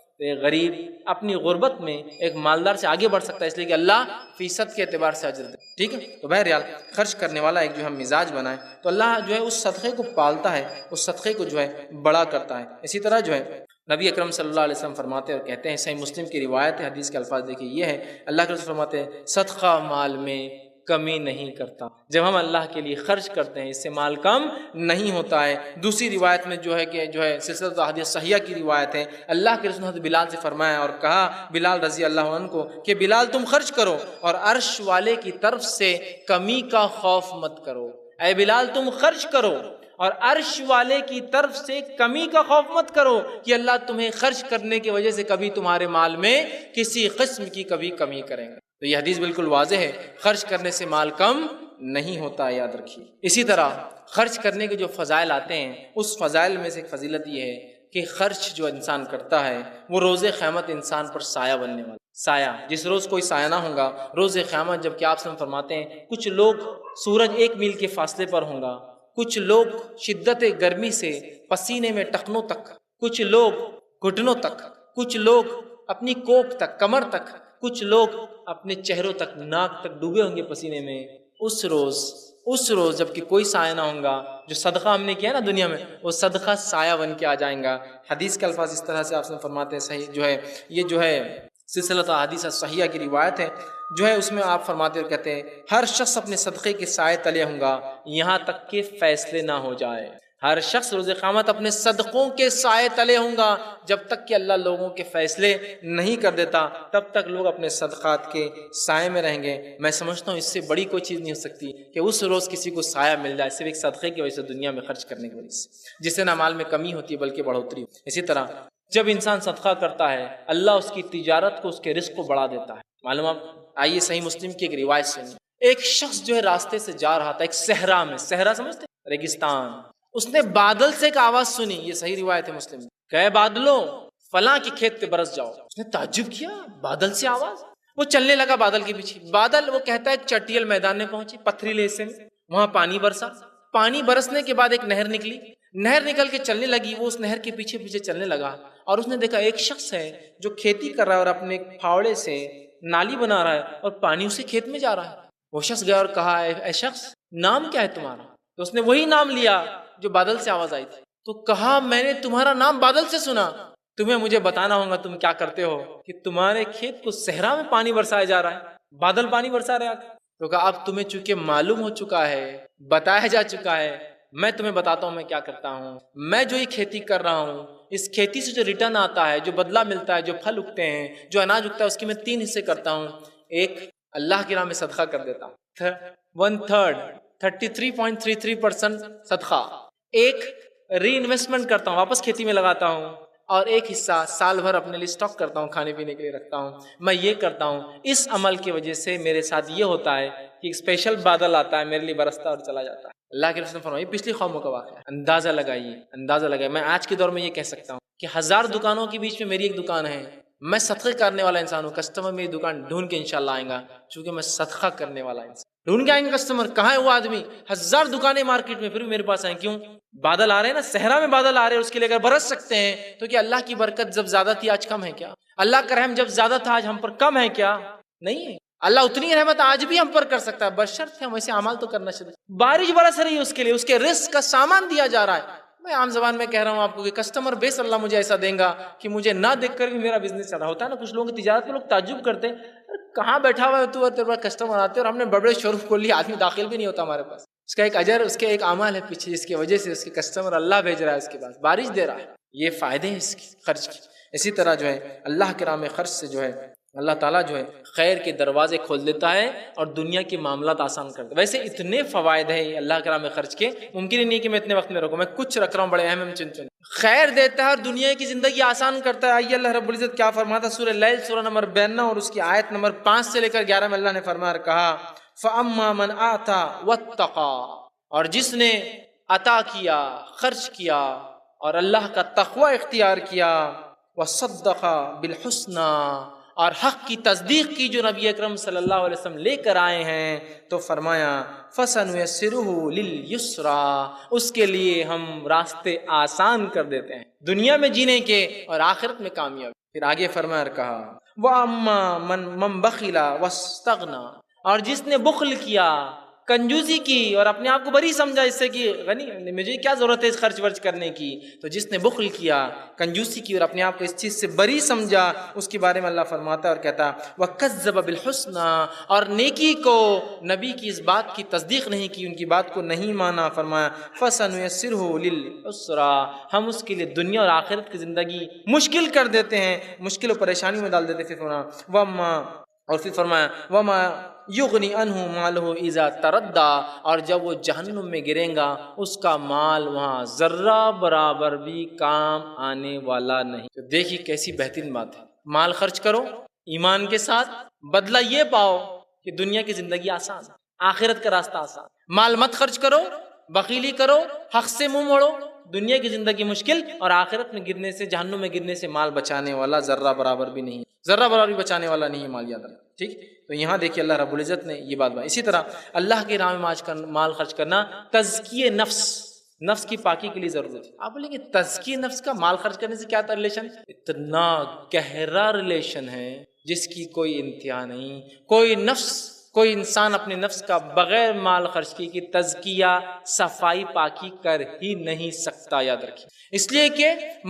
غریب اپنی غربت میں ایک مالدار سے آگے بڑھ سکتا ہے, اس لیے کہ اللہ فیصد کے اعتبار سے اجر دے. ٹھیک ہے, تو بہرحال خرچ کرنے والا ایک جو ہم مزاج بنائیں تو اللہ جو ہے اس صدقے کو پالتا ہے, اس صدقے کو جو ہے بڑا کرتا ہے. اسی طرح جو ہے نبی اکرم صلی اللہ علیہ وسلم فرماتے اور کہتے ہیں, صحیح مسلم کی روایت ہے, حدیث کے الفاظ دیکھیے یہ ہے, اللہ کے رسول فرماتے ہیں صدقہ مال میں کمی نہیں کرتا. جب ہم اللہ کے لیے خرچ کرتے ہیں اس سے مال کم نہیں ہوتا ہے. دوسری روایت میں جو ہے کہ جو ہے سلسلۃ احادیث صحیحہ کی روایت ہے, اللہ کے رسول نے بلال سے فرمایا اور کہا بلال رضی اللہ عنہ کو کہ بلال تم خرچ کرو اور عرش والے کی طرف سے کمی کا خوف مت کرو. اے بلال تم خرچ کرو اور عرش والے کی طرف سے کمی کا خوف مت کرو کہ اللہ تمہیں خرچ کرنے کی وجہ سے کبھی تمہارے مال میں کسی قسم کی کبھی کمی کریں گے. تو یہ حدیث بالکل واضح ہے, خرچ کرنے سے مال کم نہیں ہوتا, یاد رکھیے. اسی طرح خرچ کرنے کے جو فضائل آتے ہیں, اس فضائل میں سے ایک فضیلت یہ ہے کہ خرچ جو انسان کرتا ہے وہ روز قیامت انسان پر سایہ بننے والا. سایہ, جس روز کوئی سایہ نہ ہوگا روز قیامت, جب کہ آپ سے فرماتے ہیں کچھ لوگ سورج 1 میل کے فاصلے پر ہوں گا, کچھ لوگ شدت گرمی سے پسینے میں ٹخنوں تک, کچھ لوگ گھٹنوں تک, کچھ لوگ اپنی کوکھ تک, کمر تک, کچھ لوگ اپنے چہروں تک, ناک تک ڈوبے ہوں گے پسینے میں. اس روز جب کہ کوئی سایہ نہ ہوگا, جو صدقہ ہم نے کیا نا دنیا میں, وہ صدقہ سایہ بن کے آ جائیں گا. حدیث کے الفاظ اس طرح سے آپ سے فرماتے ہیں, صحیح جو ہے یہ جو ہے سلسلۃ احادیث صحیحہ کی روایت ہے, جو ہے اس میں آپ فرماتے اور کہتے ہیں ہر شخص اپنے صدقے کے سائے تلے ہوں گا یہاں تک کہ فیصلے نہ ہو جائے. ہر شخص روز قیامت اپنے صدقوں کے سائے تلے ہوں گا, جب تک کہ اللہ لوگوں کے فیصلے نہیں کر دیتا تب تک لوگ اپنے صدقات کے سائے میں رہیں گے. میں سمجھتا ہوں اس سے بڑی کوئی چیز نہیں ہو سکتی کہ اس روز کسی کو سایہ مل جائے صرف ایک صدقے کی وجہ سے, دنیا میں خرچ کرنے کی وجہ سے, جس سے نہ مال میں کمی ہوتی ہے بلکہ بڑھوتری. اسی طرح جب انسان صدقہ کرتا ہے اللہ اس کی تجارت کو, اس کے رزق کو بڑھا دیتا ہے. معلوم آپ, آئیے صحیح مسلم کی ایک روایت سنیے. ایک شخص جو ہے راستے سے جا رہا تھا ایک صحرا میں, صحرا سمجھتے ہیں, ریگستان. اس نے بادل سے ایک آواز سنی, یہ صحیح روایت ہے مسلم, کہ بادلوں فلاں کے کھیت پہ برس جاؤ. اس نے تعجب کیا, بادل سے آواز. وہ چلنے لگا بادل کے پیچھے. بادل وہ کہتا ہے ایک چٹیل میدان میں پہنچے, پتھریلے حصے میں, وہاں پانی برسا. پانی برسنے کے بعد ایک نہر نکلی, نہر نکل کے چلنے لگی. وہ اس نہر کے پیچھے پیچھے چلنے لگا اور اس نے دیکھا ایک شخص ہے جو کھیتی کر رہا ہے اور اپنے پھاوڑے سے نالی بنا رہا ہے اور پانی اسے کھیت میں جا رہا ہے. وہ شخص گیا اور کہا اے شخص نام کیا ہے تمہارا؟ تو اس نے وہی نام لیا جو بادل سے آواز آئی تھی. تو کہا میں نے تمہارا نام بادل سے سنا, تمہیں مجھے بتانا ہوگا تم کیا کرتے ہو کہ تمہارے کھیت کو صحرا میں پانی برسایا جا رہا ہے, بادل پانی برسا رہے ہیں. تو کہا اب تمہیں چونکہ معلوم ہو چکا ہے, بتایا جا چکا ہے, میں تمہیں بتاتا ہوں میں کیا کرتا ہوں. میں جو یہ کھیتی کر رہا ہوں, اس کھیتی سے جو ریٹرن آتا ہے, جو بدلہ ملتا ہے, جو پھل اگتے ہیں, جو اناج اگتا ہے, اس کے میں 3 حصے کرتا ہوں. ایک اللہ کی راہ میں صدقہ کر دیتا ہوں, 1/3 33.33% صدقہ. ایک ری انویسٹمنٹ کرتا ہوں, واپس کھیتی میں لگاتا ہوں, اور ایک حصہ سال بھر اپنے لیے اسٹاک کرتا ہوں, کھانے پینے کے لیے رکھتا ہوں. میں یہ کرتا ہوں. اس عمل کی وجہ سے میرے ساتھ یہ ہوتا ہے کہ ایک اسپیشل بادل آتا ہے, میرے لیے برستا اور چلا جاتا ہے. اللہ کے رسول نے فرمایا پچھلی قوموں کا واقعہ. اندازہ لگائیے. میں آج کے دور میں یہ کہہ سکتا ہوں کہ 1000 دکانوں کے بیچ میں میری ایک دکان ہے. میں صدقے کرنے والا انسان ہوں. کسٹمر میری دکان ڈھونڈ کے انشاءاللہ آئیں گا, چونکہ میں صدقہ کرنے والا انسان. ڈھونڈ کے آئیں گے کسٹمر, کہاں ہے وہ آدمی؟ 1000 دکانیں مارکیٹ میں, پھر بھی میرے پاس آئیں. کیوں؟ بادل آ رہے ہیں نا, صحرا میں بادل آ رہے ہیں, اس کے لیے اگر برس سکتے ہیں تو کیا اللہ کی برکت جب زیادہ تھی آج کم ہے کیا؟ اللہ کا رحم جب زیادہ تھا آج ہم پر کم ہے کیا؟ نہیں ہے. اللہ اتنی رحمت آج بھی ہم پر کر سکتا ہے, بشرط ہم ایسے اعمال تو کرنا چاہیے. بارش برس رہی ہے اس کے لیے, اس کے رزق کا سامان دیا جا رہا ہے. میں عام زبان میں کہہ رہا ہوں آپ کو کہ کسٹمر بیس اللہ مجھے ایسا دیں گا کہ مجھے نہ دیکھ کر بھی میرا بزنس چل رہا ہوتا ہے نا. کچھ لوگوں کی تجارت میں لوگ تعجب کرتے ہیں, کہاں بیٹھا ہوا ہے تو تیرے پاس کسٹمر آتے ہیں, اور ہم نے بڑے بڑے شو روم کھول لیے, آدمی داخل بھی نہیں ہوتا ہمارے پاس. اس کا ایک اجر, اس کے ایک عمل ہے پیچھے, جس کی وجہ سے اس کے کسٹمر اللہ بھیج رہا ہے, اس کے پاس بارش دے رہا ہے. یہ فائدے ہیں اس کی خرچ کی. اسی طرح جو ہے اللہ کے راہ میں خرچ سے جو ہے اللہ تعالیٰ جو ہے خیر کے دروازے کھول دیتا ہے اور دنیا کے معاملات آسان کر دیتا ہے۔ ویسے اتنے فوائد ہیں اللہ کے راہ میں خرچ کے، ممکن ہی نہیں کہ میں اتنے وقت میں رکھوں، میں کچھ رکھ رہا ہوں بڑے اہم چن خیر دیتا ہے اور دنیا کی زندگی آسان کرتا ہے۔ آئیے اللہ رب العزت کیا فرماتا ہے سورہ لیل سورہ نمبر 92 اور اس کی آیت نمبر 5 سے لے کر 11 میں اللہ نے فرمایا اور کہا فَأَمَّا مَنْ آتَى وَاتَّقَى، اور جس نے عطا کیا، خرچ کیا اور اللہ کا تقوی اختیار کیا، وَصَدَّقَ بِالْحُسْنَى، اور حق کی تصدیق کی جو نبی اکرم صلی اللہ علیہ وسلم لے کر آئے ہیں، تو فرمایا فَسَنُيَسِّرُهُ لِلْيُسْرَى، اس کے لیے ہم راستے آسان کر دیتے ہیں دنیا میں جینے کے اور آخرت میں کامیاب۔ پھر آگے فرمایا اور کہا وَأَمَّا مَنْ بَخِلَ وَاسْتَغْنَى، اور جس نے بخل کیا، کنجوسی کی اور اپنے آپ کو بری سمجھا اس سے کہ غنی مجھے کیا ضرورت ہے اس خرچ ورچ کرنے کی، تو جس نے بخل کیا، کنجوسی کی اور اپنے آپ کو اس چیز سے بری سمجھا، اس کے بارے میں اللہ فرماتا ہے اور کہتا وَكَذَّبَ بِالْحُسْنَى، اور نیکی کو، نبی کی اس بات کی تصدیق نہیں کی، ان کی بات کو نہیں مانا، فرمایا فَسَنُيَسِّرُهُ لِلْعُسْرَى، ہم اس کے لیے دنیا اور آخرت کی زندگی مشکل کر دیتے ہیں، مشکل و پریشانی میں ڈال دیتے ہیں۔ پھر فرمایا وَمَا، اور پھر فرمایا وَمَا یغنی عنہ مالہ اذا تردی، اور جب وہ جہنم میں گرے گا اس کا مال وہاں ذرہ برابر بھی کام آنے والا نہیں۔ تو دیکھیے کیسی بہترین بات ہے، مال خرچ کرو ایمان کے ساتھ، بدلہ یہ پاؤ کہ دنیا کی زندگی آسان، آخرت کا راستہ آسان۔ مال مت خرچ کرو، بخیلی کرو، حق سے منہ موڑو، دنیا کی زندگی مشکل اور آخرت میں گرنے سے، جہنم میں گرنے سے مال بچانے والا ذرہ برابر بھی نہیں، ذرہ برابر بھی بچانے والا نہیں ہے مال، یاد رکھنا، ٹھیک۔ تو یہاں دیکھیے اللہ رب العزت نے یہ بات اسی طرح اللہ کے راہ میں مال خرچ کرنا تزکیہ نفس، نفس کی پاکی کے لیے ضرورت ہے۔ آپ بولیں گے تزکیہ نفس کا مال خرچ کرنے سے کیا ریلیشن؟ اتنا گہرا ریلیشن ہے جس کی کوئی انتہا نہیں۔ کوئی انسان اپنے نفس کا بغیر مال خرچ کی تزکیہ، صفائی، پاکی کر ہی نہیں سکتا، یاد رکھیے۔ اس لیے کہ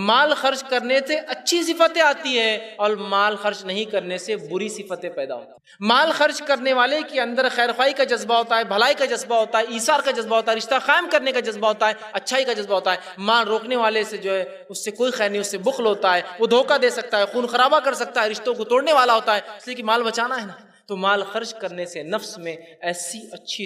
مال خرچ کرنے سے اچھی صفتیں آتی ہیں اور مال خرچ نہیں کرنے سے بری صفتیں پیدا ہوتی ہیں۔ مال خرچ کرنے والے کے اندر خیر خواہی کا جذبہ ہوتا ہے، بھلائی کا جذبہ ہوتا ہے، ایثار کا جذبہ ہوتا ہے، رشتہ قائم کرنے کا جذبہ ہوتا ہے، اچھائی کا جذبہ ہوتا ہے۔ مال روکنے والے سے جو ہے اس سے کوئی خیر نہیں، اس سے بخل ہوتا ہے، وہ دھوکہ دے سکتا ہے، خون خرابہ کر سکتا ہے، رشتوں کو توڑنے والا ہوتا ہے، اس لیے کہ مال بچانا ہے نا۔ تو مال خرچ کرنے سے نفس میں ایسی اچھی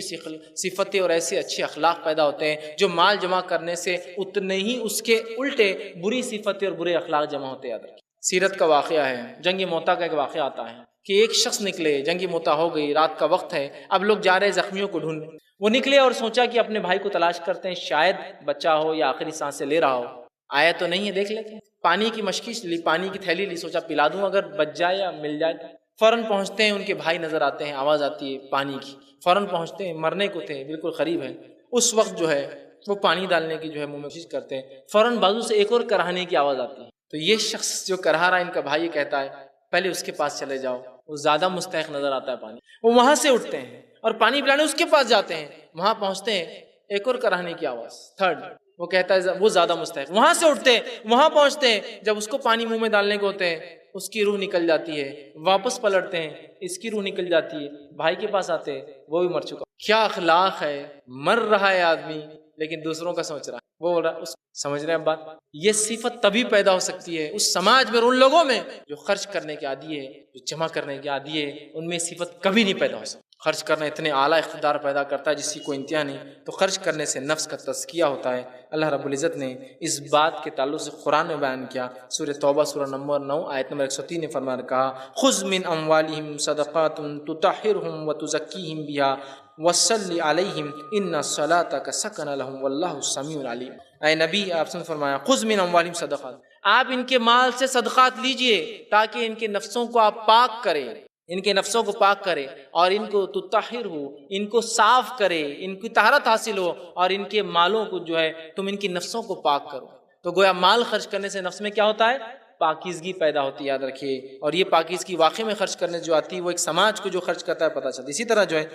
صفتیں اور ایسے اچھے اخلاق پیدا ہوتے ہیں، جو مال جمع کرنے سے اتنے ہی اس کے الٹے بری صفتیں اور برے اخلاق جمع ہوتے ہیں۔ یاد رکھیے سیرت کا واقعہ ہے، جنگ موتا کا ایک واقعہ آتا ہے کہ ایک شخص نکلے، جنگ موتا ہو گئی، رات کا وقت ہے، اب لوگ جا رہے زخمیوں کو ڈھونڈنے، وہ نکلے اور سوچا کہ اپنے بھائی کو تلاش کرتے ہیں، شاید بچا ہو یا آخری سانسیں لے رہا ہو، آیا تو نہیں ہے، دیکھ لیتے ہیں۔ پانی کی مشکیش لی، پانی کی تھیلی لی، سوچا پلا دوں اگر بچ جائے یا مل جائے تو۔ فوراً پہنچتے ہیں، ان کے بھائی نظر آتے ہیں، آواز آتی ہے پانی کی، فوراً پہنچتے ہیں، مرنے کو تھے، بالکل قریب ہے۔ اس وقت جو ہے وہ پانی ڈالنے کی جو ہے منہ میں کوشش کرتے ہیں، فوراً بازو سے ایک اور کراہنے کی آواز آتی ہے۔ تو یہ شخص جو کرا رہا ہے، ان کا بھائی کہتا ہے پہلے اس کے پاس چلے جاؤ، وہ زیادہ مستحق نظر آتا ہے پانی۔ وہ وہاں سے اٹھتے ہیں اور پانی پلانے اس کے پاس جاتے ہیں، وہاں پہنچتے ہیں، ایک اور کراہنے کی آواز، تھرڈ، وہ کہتا ہے وہ زیادہ مستحق، وہاں سے اٹھتے ہیں، وہاں پہنچتے ہیں، جب اس کو پانی منہ میں ڈالنے کو ہوتے ہیں اس کی روح نکل جاتی ہے، واپس پلٹتے ہیں، اس کی روح نکل جاتی ہے، بھائی کے پاس آتے ہیں، وہ بھی مر چکا۔ کیا اخلاق ہے، مر رہا ہے آدمی لیکن دوسروں کا سوچ رہا ہے، وہ بول رہا، سمجھ رہے ہیں بات؟ یہ صفت تبھی پیدا ہو سکتی ہے اس سماج میں اور ان لوگوں میں جو خرچ کرنے کے عادی ہے، جو جمع کرنے کے عادی ہے، ان میں صفت کبھی نہیں پیدا ہو سکتی۔ خرچ کرنا اتنے اعلیٰ اقتدار پیدا کرتا ہے جس کی کوئی انتہا نہیں۔ تو خرچ کرنے سے نفس کا تزکیہ ہوتا ہے۔ اللہ رب العزت نے اس بات کے تعلق سے قرآن میں بیان کیا، سورہ توبہ سورہ نمبر 9 آیت نمبر 103 نے فرمایا، کہا خذ من اموالہم صدقات تطہرہم وتزکیہم بہا وصلی علیہم ان صلاتک سکن لہم واللہ سمیع علیم۔ اے نبی آپ نے فرمایا خذ من اموالہم صدقات، آپ ان کے مال سے صدقات لیجئے تاکہ ان کے نفسوں کو آپ پاک کریں، ان کے نفسوں کو پاک کرے اور ان کو تطہر ہو، ان کو صاف کرے، ان کی طہارت حاصل ہو، اور ان کے مالوں کو جو ہے تم ان کی نفسوں کو پاک کرو۔ تو گویا مال خرچ کرنے سے نفس میں کیا ہوتا ہے؟ پاکیزگی پیدا ہوتی ہے، یاد رکھیے۔ اور یہ پاکیزگی واقعی میں خرچ کرنے جو آتی ہے وہ ایک سماج کو جو خرچ کرتا ہے پتہ چلتا ہے۔ اسی طرح جو ہے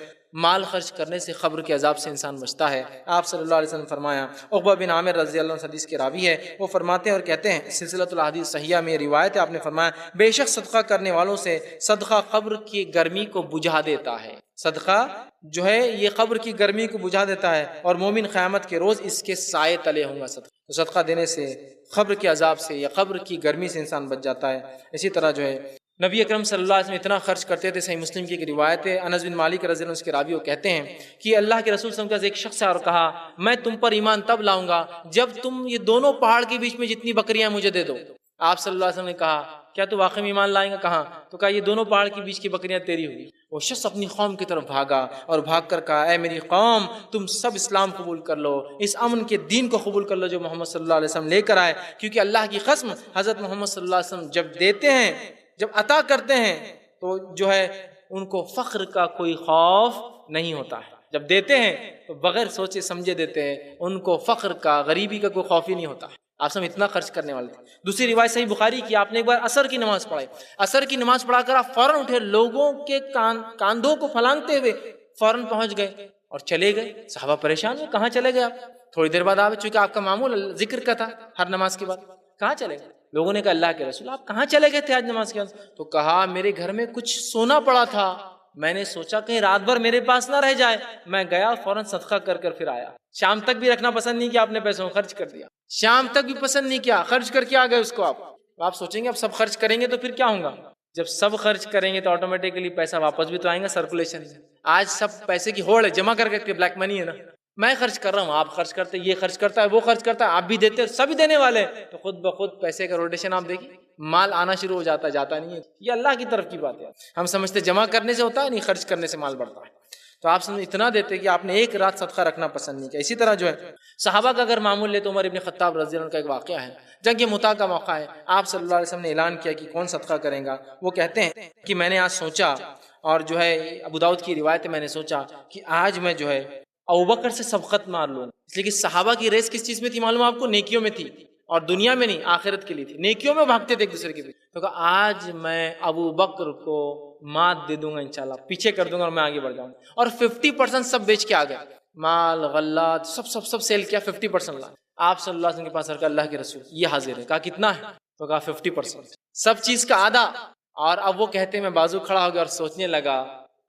مال خرچ کرنے سے قبر کے عذاب سے انسان بچتا ہے۔ آپ صلی اللہ علیہ وسلم فرمایا، عقبہ بن عامر رضی اللہ عنہ حدیث کے راوی ہے، وہ فرماتے ہیں اور کہتے ہیں، سلسلۃ الاحادیث صحیحہ میں روایت ہے، آپ نے فرمایا بے شک صدقہ کرنے والوں سے صدقہ قبر کی گرمی کو بجھا دیتا ہے۔ صدقہ جو ہے یہ قبر کی گرمی کو بجھا دیتا ہے اور مومن قیامت کے روز اس کے سائے تلے ہوں گا۔ صدقہ دینے سے قبر کے عذاب سے یا قبر کی گرمی سے انسان بچ جاتا ہے۔ اسی طرح جو ہے نبی اکرم صلی اللہ علیہ وسلم اتنا خرچ کرتے تھے، صحیح مسلم کی ایک روایت ہے، انس بن مالک رضی اللہ عنہ اس کے راوی وہ کہتے ہیں کہ اللہ کے رسول صلی اللہ علیہ وسلم کا ایک شخص ہے اور کہا میں تم پر ایمان تب لاؤں گا جب تم یہ دونوں پہاڑ کے بیچ میں جتنی بکریاں مجھے دے دو۔ آپ صلی اللہ علیہ وسلم نے کہا کیا تو واقعی میں ایمان لائیں گا؟ کہاں؟ تو کہا یہ دونوں پہاڑ کے بیچ کی بکریاں تیری ہوگی۔ وہ شخص اپنی قوم کی طرف بھاگا اور بھاگ کر کہا اے میری قوم تم سب اسلام قبول کر لو، اس امن کے دین کو قبول کر لو جو محمد صلی اللہ علیہ وسلم لے کر آئے، کیونکہ اللہ کی قسم حضرت محمد صلی اللہ علیہ وسلم جب دیتے ہیں، جب عطا کرتے ہیں تو جو ہے ان کو فخر کا کوئی خوف نہیں ہوتا ہے، جب دیتے ہیں تو بغیر سوچے سمجھے دیتے ہیں، ان کو فخر کا غریبی کا کوئی خوف ہی نہیں ہوتا ہے۔ آپ سب اتنا خرچ کرنے والے تھے۔ دوسری روایت صحیح بخاری کی، آپ نے ایک بار عصر کی نماز پڑھائی، عصر کی نماز پڑھا کر آپ فوراً اٹھے، لوگوں کے کاندھوں کو پھلانگتے ہوئے فوراً پہنچ گئے اور چلے گئے۔ صحابہ پریشان ہوئے کہاں چلے گئے آپ؟ تھوڑی دیر بعد آپ، چونکہ آپ کا معمول ذکر کا تھا ہر نماز کے بعد، کہاں چلے گئے؟ لوگوں نے کہا اللہ کے رسول آپ کہاں چلے گئے تھے آج نماز کے بعد؟ تو کہا میرے گھر میں کچھ سونا پڑا تھا، میں نے سوچا کہیں رات بھر میرے پاس نہ رہ جائے، میں گیا فوراً صدقہ کر کر پھر آیا۔ شام تک بھی رکھنا پسند نہیں کیا آپ نے، پیسوں خرچ کر دیا، شام تک بھی پسند نہیں کیا، خرچ کر کے آ گئے اس کو۔ آپ سوچیں گے اب سب خرچ کریں گے تو پھر کیا ہوگا؟ جب سب خرچ کریں گے تو آٹومیٹکلی پیسہ واپس بھی تو آئیں گا سرکولیشن میں۔ آج سب پیسے کی ہوڑ ہے، جمع کر کے بلیک منی ہے نا، میں خرچ کر رہا ہوں، آپ خرچ کرتے، یہ خرچ کرتا ہے، وہ خرچ کرتا ہے، آپ بھی دیتے، سبھی دینے والے، تو خود بخود پیسے کا روٹیشن آپ دیکھیے، مال آنا شروع ہو جاتا ہے، جاتا نہیں ہے۔ یہ اللہ کی طرف کی بات ہے، ہم سمجھتے جمع کرنے سے ہوتا ہے، نہیں، خرچ کرنے سے مال بڑھتا ہے۔ تو آپ سمجھ اتنا دیتے کہ آپ نے ایک رات صدقہ رکھنا پسند نہیں کیا۔ اسی طرح جو ہے صحابہ کا اگر معمول لے تو عمر ابن خطاب رضی اللہ عنہ کا ایک واقعہ ہے، جنگ مؤتہ کا موقع ہے، آپ صلی اللہ علیہ وسلم نے اعلان کیا کہ کون صدقہ کرے گا۔ وہ کہتے ہیں کہ میں نے آج سوچا، اور جو ہے ابو داؤد کی روایت ہے، میں نے سوچا کہ آج میں جو ہے ابوبکر سے سبقت مار لوں، اس لیے کہ صحابہ کی ریس کس چیز میں تھی معلوم ہے آپ کو؟ نیکیوں میں تھی، اور دنیا میں نہیں، آخرت کے لیے تھی، نیکیوں میں بھاگتے تھے ایک دوسرے کے پیچھے۔ تو کہا آج میں ابوبکر کو مات دے دوں گا انشاءاللہ، پیچھے کر دوں گا اور میں آگے بڑھ جاؤں گا۔ اور 50% سب بیچ کے آ گئے، مال غلات سب سیل کیا، 50% لا۔ آپ صلی اللہ علیہ وسلم کے پاس کہا اللہ کے رسول یہ حاضر ہے، کہا کتنا ہے؟ تو کہا 50%، سب چیز کا آدھا۔ اور اب وہ کہتے ہیں میں بازو کھڑا ہو گیا اور سوچنے لگا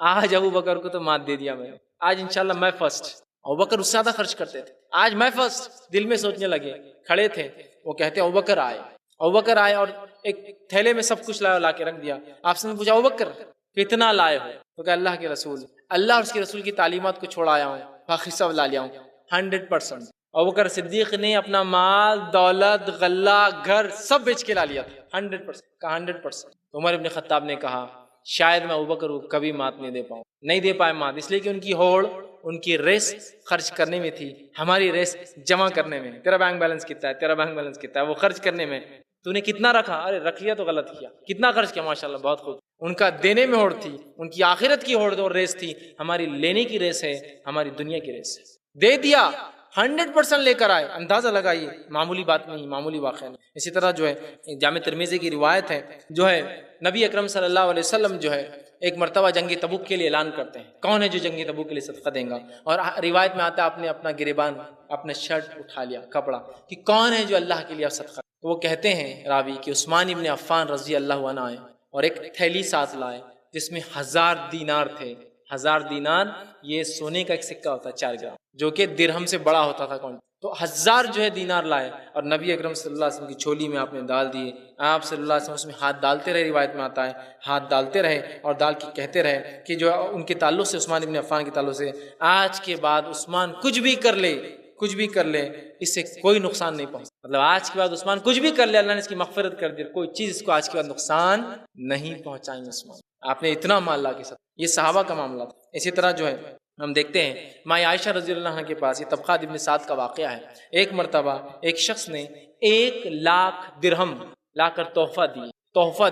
آج ابوبکر کو تو مات دے دیا میں، آج انشاءاللہ میں فرسٹ۔ ابوبکر اس سے زیادہ خرچ کرتے تھے، آج میں فرسٹ، دل میں سوچنے لگے، کھڑے تھے، وہ کہتے ہیں ابوبکر آئے اور ایک تھیلے میں سب کچھ لا کے رکھ دیا۔ آپ سے پوچھا ابوبکر کتنا لائے ہو؟ تو کہ اللہ کے رسول، اللہ اور اس کے رسول کی تعلیمات کو چھوڑ آیا ہوں، باقی سب لا لیا ہوں، 100%۔ ابوبکر صدیق نے اپنا مال، دولت، غلہ، گھر سب بیچ کے لا لیا تھا، 100%، کہا 100%۔ عمر ابن خطاب نے کہا شاید میں ابوبکر کو کبھی مات نہیں دے پاؤں، نہیں دے پائے مات، اس لیے کہ ان کی ہوڑ، ان کی ریس خرچ کرنے میں تھی، ہماری ریس جمع کرنے میں۔ تیرا بینک بیلنس کتنا ہے، تیرا بینک بیلنس کتنا ہے، وہ خرچ کرنے میں۔ تو نے کتنا رکھا؟ ارے رکھ لیا تو غلط کیا، کتنا خرچ کیا؟ ماشاءاللہ بہت خوب۔ ان کا دینے میں ہوڑ تھی، ان کی آخرت کی ہوڑ اور ریس تھی، ہماری لینے کی ریس ہے، ہماری دنیا کی ریس ہے۔ دے دیا، 100% لے کر آئے، اندازہ لگائیے، معمولی بات نہیں، معمولی واقعہ نہیں۔ اسی طرح جو ہے جامع ترمذی کی روایت ہے، جو ہے نبی اکرم صلی اللہ علیہ وسلم جو ہے ایک مرتبہ جنگ تبوک کے لیے اعلان کرتے ہیں، کون ہے جو جنگ تبوک کے لیے صدقہ دیں گا؟ اور روایت میں آتا ہے آپ نے اپنا گریبان، اپنا شرٹ اٹھا لیا، کپڑا، کہ کون ہے جو اللہ کے لیے صدقہ؟ تو وہ کہتے ہیں راوی کہ عثمان ابن عفان رضی اللہ عنہ آئے اور ایک تھیلی ساتھ لائے جس میں 1000 دینار تھے۔ 1000 دینار یہ سونے کا ایک سکہ ہوتا ہے 4 گرام، جو کہ درہم سے بڑا ہوتا تھا کون، تو 1000 جو ہے دینار لائے اور نبی اکرم صلی اللہ علیہ وسلم کی جھولی میں آپ نے ڈال دیے۔ آپ صلی اللہ علیہ وسلم اس میں ہاتھ ڈالتے رہے، روایت میں آتا ہے ہاتھ ڈالتے رہے اور ڈال کے کہتے رہے کہ جو ان کے تعلق سے، عثمان ابن عفان کے تعلق سے، آج کے بعد عثمان کچھ بھی کر لے، کچھ بھی کر لے، اس سے کوئی نقصان نہیں پہنچتا۔ مطلب آج کے بعد عثمان کچھ بھی کر لے، اللہ نے اس کی مغفرت کر دی، کوئی چیز اس کو آج کے بعد نقصان نہیں پہنچائیں گے عثمان۔ آپ نے اتنا مال لا کے ساتھ، یہ صحابہ کا معاملہ تھا۔ اسی طرح جو ہے ہم دیکھتے ہیں ماں عائشہ رضی اللہ عنہ کے پاس، یہ طبقات ابن سعد کا واقعہ ہے، ایک مرتبہ ایک شخص نے 1,00,000 درہم لا کر تحفہ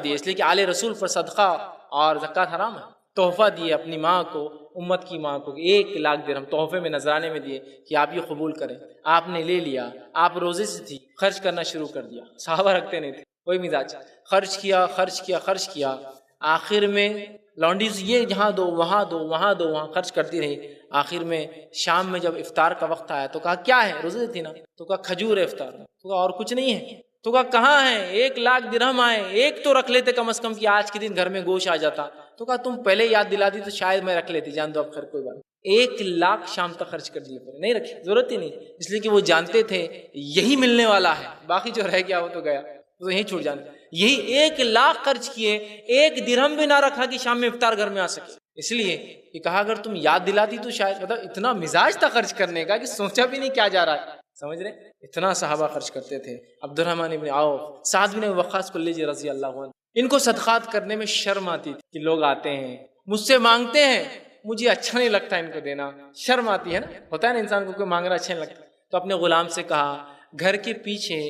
دیے، اس لیے کہ آل رسول پر صدقہ اور زکوٰۃ حرام ہے، تحفہ دیے اپنی ماں کو، امت کی ماں کو، 1,00,000 درہم تحفے میں نذرانے میں دیے کہ آپ یہ قبول کریں۔ آپ نے لے لیا، آپ روزے سے تھی، خرچ کرنا شروع کر دیا، صحابہ رکھتے نہیں تھے کوئی مزاج، خرچ کیا، آخر میں لانڈیز یہ یہاں دو وہاں خرچ کرتی رہی۔ آخر میں شام میں جب افطار کا وقت آیا تو کہا کیا ہے؟ روزے تھی نا، تو کہا کھجور ہے افطار میں، تو کہا اور کچھ نہیں ہے، تو کہا کہاں ہے؟ 1,00,000 درہم آئے، ایک تو رکھ لیتے کم از کم کہ آج کے دن گھر میں گوشت آ جاتا، تو کہا تم پہلے یاد دلا دی تو شاید میں رکھ لیتی، جان دو اب خیر کوئی بات، 1,00,000 شام تک خرچ کر دیے، نہیں رکھے، ضرورت ہی نہیں، اس لیے کہ وہ جانتے تھے یہی ملنے والا ہے، باقی جو رہ گیا وہ تو گیا، وہ یہیں چھوٹ جانا۔ یہی 1,00,000 خرچ کیے، 1 درہم بھی نہ رکھا کہ شام میں افطار گھر میں آ سکے، اس لیے کہ کہا اگر تم یاد دلاتی تو شاید، مطلب اتنا مزاج تھا خرچ کرنے کا کہ سوچا بھی نہیں کیا جا رہا ہے، سمجھ رہے، اتنا صحابہ خرچ کرتے تھے۔ عبد الرحمن بن عوف، سعد بن وقاص کو لیجیے رضی اللہ عنہ، ان کو صدقات کرنے میں شرم آتی تھی کہ لوگ آتے ہیں مجھ سے مانگتے ہیں، مجھے اچھا نہیں لگتا ان کو دینا، شرم آتی ہے نا، ہوتا ہے نا انسان کو کوئی مانگنا اچھا نہیں لگتا، تو اپنے غلام سے کہا گھر کے پیچھے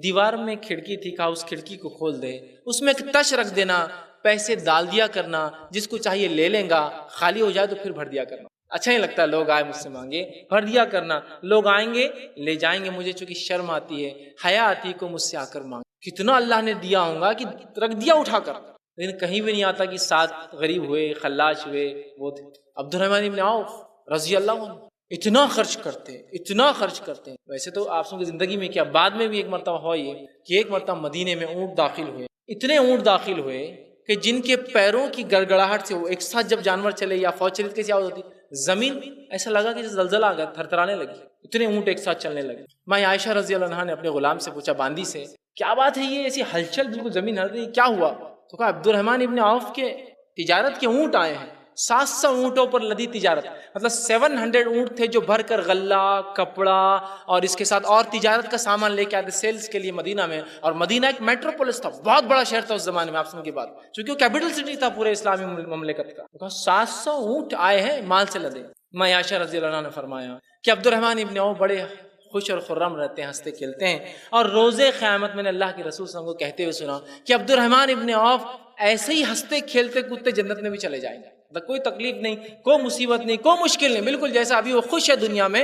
دیوار میں کھڑکی تھی، کہا اس کھڑکی کو کھول دے، اس میں ایک تش رکھ دینا، پیسے ڈال دیا کرنا، جس کو چاہیے لے لیں گا، خالی ہو جائے تو پھر بھر دیا کرنا، اچھا نہیں لگتا لوگ آئے مجھ سے مانگے، بھر دیا کرنا، لوگ آئیں گے لے جائیں گے، مجھے چونکہ شرم آتی ہے، حیا آتی کو مجھ سے آ کر مانگ، کتنا اللہ نے دیا ہوگا کہ رکھ دیا اٹھا کر، لیکن کہیں بھی نہیں آتا کہ 7 غریب ہوئے، خلاش ہوئے، وہ تھے۔ عبد الرحمن بن عوف رضی اللہ عنہ اتنا خرچ کرتے، اتنا خرچ کرتے، ویسے تو آپ سب کی زندگی میں کیا، بعد میں بھی ایک مرتبہ ہوا یہ کہ ایک مرتبہ مدینے میں اونٹ داخل ہوئے، اتنے اونٹ داخل ہوئے کہ جن کے پیروں کی گڑگڑاہٹ سے، وہ ایک ساتھ جب جانور چلے یا فوج چلی کیسی آواز ہوتی، زمین ایسا لگا کہ زلزلہ آ گیا، تھرتھرانے لگی، اتنے اونٹ ایک ساتھ چلنے لگے۔ ماں عائشہ رضی اللہ عنہا نے اپنے غلام سے پوچھا، باندی سے، کیا بات ہے یہ ایسی ہلچل، بالکل زمین ہل رہی، کیا ہوا؟ تو کہا عبد الرحمن ابن عوف کے تجارت کے اونٹ آئے ہیں، 700 اونٹوں پر لدی تجارت، مطلب 700 اونٹ تھے جو بھر کر غلہ، کپڑا اور اس کے ساتھ اور تجارت کا سامان لے کے آتے سیلز کے لیے مدینہ میں، اور مدینہ ایک میٹروپولس تھا، بہت بڑا شہر تھا اس زمانے میں، آپ سن کی بات، چونکہ وہ کیپٹل سٹی تھا پورے اسلامی مملکت کا۔ 700 اونٹ آئے ہیں مال سے لدے۔ ماں عائشہ رضی اللہ عنہ نے فرمایا کہ عبد الرحمن ابن عوف بڑے خوش اور خرم رہتے ہیں، ہنستے کھیلتے ہیں، اور روز قیامت میں نے اللہ کے رسول صلی اللہ علیہ وسلم کو کہتے ہوئے سنا کہ عبد الرحمن ابن عوف ایسے ہی ہنستے کھیلتے کودتے جنت میں بھی چلے جائیں گے، کوئی تکلیف نہیں، کوئی مصیبت نہیں، کوئی مشکل نہیں، بالکل جیسا ابھی وہ خوش ہے دنیا میں،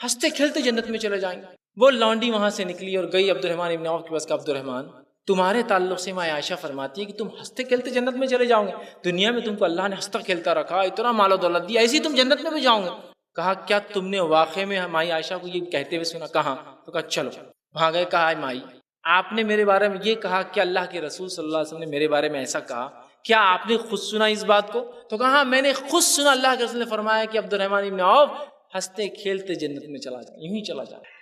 ہنستے کھیلتے جنت میں چلے جائیں گے۔ وہ لونڈی وہاں سے نکلی اور گئی عبد الرحمن ابن عوف کے پاس، عبد الرحمن تمہارے تعلق سے ماں عائشہ فرماتی ہے کہ تم ہنستے کھیلتے جنت میں چلے جاؤ گے، دنیا میں تم کو اللہ نے ہنستا کھیلتا رکھا، اتنا مال و دولت دیا، ایسی تم جنت میں بھی جاؤ گے۔ کہا کیا تم نے واقعے میں مائی عائشہ کو یہ کہتے ہوئے سنا؟ کہاں؟ تو کہا چلو وہاں گئے، کہا مائی آپ نے میرے بارے میں یہ کہا کہ اللہ کے رسول صلی اللہ علیہ وسلم نے میرے بارے میں ایسا کہا، کیا آپ نے خود سنا اس بات کو؟ تو کہا میں نے خود سنا، اللہ کے رسول نے فرمایا کہ عبد الرحمن ابن عوف ہنستے کھیلتے جنت میں چلا جائے، یوں ہی چلا جائے۔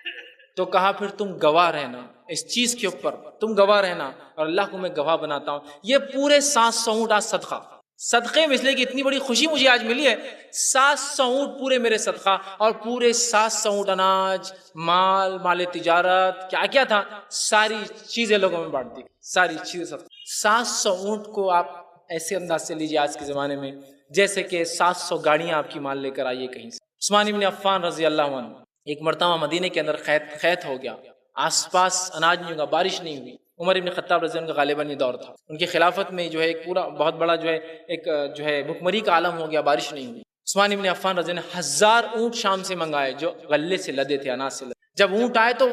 تو کہا پھر تم گواہ رہنا اس چیز کے اوپر، تم گواہ رہنا اور اللہ کو میں گواہ بناتا ہوں، یہ پورے 700 اونٹ آج صدقے میں، اس لیے کہ اتنی بڑی خوشی مجھے آج ملی ہے، 700 اونٹ پورے میرے صدقہ، اور پورے 700 اونٹ اناج، مال تجارت، کیا کیا تھا، ساری چیزیں لوگوں میں بانٹ دی، ساری چیزیں صدقہ۔ 700 اونٹ کو آپ ایسے انداز سے لیجیے آج کے زمانے میں جیسے کہ 700 گاڑیاں آپ کی مال لے کر آئیے کہیں سے۔ عثمان بن عفان رضی اللہ عنہ، ایک مرتبہ مدینے کے اندر خیت ہو گیا، آس پاس اناج نہیں ہوگا، بارش نہیں ہوئی، عمر ابن خطاب رضی اللہ عنہ کا غالباً یہ دور تھا، ان کی خلافت میں جو ہے ایک پورا بہت بڑا جو ہے ایک جو ہے بھکمری کا عالم ہو گیا، بارش نہیں ہوئی۔ عثمان ابن عفان رضی اللہ عنہ 1000 اونٹ شام سے منگائے جو غلے سے لدے تھے، اناج سے لدے۔ جب اونٹ آئے تو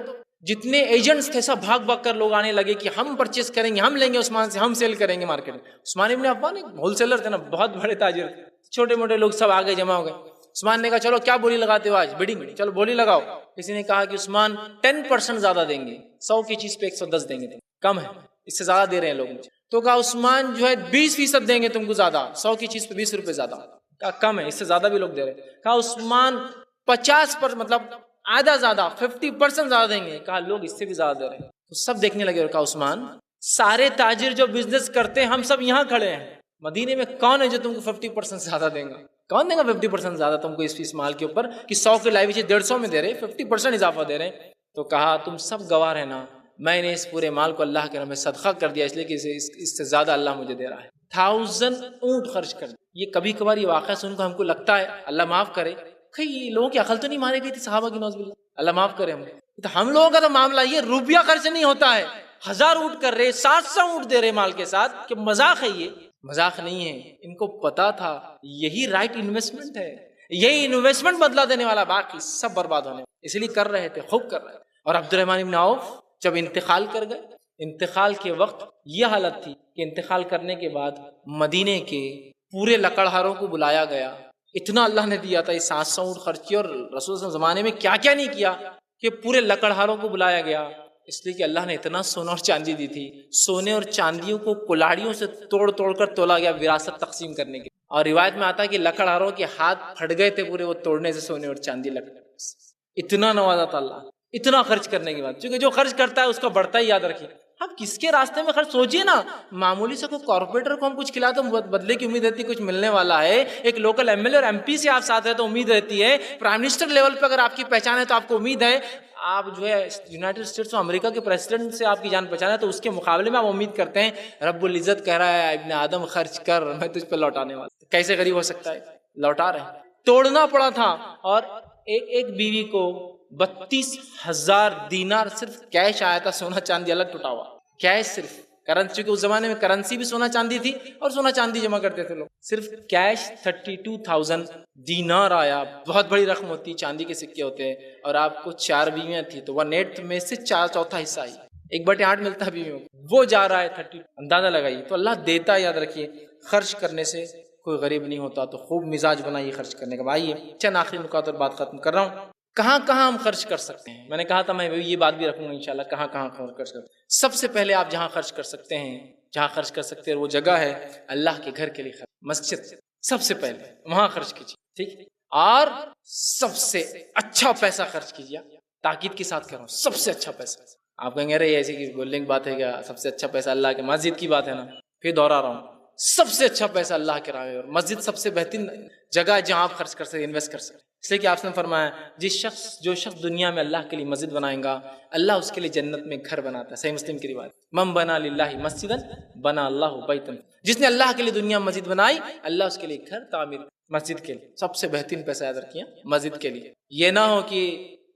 جتنے ایجنٹس تھے سب بھاگ بھاگ کر لوگ آنے لگے کہ ہم پرچیز کریں گے، ہم لیں گے عثمان سے، ہم سیل کریں گے مارکیٹ میں۔ عثمان ابن عفان ایک ہول سیلر تھے نا، بہت بڑے تاجر تھے، چھوٹے موٹے لوگ سب آگے جمع ہو گئے۔ عثمان نے کہا چلو کیا بولی لگاتے ہو آج؟ بڑی چلو بولی لگاؤ۔ کسی نے کہا کہ عثمان 10% زیادہ دیں گے، 100 کی چیز پہ 110 دیں گے، کم ہے، اس سے زیادہ دے رہے ہیں لوگ مجھے۔ تو کہا عثمان جو ہے 20% دیں گے تم کو زیادہ، 100 کی چیز پہ 20 روپے زیادہ۔ کہا کم ہے، اس سے زیادہ بھی لوگ دے رہے ہیں۔ کہا عثمان 50% مطلب آدھا زیادہ، 50% زیادہ دیں گے۔ کہا لوگ اس سے بھی زیادہ دے رہے ہیں۔ تو سب دیکھنے لگے اور کہا عثمان سارے تاجر جو بزنس کرتے ہیں ہم سب یہاں کھڑے ہیں، مدینے میں کون ہے جو تم کو 50% زیادہ دیں گا؟ کون دے گا 50% زیادہ تم کو اس مال کے اوپر کہ 100 کے لائے 150 میں دے رہے، 50% اضافہ دے رہے ہیں؟ تو کہا تم سب گواہ رہنا، میں نے اس پورے مال کو اللہ کے نام میں صدقہ کر دیا، اس لیے کہ اس سے زیادہ اللہ مجھے دے رہا ہے۔ 1000 اونٹ خرچ کر دیا۔ یہ کبھی کبھار یہ واقعہ سن کر ہم کو لگتا ہے اللہ معاف کرے، کئی لوگوں کی عقل تو نہیں مارے گئی تھی صحابہ کی، نوز باللہ، اللہ معاف کرے ہم تو ہم لوگوں کا تو معاملہ یہ روپیہ خرچ نہیں ہوتا ہے، 1000 اونٹ کر رہے، 700 اونٹ دے رہے مال کے ساتھ، کہ مذاق ہے؟ یہ مذاق نہیں ہے، ان کو پتا تھا یہی رائٹ انویسٹمنٹ ہے، یہی انویسٹمنٹ بدلا دینے والا، باقی سب برباد ہونے، اس لیے کر رہے تھے، خوب کر رہے تھے۔ اور عبد الرحمن بن عوف جب انتقال کر گئے، انتقال کے وقت یہ حالت تھی کہ انتقال کرنے کے بعد مدینے کے پورے لکڑہاروں کو بلایا گیا، اتنا اللہ نے دیا تھا، یہ 700 اونٹ خرچ کیا، اور رسول صلی اللہ علیہ وسلم زمانے میں کیا کیا نہیں کیا کہ پورے لکڑہاروں کو بلایا گیا، اس لیے کہ اللہ نے اتنا سونا اور چاندی دی تھی، سونے اور چاندیوں کو کلاڑیوں سے توڑ توڑ کر تولا گیا وراثت تقسیم کرنے کے، اور روایت میں آتا ہے کہ لکڑہاروں کے ہاتھ پھٹ گئے تھے پورے وہ توڑنے سے سونے اور چاندی لکڑ. اتنا نوازا تھا اللہ, اتنا خرچ کرنے کے بعد. کیونکہ جو خرچ کرتا ہے اس کا بڑھتا ہی یاد رکھیے. آپ کس کے راستے میں خرچ سوچیے نا. معمولی سے کوئی کارپوریٹر کو ہم کچھ کھلاتے تو بدلے کی امید رہتی ہے, کچھ ملنے والا ہے. ایک لوکل ایم ایل اے اور ایم پی سے آپ ساتھ ہیں تو امید رہتی ہے. پرائم منسٹر لیول پہ اگر آپ کی پہچان ہے تو آپ کو امید ہے. آپ جو ہے یونائٹڈ اسٹیٹس آف امریکہ کے پریزیڈنٹ سے آپ کی جان پہچان ہے تو اس کے مقابلے میں آپ امید کرتے ہیں رب العزت کہہ رہا ہے ابن آدم خرچ کر, میں تجھ پہ لوٹانے والا. کیسے غریب ہو سکتا ہے؟ لوٹا رہے ہیں. توڑنا پڑا تھا. اور ایک بیوی کو 32,000 دینار صرف کیش آیا تھا, سونا چاندی الگ ٹوٹا ہوا. کیش صرف کرنسی, کیونکہ اس زمانے میں کرنسی بھی سونا چاندی تھی اور سونا چاندی جمع کرتے تھے لوگ. صرف کیش 32,000 دینار آیا. بہت بڑی رقم ہوتی ہے, چاندی کے سکے ہوتے ہیں. اور آپ کو 4 بیویاں تھی تو 1/8 میں سے 4/4 حصہ آئی. 1/8 ملتا ہے بیویوں کو, وہ جا رہا ہے 30. اندازہ لگائیے. تو اللہ دیتا, یاد رکھیے خرچ کرنے سے کوئی غریب نہیں ہوتا. تو خوب مزاج بنائیے خرچ کرنے کا. آئیے چند آخری نکات اور بات ختم کر رہا ہوں. کہاں کہاں ہم خرچ کر سکتے ہیں؟ میں نے کہا تھا میں یہ بات بھی رکھوں گا انشاءاللہ, کہاں کہاں خرچ کر سکتے ہیں. سب سے پہلے آپ جہاں خرچ کر سکتے ہیں, جہاں خرچ کر سکتے ہیں وہ جگہ ہے اللہ کے گھر کے لیے. مسجد سب سے پہلے وہاں خرچ کیجیے, ٹھیک. اور سب سے اچھا پیسہ خرچ کیجیے. تاکید کے ساتھ کہہ رہا ہوں, سب سے اچھا پیسہ. آپ کہیں گے ارے ایسی کی بولنے کی بات ہے کیا, سب سے اچھا پیسہ اللہ کے مسجد کی بات ہے نا. پھر دوہرا رہا ہوں, سب سے اچھا پیسہ اللہ کے راہ میں, اور مسجد سب سے بہترین جگہ ہے جہاں آپ خرچ کر سکتے, انویسٹ کر سکتے. اس لیے کہ آپ نے فرمایا جو شخص دنیا میں اللہ کے لیے مسجد بنائے گا اللہ اس کے لیے جنت میں گھر بناتا ہے. صحیح مسلم کی روایت, من بنا للہ مسجدا بنا اللہ بیتا. جس نے اللہ کے لیے دنیا میں مسجد بنائی اللہ اس کے لیے گھر تعمیر. مسجد کے لیے سب سے بہترین پیسہ یاد رکھیے, مسجد کے لیے. یہ نہ ہو کہ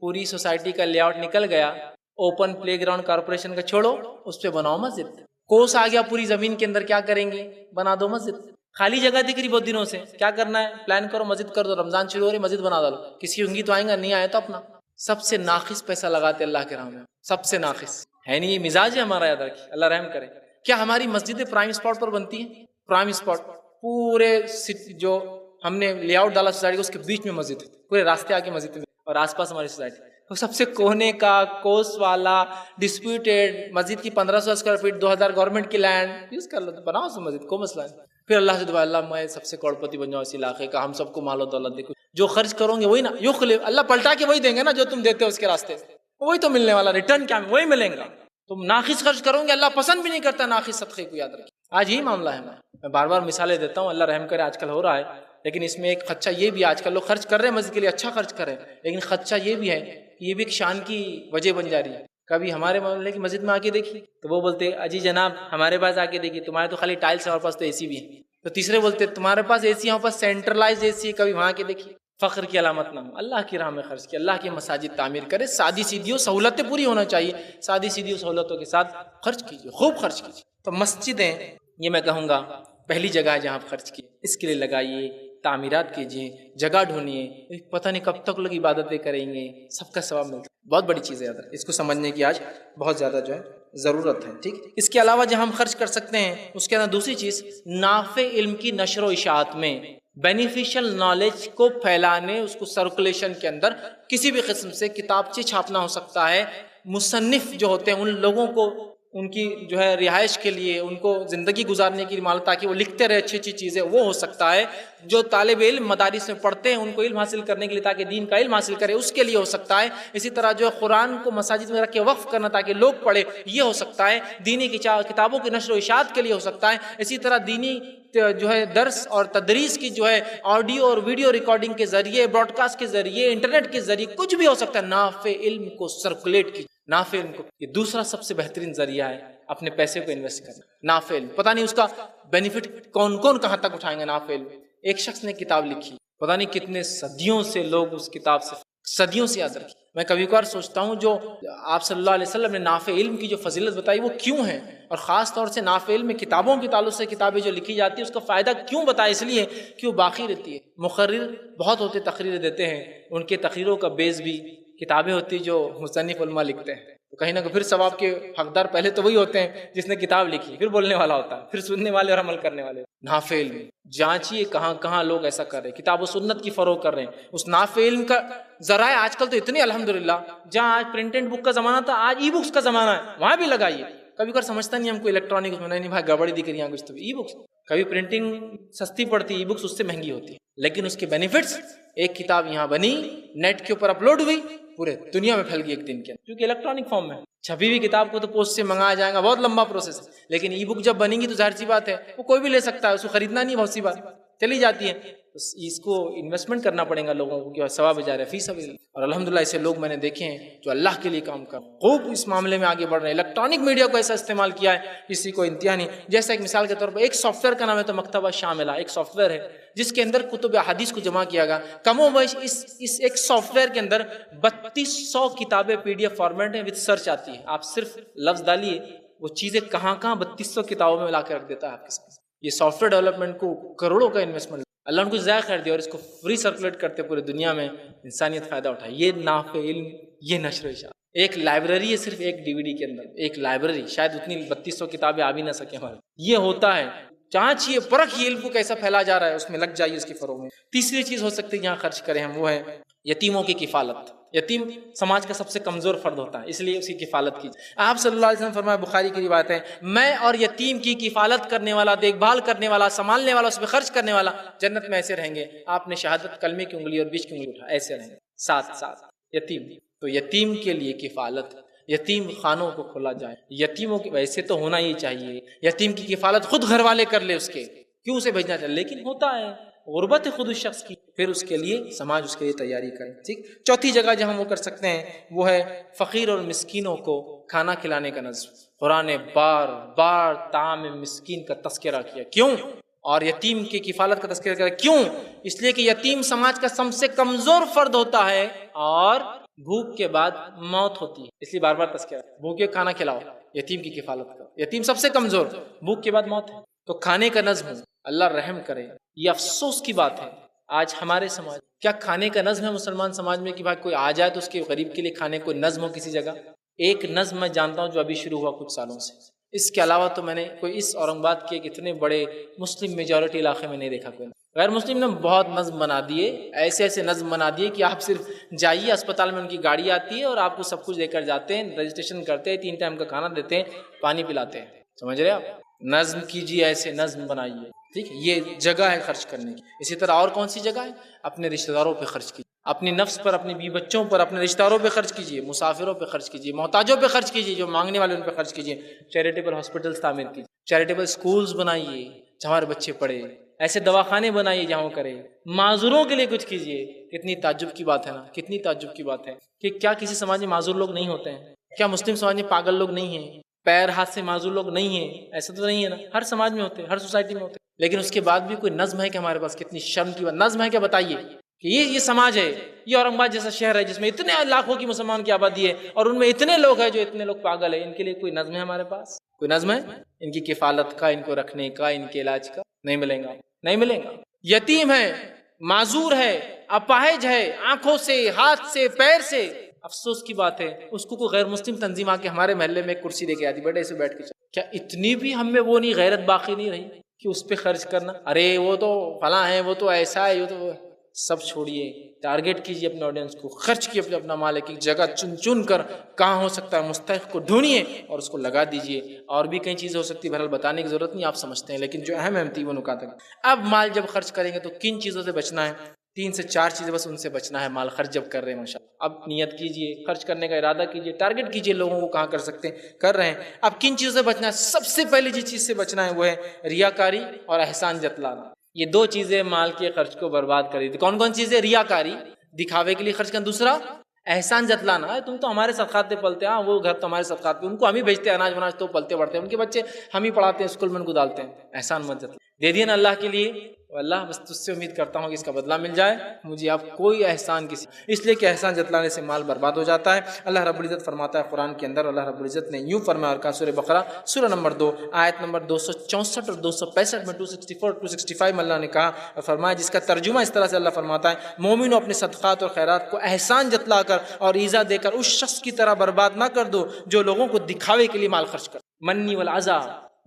پوری سوسائٹی کا لے آؤٹ نکل گیا, اوپن پلے گراؤنڈ کارپوریشن کا چھوڑو, اس پہ بناؤ مسجد. کوس آ گیا پوری زمین کے اندر, کیا کریں گے؟ بنا دو مسجد. خالی جگہ دکھ رہی بہت دنوں سے, کیا کرنا ہے؟ پلان کرو مسجد کر دو. رمضان شروع ہو رہی مسجد بنا دو. کسی ہوں گی تو آئیں گا, نہیں آئے تو اپنا. سب سے ناقص پیسہ لگاتے اللہ کے راہ میں, سب سے ناقص ہے. نہیں یہ مزاج ہے ہمارا, یاد رکھیے اللہ رحم کرے. کیا ہماری مسجدیں پرائم اسپاٹ پر بنتی ہیں؟ پرائم اسپاٹ پورے جو ہم نے لے آؤٹ ڈالا سوسائٹی اس کے بیچ میں مسجد, پورے راستے آ کے مسجد, اور آس پاس ہماری سوسائٹی. تو سب سے کونے کا کوس والا ڈسپیوٹیڈ مسجد کی 1500 اسکوائر فٹ 2000 گورنمنٹ کی لینڈ یوز کر لو, تو بناؤ اس مسجد, کو مسئلہ ہے. پھر اللہ سے دعا, اللہ میں سب سے کروڑپتی بن جاؤں اس علاقے کا, ہم سب کو مال و دولت دے. جو خرچ کرو گے وہی نا یخلف, اللہ پلٹا کے وہی دیں گے نا جو تم دیتے ہو اس کے راستے سے, وہی تو ملنے والا. ریٹرن کیا وہی ملیں گا. تم ناقص خرچ کرو گے اللہ پسند بھی نہیں کرتا ناقص صدقے کو, یاد رکھیں. آج یہی معاملہ ہے. میں بار بار مثالیں دیتا ہوں, اللہ رحم کرے. آج کل ہو رہا ہے, لیکن اس میں ایک خدشہ یہ بھی ہے, آج کل لوگ خرچ کر رہے ہیں مسجد کے لیے, اچھا خرچ کر رہے ہیں, لیکن خدشہ یہ بھی ہے, یہ بھی ایک شان کی وجہ بن جا رہی ہے. کبھی ہمارے محلے کی مسجد میں آ کے دیکھی تو وہ بولتے اجی جناب ہمارے پاس آ کے دیکھیے, تمہارے تو خالی ٹائلس ہے, ہمارے پاس تو اے سی بھی ہے. تو تیسرے بولتے تمہارے پاس اے سی, ہمارے پاس سینٹرلائز اے سی, کبھی وہاں کے دیکھیے. فخر کی علامت نہ ہو. اللہ کی راہ میں خرچ کیا, اللہ کی مساجد تعمیر کرے, سادی سیدھی ہو, سہولتیں پوری ہونا چاہیے, سادی سیدھی سہولتوں کے ساتھ خرچ کیجیے, خوب خرچ کیجیے. تو مسجدیں یہ میں کہوں گا پہلی جگہ ہے جہاں آپ خرچ کیے, اس کے لیے لگائیے, تعمیرات کیجیے, جگہ ڈھونڈیے. پتہ نہیں کب تک لوگ عبادتیں کریں گے, سب کا ثواب ملتا ہے. بہت بڑی چیز ہے, اس کو سمجھنے کی آج بہت زیادہ جو ہے ضرورت ہے. ٹھیک, اس کے علاوہ جہاں ہم خرچ کر سکتے ہیں اس کے اندر دوسری چیز نافع علم کی نشر و اشاعت میں, بینیفیشل نالج کو پھیلانے, اس کو سرکولیشن کے اندر کسی بھی قسم سے کتابچے چھاپنا ہو سکتا ہے. مصنف جو ہوتے ہیں ان لوگوں کو ان کی جو ہے رہائش کے لیے, ان کو زندگی گزارنے کی مال تاکہ وہ لکھتے رہے اچھی اچھی چیزیں, وہ ہو سکتا ہے. جو طالب علم مدارس میں پڑھتے ہیں ان کو علم حاصل کرنے کے لیے تاکہ دین کا علم حاصل کرے, اس کے لیے ہو سکتا ہے. اسی طرح جو ہے قرآن کو مساجد میں رکھ کے وقف کرنا تاکہ لوگ پڑھے, یہ ہو سکتا ہے. دینی کتابوں کی نشر و اشاعت کے لیے ہو سکتا ہے. اسی طرح دینی جو ہے درس اور تدریس کی جو ہے آڈیو اور ویڈیو ریکارڈنگ کے ذریعے, براڈ کاسٹ کے ذریعے, انٹرنیٹ کے ذریعے, کچھ بھی ہو سکتا ہے. نافع علم کو سرکولیٹ کی, نافع علم کو, یہ دوسرا سب سے بہترین ذریعہ ہے اپنے پیسے کو انویسٹ کرنا. نافع علم, پتہ نہیں اس کا بینیفٹ کون کون کہاں تک اٹھائیں گے. نافع علم, ایک شخص نے کتاب لکھی, پتہ نہیں کتنے صدیوں سے لوگ اس کتاب سے صدیوں سے یاد رکھیں. میں کبھی کبھار سوچتا ہوں جو آپ صلی اللہ علیہ وسلم نے نافع علم کی جو فضیلت بتائی وہ کیوں ہے, اور خاص طور سے نافع علم میں کتابوں کے تعلق سے کتابیں جو لکھی جاتی ہیں اس کا فائدہ کیوں بتایا, اس لیے کہ وہ باقی رہتی ہے. مقرر بہت ہوتے تقریریں دیتے ہیں, ان کے تقریروں کا بیس بھی کتابیں ہوتی جو مصنف علماء لکھتے ہیں. تو کہیں نہ کہیں پھر ثواب کے حقدار پہلے تو وہی ہوتے ہیں جس نے کتاب لکھی, پھر بولنے والا ہوتا ہے, پھر سننے والے اور عمل کرنے والے. نافع علم جانچیے کہاں کہاں لوگ ایسا کر رہے ہیں, کتاب و سنت کی فروغ کر رہے ہیں. اس نافع علم کا ذرائع آج کل تو اتنے الحمدللہ, جہاں آج پرنٹڈ بک کا زمانہ تھا آج ای بکس کا زمانہ ہے, وہاں بھی لگائیے. کبھی کبھار سمجھتا نہیں ہم کو الیکٹرانک اس میں نہیں بھائی گڑبڑی دکھ رہی ہے کچھ تو ای بکس کبھی پرنٹنگ سستی پڑتی ہے ای بکس اس سے مہنگی ہوتی ہے لیکن اس کے بینیفٹس ایک کتاب یہاں بنی نیٹ کے اوپر اپلوڈ ہوئی پورے دنیا میں پھیل گئی ایک دن کے اندر کیونکہ الیکٹرانک فارم میں چھپی ہوئی کتاب کو تو پوسٹ سے منگایا جائے گا بہت لمبا پروسیس ہے لیکن ای بک جب بنے گی تو ظاہر سی بات ہے وہ کوئی بھی لے سکتا ہے اس کو خریدنا نہیں بہت سی بات چلی جاتی ہے اس کو انویسٹمنٹ کرنا پڑے گا لوگوں کو کہ ثواب جا رہا ہے فی سبیل اور الحمدللہ ایسے لوگ میں نے دیکھے ہیں جو اللہ کے لیے کام کر خوب اس معاملے میں آگے بڑھ رہے ہیں الیکٹرانک میڈیا کو ایسا استعمال کیا ہے کسی کو انتہا نہیں جیسا ایک مثال کے طور پر ایک سافٹ ویئر کا نام ہے تو مکتبہ شاملہ ایک سافٹ ویئر ہے جس کے اندر کتب احادیث کو جمع کیا گیا کم و بیش اس ایک سافٹ ویئر کے اندر 3200 کتابیں PDF فارمیٹ ہیں وتھ سرچ آتی ہے آپ صرف لفظ ڈالیے وہ چیزیں کہاں 3200 کتابوں میں لا کے رکھ دیتا ہے آپ کے سامنے یہ سافٹ ویئر ڈیولپمنٹ کو کروڑوں کا انویسٹمنٹ اللہ ان کو ضائع کر دیا اور اس کو فری سرکولیٹ کرتے پورے دنیا میں انسانیت فائدہ اٹھائے یہ نافع علم یہ نشر و اشاعت ایک لائبریری ہے صرف ایک DVD کے اندر ایک لائبریری شاید اتنی 3200 کتابیں آ بھی نہ سکیں ہمارے یہ ہوتا ہے چاہیے پرکھیے علم کو کیسا پھیلا جا رہا ہے اس میں لگ جائیے اس کے فروغ میں تیسری چیز ہو سکتی ہے جہاں خرچ کریں ہم وہ ہے یتیموں کی کفالت یتیم سماج کا سب سے کمزور فرد ہوتا ہے اس لیے اس کی کفالت کیجیے آپ صلی اللہ علیہ وسلم فرمایا بخاری کی روایت ہے میں اور یتیم کی کفالت کرنے والا دیکھ بھال کرنے والا سنبھالنے والا اس پہ خرچ کرنے والا جنت میں ایسے رہیں گے آپ نے شہادت کلمے کی انگلی اور بیچ کی انگلی اٹھا ایسے رہیں گے ساتھ ساتھ یتیم تو یتیم کے لیے کفالت یتیم خانوں کو کھولا جائے یتیموں کی ویسے تو ہونا ہی چاہیے یتیم کی کفالت خود گھر والے کر لے اس کے کیوں اسے بھیجنا چاہیے لیکن ہوتا ہے غربت ہے خود اس شخص کی پھر اس کے لیے سماج اس کے لیے تیاری کرے ٹھیک چوتھی جگہ جہاں ہم وہ کر سکتے ہیں وہ ہے فقیر اور مسکینوں کو کھانا کھلانے کا نظم قرآن بار بار طعام مسکین کا تذکرہ کیا کیوں اور یتیم کی کفالت کا تذکرہ کیا کیوں اس لیے کہ یتیم سماج کا سب سے کمزور فرد ہوتا ہے اور بھوک کے بعد موت ہوتی ہے اس لیے بار بار تذکرہ بھوکے کھانا کھلاؤ یتیم کی کفالت کا یتیم سب سے کمزور بھوک کے بعد موت ہے تو کھانے کا نظم اللہ رحم کرے یہ افسوس کی بات ہے آج ہمارے سماج کیا کھانے کا نظم ہے مسلمان سماج میں کہ بھائی کوئی آ جائے تو اس کے غریب کے لیے کھانے کوئی نظم ہو کسی جگہ ایک نظم میں جانتا ہوں جو ابھی شروع ہوا کچھ سالوں سے اس کے علاوہ تو میں نے کوئی اس اورنگ آباد کے اتنے بڑے مسلم میجورٹی علاقے میں نہیں دیکھا کوئی غیر مسلم نے بہت نظم بنا دیے ایسے ایسے نظم بنا دیے کہ آپ صرف جائیے اسپتال میں ان کی گاڑی آتی ہے اور آپ کو سب کچھ لے کر جاتے ہیں رجسٹریشن کرتے ہیں 3 ٹائم کا کھانا دیتے ہیں پانی پلاتے ہیں سمجھ رہے آپ نظم کیجیے ایسے نظم بنائیے ٹھیک ہے یہ جگہ ہے خرچ کرنے کی اسی طرح اور کون سی جگہ ہے اپنے رشتہ داروں پہ خرچ کیجیے اپنی نفس پر اپنی بیوی بچوں پر اپنے رشتہ داروں پہ خرچ کیجیے مسافروں پہ خرچ کیجیے محتاجوں پہ خرچ کیجیے جو مانگنے والے ان پہ خرچ کیجیے چیریٹیبل ہاسپٹلس تعمیر کیجیے چیریٹیبل سکولز بنائیے جہاں ہمارے بچے پڑھے ایسے دواخانے بنائیے جہاں وہ کرے معذوروں کے لیے کچھ کیجیے کتنی تعجب کی بات ہے نا کتنی تعجب کی بات ہے کہ کیا کسی سماج میں معذور لوگ نہیں ہوتے ہیں کیا مسلم سماج میں پاگل لوگ نہیں ہیں پیر ہاتھ سے معذور لوگ نہیں ہیں ایسا تو نہیں ہے نا ہر سماج میں ہوتے ہیں ہر سوسائٹی میں ہوتے ہیں لیکن اس کے بعد بھی کوئی نظم ہے کہ ہمارے پاس کتنی شرم کی بات نظم ہے کہ بتائیے کہ یہ سماج ہے یہ اورنگ آباد جیسا شہر ہے جس میں اتنے لاکھوں کی مسلمان کی آبادی ہے اور ان میں اتنے لوگ ہیں جو اتنے لوگ پاگل ہیں ان کے لیے کوئی نظم ہے ہمارے پاس کوئی نظم ہے ان کی کفالت کا ان کو رکھنے کا ان کے علاج کا نہیں ملے گا نہیں ملے گا یتیم ہے معذور ہے اپاہج ہے آنکھوں سے ہاتھ سے پیر سے افسوس کی بات ہے اس کو کوئی غیر مسلم تنظیم آ کے ہمارے محلے میں ایک کرسی لے کے آتی بیٹھے ایسے بیٹھ کے کیا اتنی بھی ہم میں وہ نہیں غیرت باقی نہیں رہی کہ اس پہ خرچ کرنا ارے وہ تو فلاں ہے وہ تو ایسا ہے وہ تو سب چھوڑیے ٹارگیٹ کیجیے اپنے آڈینس کو خرچ کیے اپنا مال ایک جگہ چن چن کر کہاں ہو سکتا ہے مستحق کو ڈھونڈیے اور اس کو لگا دیجیے اور بھی کئی چیزیں ہو سکتی ہے بہرحال بتانے کی ضرورت نہیں آپ سمجھتے ہیں لیکن جو اہم تھی وہ نکات ہے اب مال جب خرچ کریں گے تو کن چیزوں سے بچنا ہے 3 سے 4 چیزیں بس ان سے بچنا ہے مال خرچ جب کر رہے ہیں ماشاءاللہ اب نیت کیجیے خرچ کرنے کا ارادہ کیجیے ٹارگیٹ کیجیے لوگوں کو کہاں کر سکتے ہیں کر رہے ہیں اب کن چیزوں سے بچنا ہے سب سے پہلے جس چیز سے بچنا ہے وہ ہے ریاکاری اور احسان جتلانا یہ 2 چیزیں مال کے خرچ کو برباد کر دیتی کون کون چیزیں ریاکاری دکھاوے کے لیے خرچ کرنا دوسرا احسان جتلانا ہے تم تو ہمارے صدقات پہ پلتے ہیں وہ گھر تو ہمارے صدقات پہ ان کو ہم ہی بھیجتے ہیں اناج وناج تو پلتے بڑھتے ہیں ان کے بچے ہم ہی پڑھاتے ہیں اسکول میں ان کو ڈالتے ہیں احسان مت جتلا دے دیے نا اللہ کے لیے اللہ بس تجھ سے امید کرتا ہوں کہ اس کا بدلہ مل جائے مجھے آپ کوئی احسان کسی اس لیے کہ احسان جتلانے سے مال برباد ہو جاتا ہے اللہ رب العزت فرماتا ہے قرآن کے اندر اللہ رب العزت نے یوں فرمایا اور کہا سورہ بقرہ سورہ نمبر 2 آیت نمبر 264 اور 265 میں 264 265 میں اللہ نے کہا اور فرمایا جس کا ترجمہ اس طرح سے اللہ فرماتا ہے مومنوں اپنے صدقات اور خیرات کو احسان جتلا کر اور ایذا دے کر اس شخص کی طرح برباد نہ کر دو جو لوگوں کو دکھاوے کے لیے مال خرچ کر منی والعزا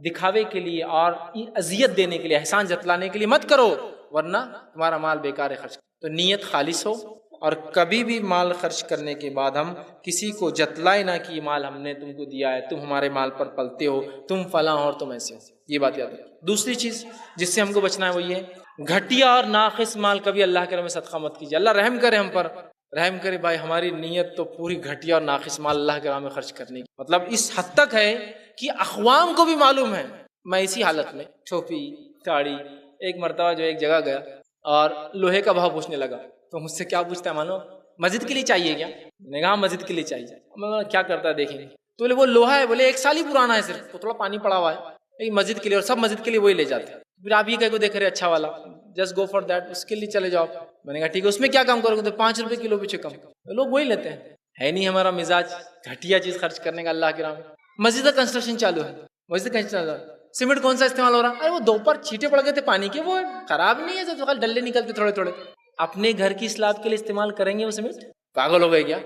دکھاوے کے لیے اور اذیت دینے کے لیے احسان جتلانے کے لیے مت کرو ورنہ تمہارا مال بیکار ہے خرچ تو نیت خالص ہو اور کبھی بھی مال خرچ کرنے کے بعد ہم کسی کو جتلائے نہ کہ یہ مال ہم نے تم کو دیا ہے، تم ہمارے مال پر پلتے ہو، تم فلاں اور تم ایسے ہو، یہ بات یاد رکھیں۔ دوسری چیز جس سے ہم کو بچنا ہے وہ یہ ہے، گھٹیا اور ناقص مال کبھی اللہ کے نام میں صدقہ مت کیجیے۔ اللہ رحم کرے ہم پر، رحم کرے بھائی، ہماری نیت تو پوری گھٹیا اور ناقص مال اللہ کے نام میں خرچ کرنے کی، مطلب اس حد تک ہے کہ اقوام کو بھی معلوم ہے۔ میں اسی حالت میں ٹوپی ساڑی، ایک مرتبہ جو ایک جگہ گیا اور لوہے کا بھاؤ پوچھنے لگا، تو مجھ سے کیا پوچھتا ہے مانو، مسجد کے لیے چاہیے کیا؟ میں نے کہا مسجد کے لیے چاہیے۔ میں بولا کیا کرتا ہے دیکھیں گے، تو بولے وہ لوہا ہے، بولے 1 سال ہی پرانا ہے صرف، تو تھوڑا پانی پڑا ہوا ہے، مسجد کے لیے، اور سب مسجد کے لیے وہی لے جاتے ہیں۔ پھر آپ یہ کہہ کو دیکھ رہے اچھا والا، جسٹ گو فار دیٹ، اس کے لیے چلے جاؤ۔ میں نے کہا ٹھیک ہے، اس میں کیا کام کرو گے؟ تو 5 روپے کلو پیچھے کم، لوگ وہی لیتے ہیں۔ ہے نہیں ہمارا مزاج گھٹیا چیز خرچ کرنے کا اللہ کے نام میں۔ مسجد کا کنسٹرکشن چالو ہے، مسجد کا چالو ہے، سیمنٹ کون سا استعمال ہو رہا ہے؟ ارے وہ 2 پر چھینٹے پڑ گئے تھے پانی کے، وہ خراب نہیں ہے، تو ڈلے نکلتے تھوڑے تھوڑے۔ اپنے گھر کی اصلاح کے لیے استعمال کریں گے وہ سیمنٹ؟ پاگل ہو گئے کیا؟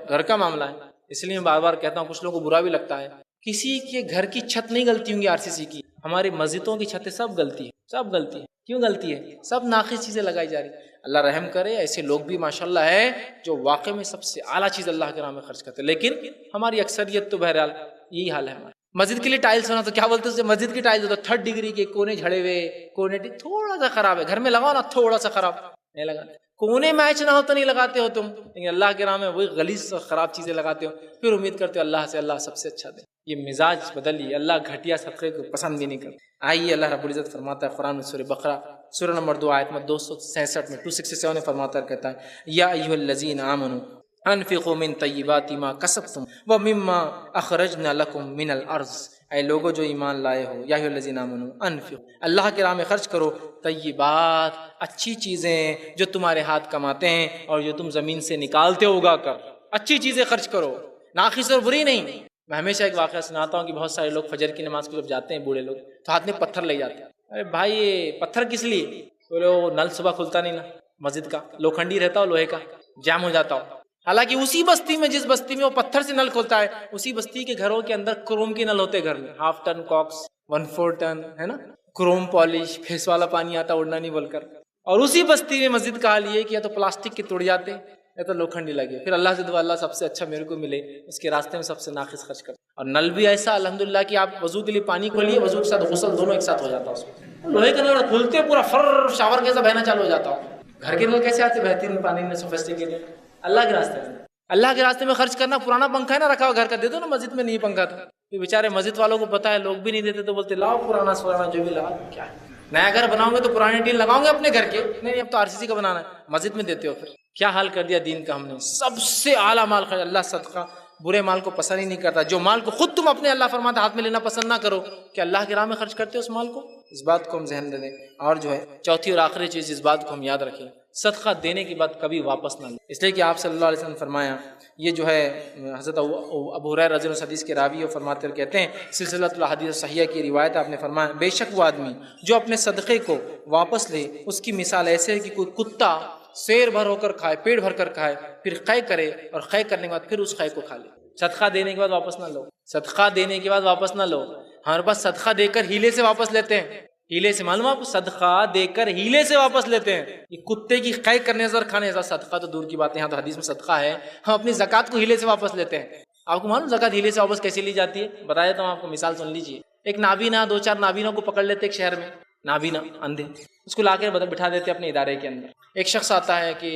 گھر کا معاملہ ہے۔ اس لیے میں بار بار کہتا ہوں، کچھ لوگوں کو برا بھی لگتا ہے، کسی کے گھر کی چھت نہیں غلطی ہوں گی RCC کی، ہماری مسجدوں کی چھتیں سب غلطی ہے، سب غلطی ہے۔ کیوں غلطی ہے؟ سب ناقص چیزیں لگائی جا رہی ہیں۔ اللہ رحم کرے، ایسے لوگ بھی ماشاءاللہ ہے جو واقع میں سب سے اعلیٰ چیز اللہ کے نام میں خرچ کرتے ہیں، لیکن ہماری اکثریت تو بہرحال یہی حال ہے ہمارا۔ مسجد کے لیے ٹائلس ہونا تو کیا بولتے ہیں، مسجد کی ٹائلس ہوتا 3rd ڈگری کے، کونے جھڑے ہوئے، کونے تھوڑا سا خراب ہے، گھر میں لگاؤ نا تھوڑا سا خراب، نہیں لگاتے، کونے میچ نہ ہو تو نہیں لگاتے ہو تم، لیکن اللہ کے نام میں وہی غلیظ اور خراب چیزیں لگاتے ہو، پھر امید کرتے ہو اللہ سے اللہ سب سے اچھا دے۔ یہ مزاج بدلیے، اللہ گھٹیا صدقے کو پسند بھی نہیں کرتا۔ آئیے اللہ رب العزت فرماتا ہے قرآن میں سورہ بقرہ سورہ نمبر 2 آیت میں 266 میں 267 میں فرماتا ہے، کہتا ہے یا ایھا الذین آمنوا انفقوا من طیبات ما کسبتم ومما اخرجنا لکم من الارض، اے لوگو جو ایمان لائے ہو، یا ایھا الذین آمنوا انفقوا، اللہ کے راہ میں خرچ کرو، طیبات، اچھی چیزیں جو تمہارے ہاتھ کماتے ہیں اور جو تم زمین سے نکالتے ہو اگا کر، اچھی چیزیں خرچ کرو، ناقص اور بری نہیں۔ میں ہمیشہ ایک واقعہ سناتا ہوں کہ بہت سارے لوگ فجر کی نماز کو جب جاتے ہیں، بوڑھے لوگ، تو ہاتھ میں پتھر لے جاتے ہیں۔ ارے بھائی یہ پتھر کس لیے؟ بولے وہ نل صبح کھلتا نہیں نا مسجد کا، لوکھنڈی رہتا ہو، لوہے کا جام ہو جاتا ہو، حالانکہ اسی بستی میں، جس بستی میں وہ پتھر سے نل کھلتا ہے، اسی بستی کے گھروں کے اندر کروم کے نل ہوتے، گھر میں 1/2 ٹن کاکس، 1/4 ٹن ہے نا، کروم پالش، فیس والا پانی آتا اڑنا نہیں بول کر، اور اسی بستی میں مسجد کا حال یہ کہ یا تو پلاسٹک کے ٹوٹ جاتے یا تو لوکھنڈی لگے۔ پھر اللہ سے دعا، اللہ سب سے اچھا میرے کو ملے، اس کے راستے میں سب سے ناقص خرچ کر، اور نل بھی ایسا الحمدللہ کہ آپ وضو کے لیے پانی کھولیے، وضو کے ساتھ غسل دونوں ایک ساتھ ہو جاتا ہے اس میں، لوہے کا نل کھولتے پورا فر شاور کیسا بہنا چالو ہو جاتا ہو۔ گھر کے نل کیسے آتے بہترین پانی میں، سوفسٹیکیٹڈ، اللہ کے راستے میں، اللہ کے راستے میں خرچ کرنا۔ پرانا پنکھا ہے نا رکھا ہوا گھر کا، دے دو نا، مسجد میں نہیں پنکھا تھا، یہ بیچارے مسجد والوں کو پتا ہے، لوگ بھی نہیں دیتے، تو بولتے لاؤ پرانا سورانا جو بھی لگا، کیا ہے نیا گھر بناؤں گے تو پرانے ٹین لگاؤں گے اپنے گھر کے، نہیں اب تو RCC کا بنانا ہے، مسجد میں دیتے ہو۔ پھر کیا حال کر دیا دین کا ہم نے، سب سے اعلیٰ مال خرچ، اللہ صدقہ برے مال کو پسند ہی نہیں کرتا، جو مال کو خود تم اپنے اللہ فرماتا ہاتھ میں لینا پسند نہ کرو، کہ اللہ کے راہ میں خرچ کرتے ہو اس مال کو، اس بات کو ہم ذہن میں دیں۔ اور جو ہے چوتھی اور آخری چیز، اس بات کو ہم یاد رکھیں، صدقہ دینے کے بعد کبھی واپس نہ لیں، اس لیے کہ آپ صلی اللہ علیہ وسلم نے فرمایا، یہ جو ہے حضرت ابو ہریرہ رضی اللہ عنہ حدیث کے راوی اور فرماتے ہوئے کہتے ہیں، سلسلۃ الاحادیث صحیحہ کی روایت، آپ نے فرمایا بے شک وہ آدمی جو اپنے صدقے کو واپس لے، اس کی مثال ایسے ہے کہ کوئی کتا سیر بھر ہو کر کھائے، پیٹ بھر کر کھائے، پھر قے کرے اور قے کرنے کے بعد پھر اس قے کو کھا لے۔ صدقہ دینے کے بعد واپس نہ لو، صدقہ دینے کے بعد واپس نہ لو۔ ہمارے پاس صدقہ دے کر ہیلے سے واپس لیتے ہیں، ہیلے سے، معلوم آپ کو، صدقہ دے کر ہیلے سے واپس لیتے ہیں، یہ کتے کی قے کرنے سے اور کھانے سے، صدقہ تو دور کی بات ہے، یہاں تو حدیث میں صدقہ ہے، ہم اپنی زکوٰۃ کو ہیلے سے واپس لیتے ہیں۔ آپ کو معلوم زکوٰۃ ہیلے سے واپس کیسے لی جاتی ہے؟ بتا دیتا ہوں آپ کو، مثال سن لیجیے۔ ایک نابینا 2-4 نابینا کو پکڑ لیتے ایک شہر میں، نابینا اندھے، اس کو لا کے بٹھا دیتے اپنے ادارے کے اندر۔ ایک شخص آتا ہے کہ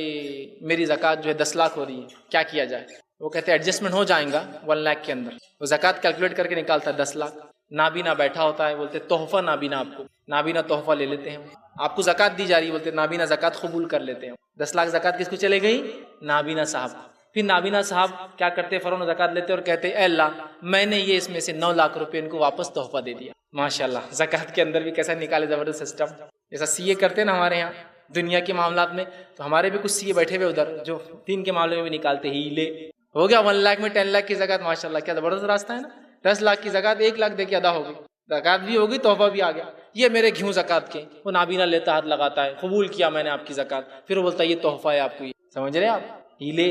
میری زکوٰۃ جو ہے 10 لاکھ ہو رہی ہے، کیا کیا جائے؟ وہ کہتے ہیں ایڈجسٹمنٹ ہو جائے گا 1 لاکھ کے اندر۔ وہ زکوٰۃ کیلکولیٹ کر کے نکالتا ہے 10 لاکھ۔ نابینا بیٹھا ہوتا ہے، بولتے تحفہ نابینا آپ کو، نابینا تحفہ لے لیتے ہیں، آپ کو زکوٰۃ دی جا رہی ہے، بولتے نابینا زکوٰۃ قبول کر لیتے ہیں۔ 10 لاکھ زکوٰۃ کس کو چلے گئی؟ نابینا صاحب۔ پھر نابینا صاحب کیا کرتے، فوراً زکوٰۃ لیتے اور کہتے اے اللہ میں نے یہ اس میں سے 9 لاکھ روپے ان کو واپس تحفہ دے دیا۔ ماشاءاللہ، زکوٰۃ کے اندر بھی کیسا نکالے، زبردست سسٹم، جیسا CA کرتے ہیں نا ہمارے یہاں دنیا کے معاملات میں، تو ہمارے بھی کچھ CA بیٹھے ہوئے ادھر جو دین کے معاملے میں بھی نکالتے ہیلے۔ ہو گیا 1 لاکھ میں 10 لاکھ کی زکوٰۃ، ماشاءاللہ کیا زبردست راستہ ہے نا۔ 10 لاکھ کی زکوٰۃ 1 لاکھ دے کے ادا ہوگی، زکوٰۃ بھی ہوگی، تحفہ بھی آ گیا۔ یہ میرے گھیوں زکوٰۃ کے، وہ نابینا لیتا ہاتھ لگاتا ہے، قبول کیا میں نے آپ کی زکوٰۃ، پھر وہ بولتا ہے یہ تحفہ ہے آپ کو، یہ سمجھ رہے ہیں آپ، ہیلے۔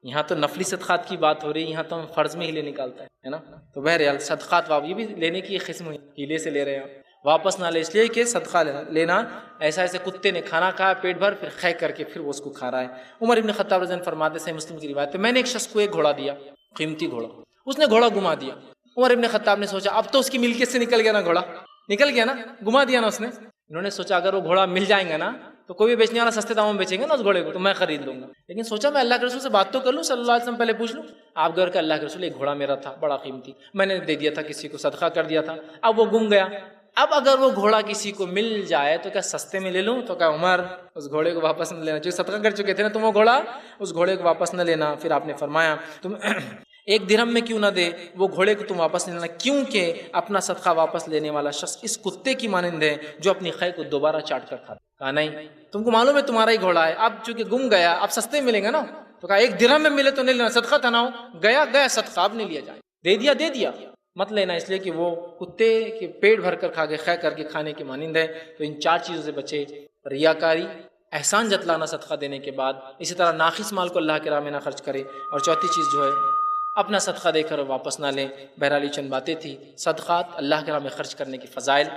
یہاں تو نفلی صدقات کی بات ہو رہی ہے، یہاں تو ہم فرض میں ہیلے نکالتا ہے نا۔ تو بہرحال صدقات یہ بھی لینے کی ایک قسم ہے، ہیلے سے لے رہے ہیں۔ واپس نہ لے، اس لیے کہ صدقہ لینا ایسا ایسے کتے نے کھانا کھایا پیٹ بھر، پھر خے کر کے پھر وہ اس کو کھا رہا ہے۔ عمر ابن خطاب رضی اللہ عنہ فرماتے ہیں، مسلم کی روایت ہے، میں نے ایک شخص کو ایک گھوڑا دیا، قیمتی گھوڑا، اس نے گھوڑا گما دیا۔ عمر ابن خطاب نے سوچا اب تو اس کی ملکیت سے نکل گیا نا، گھوڑا نکل گیا نا، گما دیا نا اس نے۔ انہوں نے سوچا اگر وہ گھوڑا مل جائیں گا نا تو کوئی بھی بیچنے والا سستے داموں میں بیچیں گے نا اس گھوڑے کو، تو میں خرید لوں گا۔ لیکن سوچا میں اللہ کے رسول سے بات تو کر لوں، صلی اللہ علیہ وسلم پہلے پوچھ لوں۔ آپ گھر کا اللہ کے رسول، ایک گھوڑا میرا تھا بڑا قیمتی، میں نے دے دیا تھا کسی کو، صدقہ کر دیا تھا، اب وہ گم گیا، اب اگر وہ گھوڑا کسی کو مل جائے تو کیا سستے میں لے لوں؟ تو کہا عمر اس گھوڑے کو واپس نہ لینا، جو صدقہ کر چکے تھے نا تم وہ گھوڑا، اس گھوڑے کو واپس نہ لینا۔ پھر آپ نے فرمایا تم ایک درہم میں کیوں نہ دے، وہ گھوڑے کو تم واپس نہیں لینا، کیونکہ اپنا صدقہ واپس لینے والا شخص اس کتے کی مانند ہے جو اپنی خے کو دوبارہ چاٹ کر کھاتا۔ کہا نہیں، تم کو معلوم ہے تمہارا ہی گھوڑا ہے، اب چونکہ گم گیا اب سستے ملیں گے نا، تو کہا ایک درہم میں ملے تو نہیں لینا، صدقہ تھا نہ ہو، گیا صدقہ اب نہیں لیا جائے، دے دیا مت لینا، اس لیے کہ وہ کتے کے پیٹ بھر کر کھا کے خے کر کے کھانے کی مانند ہے۔ تو ان 4 چیزوں سے بچے، ریاکاری، احسان جتلانا صدقہ دینے کے بعد، اسی طرح ناقص مال کو اللہ کے راہ میں نہ خرچ کرے، اور چوتھی چیز جو ہے اپنا صدقہ دے کر واپس نہ لیں۔ بہرحال یہ چند باتیں تھیں صدقات اللہ کے راہ میں خرچ کرنے کے فضائل،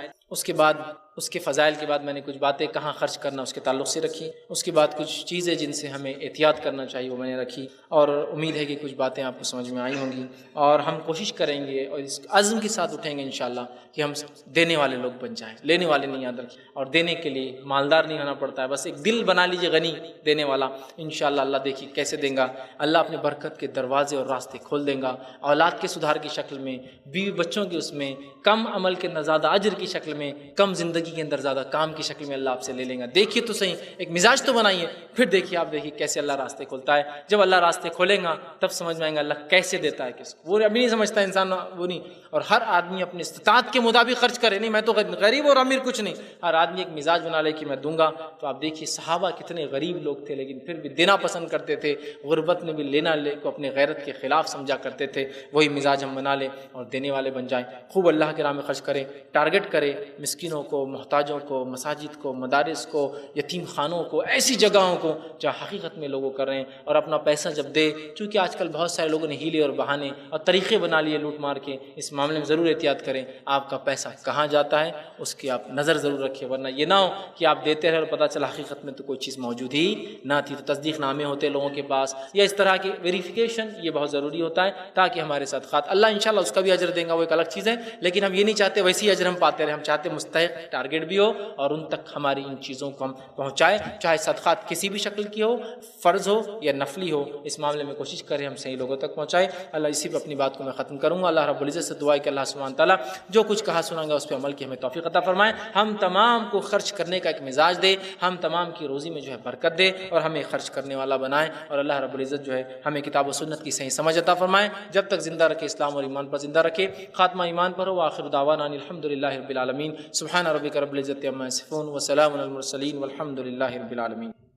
اس کے فضائل کے بعد میں نے کچھ باتیں کہاں خرچ کرنا اس کے تعلق سے رکھی، اس کے بعد کچھ چیزیں جن سے ہمیں احتیاط کرنا چاہیے وہ میں نے رکھی، اور امید ہے کہ کچھ باتیں آپ کو سمجھ میں آئی ہوں گی، اور ہم کوشش کریں گے اور اس عزم کے ساتھ اٹھیں گے انشاءاللہ کہ ہم دینے والے لوگ بن جائیں، لینے والے نہیں یاد رکھیں، اور دینے کے لیے مالدار نہیں ہونا پڑتا ہے، بس ایک دل بنا لیجیے غنی دینے والا، انشاءاللہ اللہ دیکھیے کیسے دیں گا، اللہ اپنے برکت کے دروازے اور راستے کھول دیں گا، اولاد کے سدھار کی شکل میں، بیوی بچوں کے اس میں، کم عمل کے زیادہ اجر کی شکل میں، کم زندگی کے اندر زیادہ کام کی شکل میں اللہ آپ سے لے لیں گا۔ دیکھیے تو صحیح، ایک مزاج تو بنائیے، پھر دیکھیے آپ دیکھیے کیسے اللہ راستے کھولتا ہے۔ جب اللہ راستے کھولیں گا تب سمجھ میں آئیں گا اللہ کیسے دیتا ہے کس کو، وہ ابھی نہیں سمجھتا انسان، وہ نہیں، اور ہر آدمی اپنی استطاعت کے مطابق خرچ کرے، نہیں میں تو غریب اور امیر کچھ نہیں، ہر آدمی ایک مزاج بنا لے کہ میں دوں گا۔ تو آپ دیکھیے صحابہ کتنے غریب لوگ تھے لیکن پھر بھی دینا پسند کرتے تھے، غربت میں بھی لینا لے کو اپنے غیرت کے خلاف سمجھا کرتے تھے۔ وہی مزاج ہم بنا لیں اور دینے والے بن جائیں، خوب اللہ کے راہ میں خرچ کریں، ٹارگٹ کریں مسکینوں کو، محتاجوں کو، مساجد کو، مدارس کو، یتیم خانوں کو، ایسی جگہوں کو جہاں حقیقت میں لوگوں کر رہے ہیں، اور اپنا پیسہ جب دے، چونکہ آج کل بہت سارے لوگوں نے ہیلے اور بہانے اور طریقے بنا لیے لوٹ مار کے، اس معاملے میں ضرور احتیاط کریں، آپ کا پیسہ کہاں جاتا ہے اس کی آپ نظر ضرور رکھیں، ورنہ یہ نہ ہو کہ آپ دیتے رہے اور پتہ چلا حقیقت میں تو کوئی چیز موجود ہی نہ تھی۔ تو تصدیق نامے ہوتے لوگوں کے پاس یا اس طرح کی ویریفیکیشن، یہ بہت ضروری ہوتا ہے تاکہ ہمارے صدقات اللہ انشاءاللہ اس کا بھی اجر دیں گا، وہ ایک الگ چیز ہے، لیکن ہم یہ نہیں چاہتے ویسی اجر ہم پاتے رہے، ہم چاہتے مستحق ٹارگٹ بھی ہو اور ان تک ہماری ان چیزوں کو ہم پہنچائیں، چاہے صدقات کسی بھی شکل کی ہو، فرض ہو یا نفلی ہو، اس معاملے میں کوشش کریں ہم صحیح لوگوں تک پہنچائیں۔ اللہ اسی پہ اپنی بات کو میں ختم کروں گا۔ اللہ رب العزت سے دعا ہے کہ اللہ سبحانہ تعالیٰ جو کچھ کہا سنا گا اس پہ عمل کی ہمیں توفیق عطا فرمائے، ہم تمام کو خرچ کرنے کا ایک مزاج دے، ہم تمام کی روزی میں جو ہے برکت دے اور ہمیں خرچ کرنے والا بنائے، اور اللہ رب العزت جو ہے ہمیں کتاب و سنت کی صحیح سمجھ عطا فرمائے، جب تک زندہ رکھے اسلام اور ایمان پر زندہ رکھے، خاتمہ ایمان پر ہو، وآخر دعوانا ان الحمد للہ رب العالمین، سبحان ربک رب العزت عما یصفون وسلام علی المرسلین والحمد للہ رب العالمین۔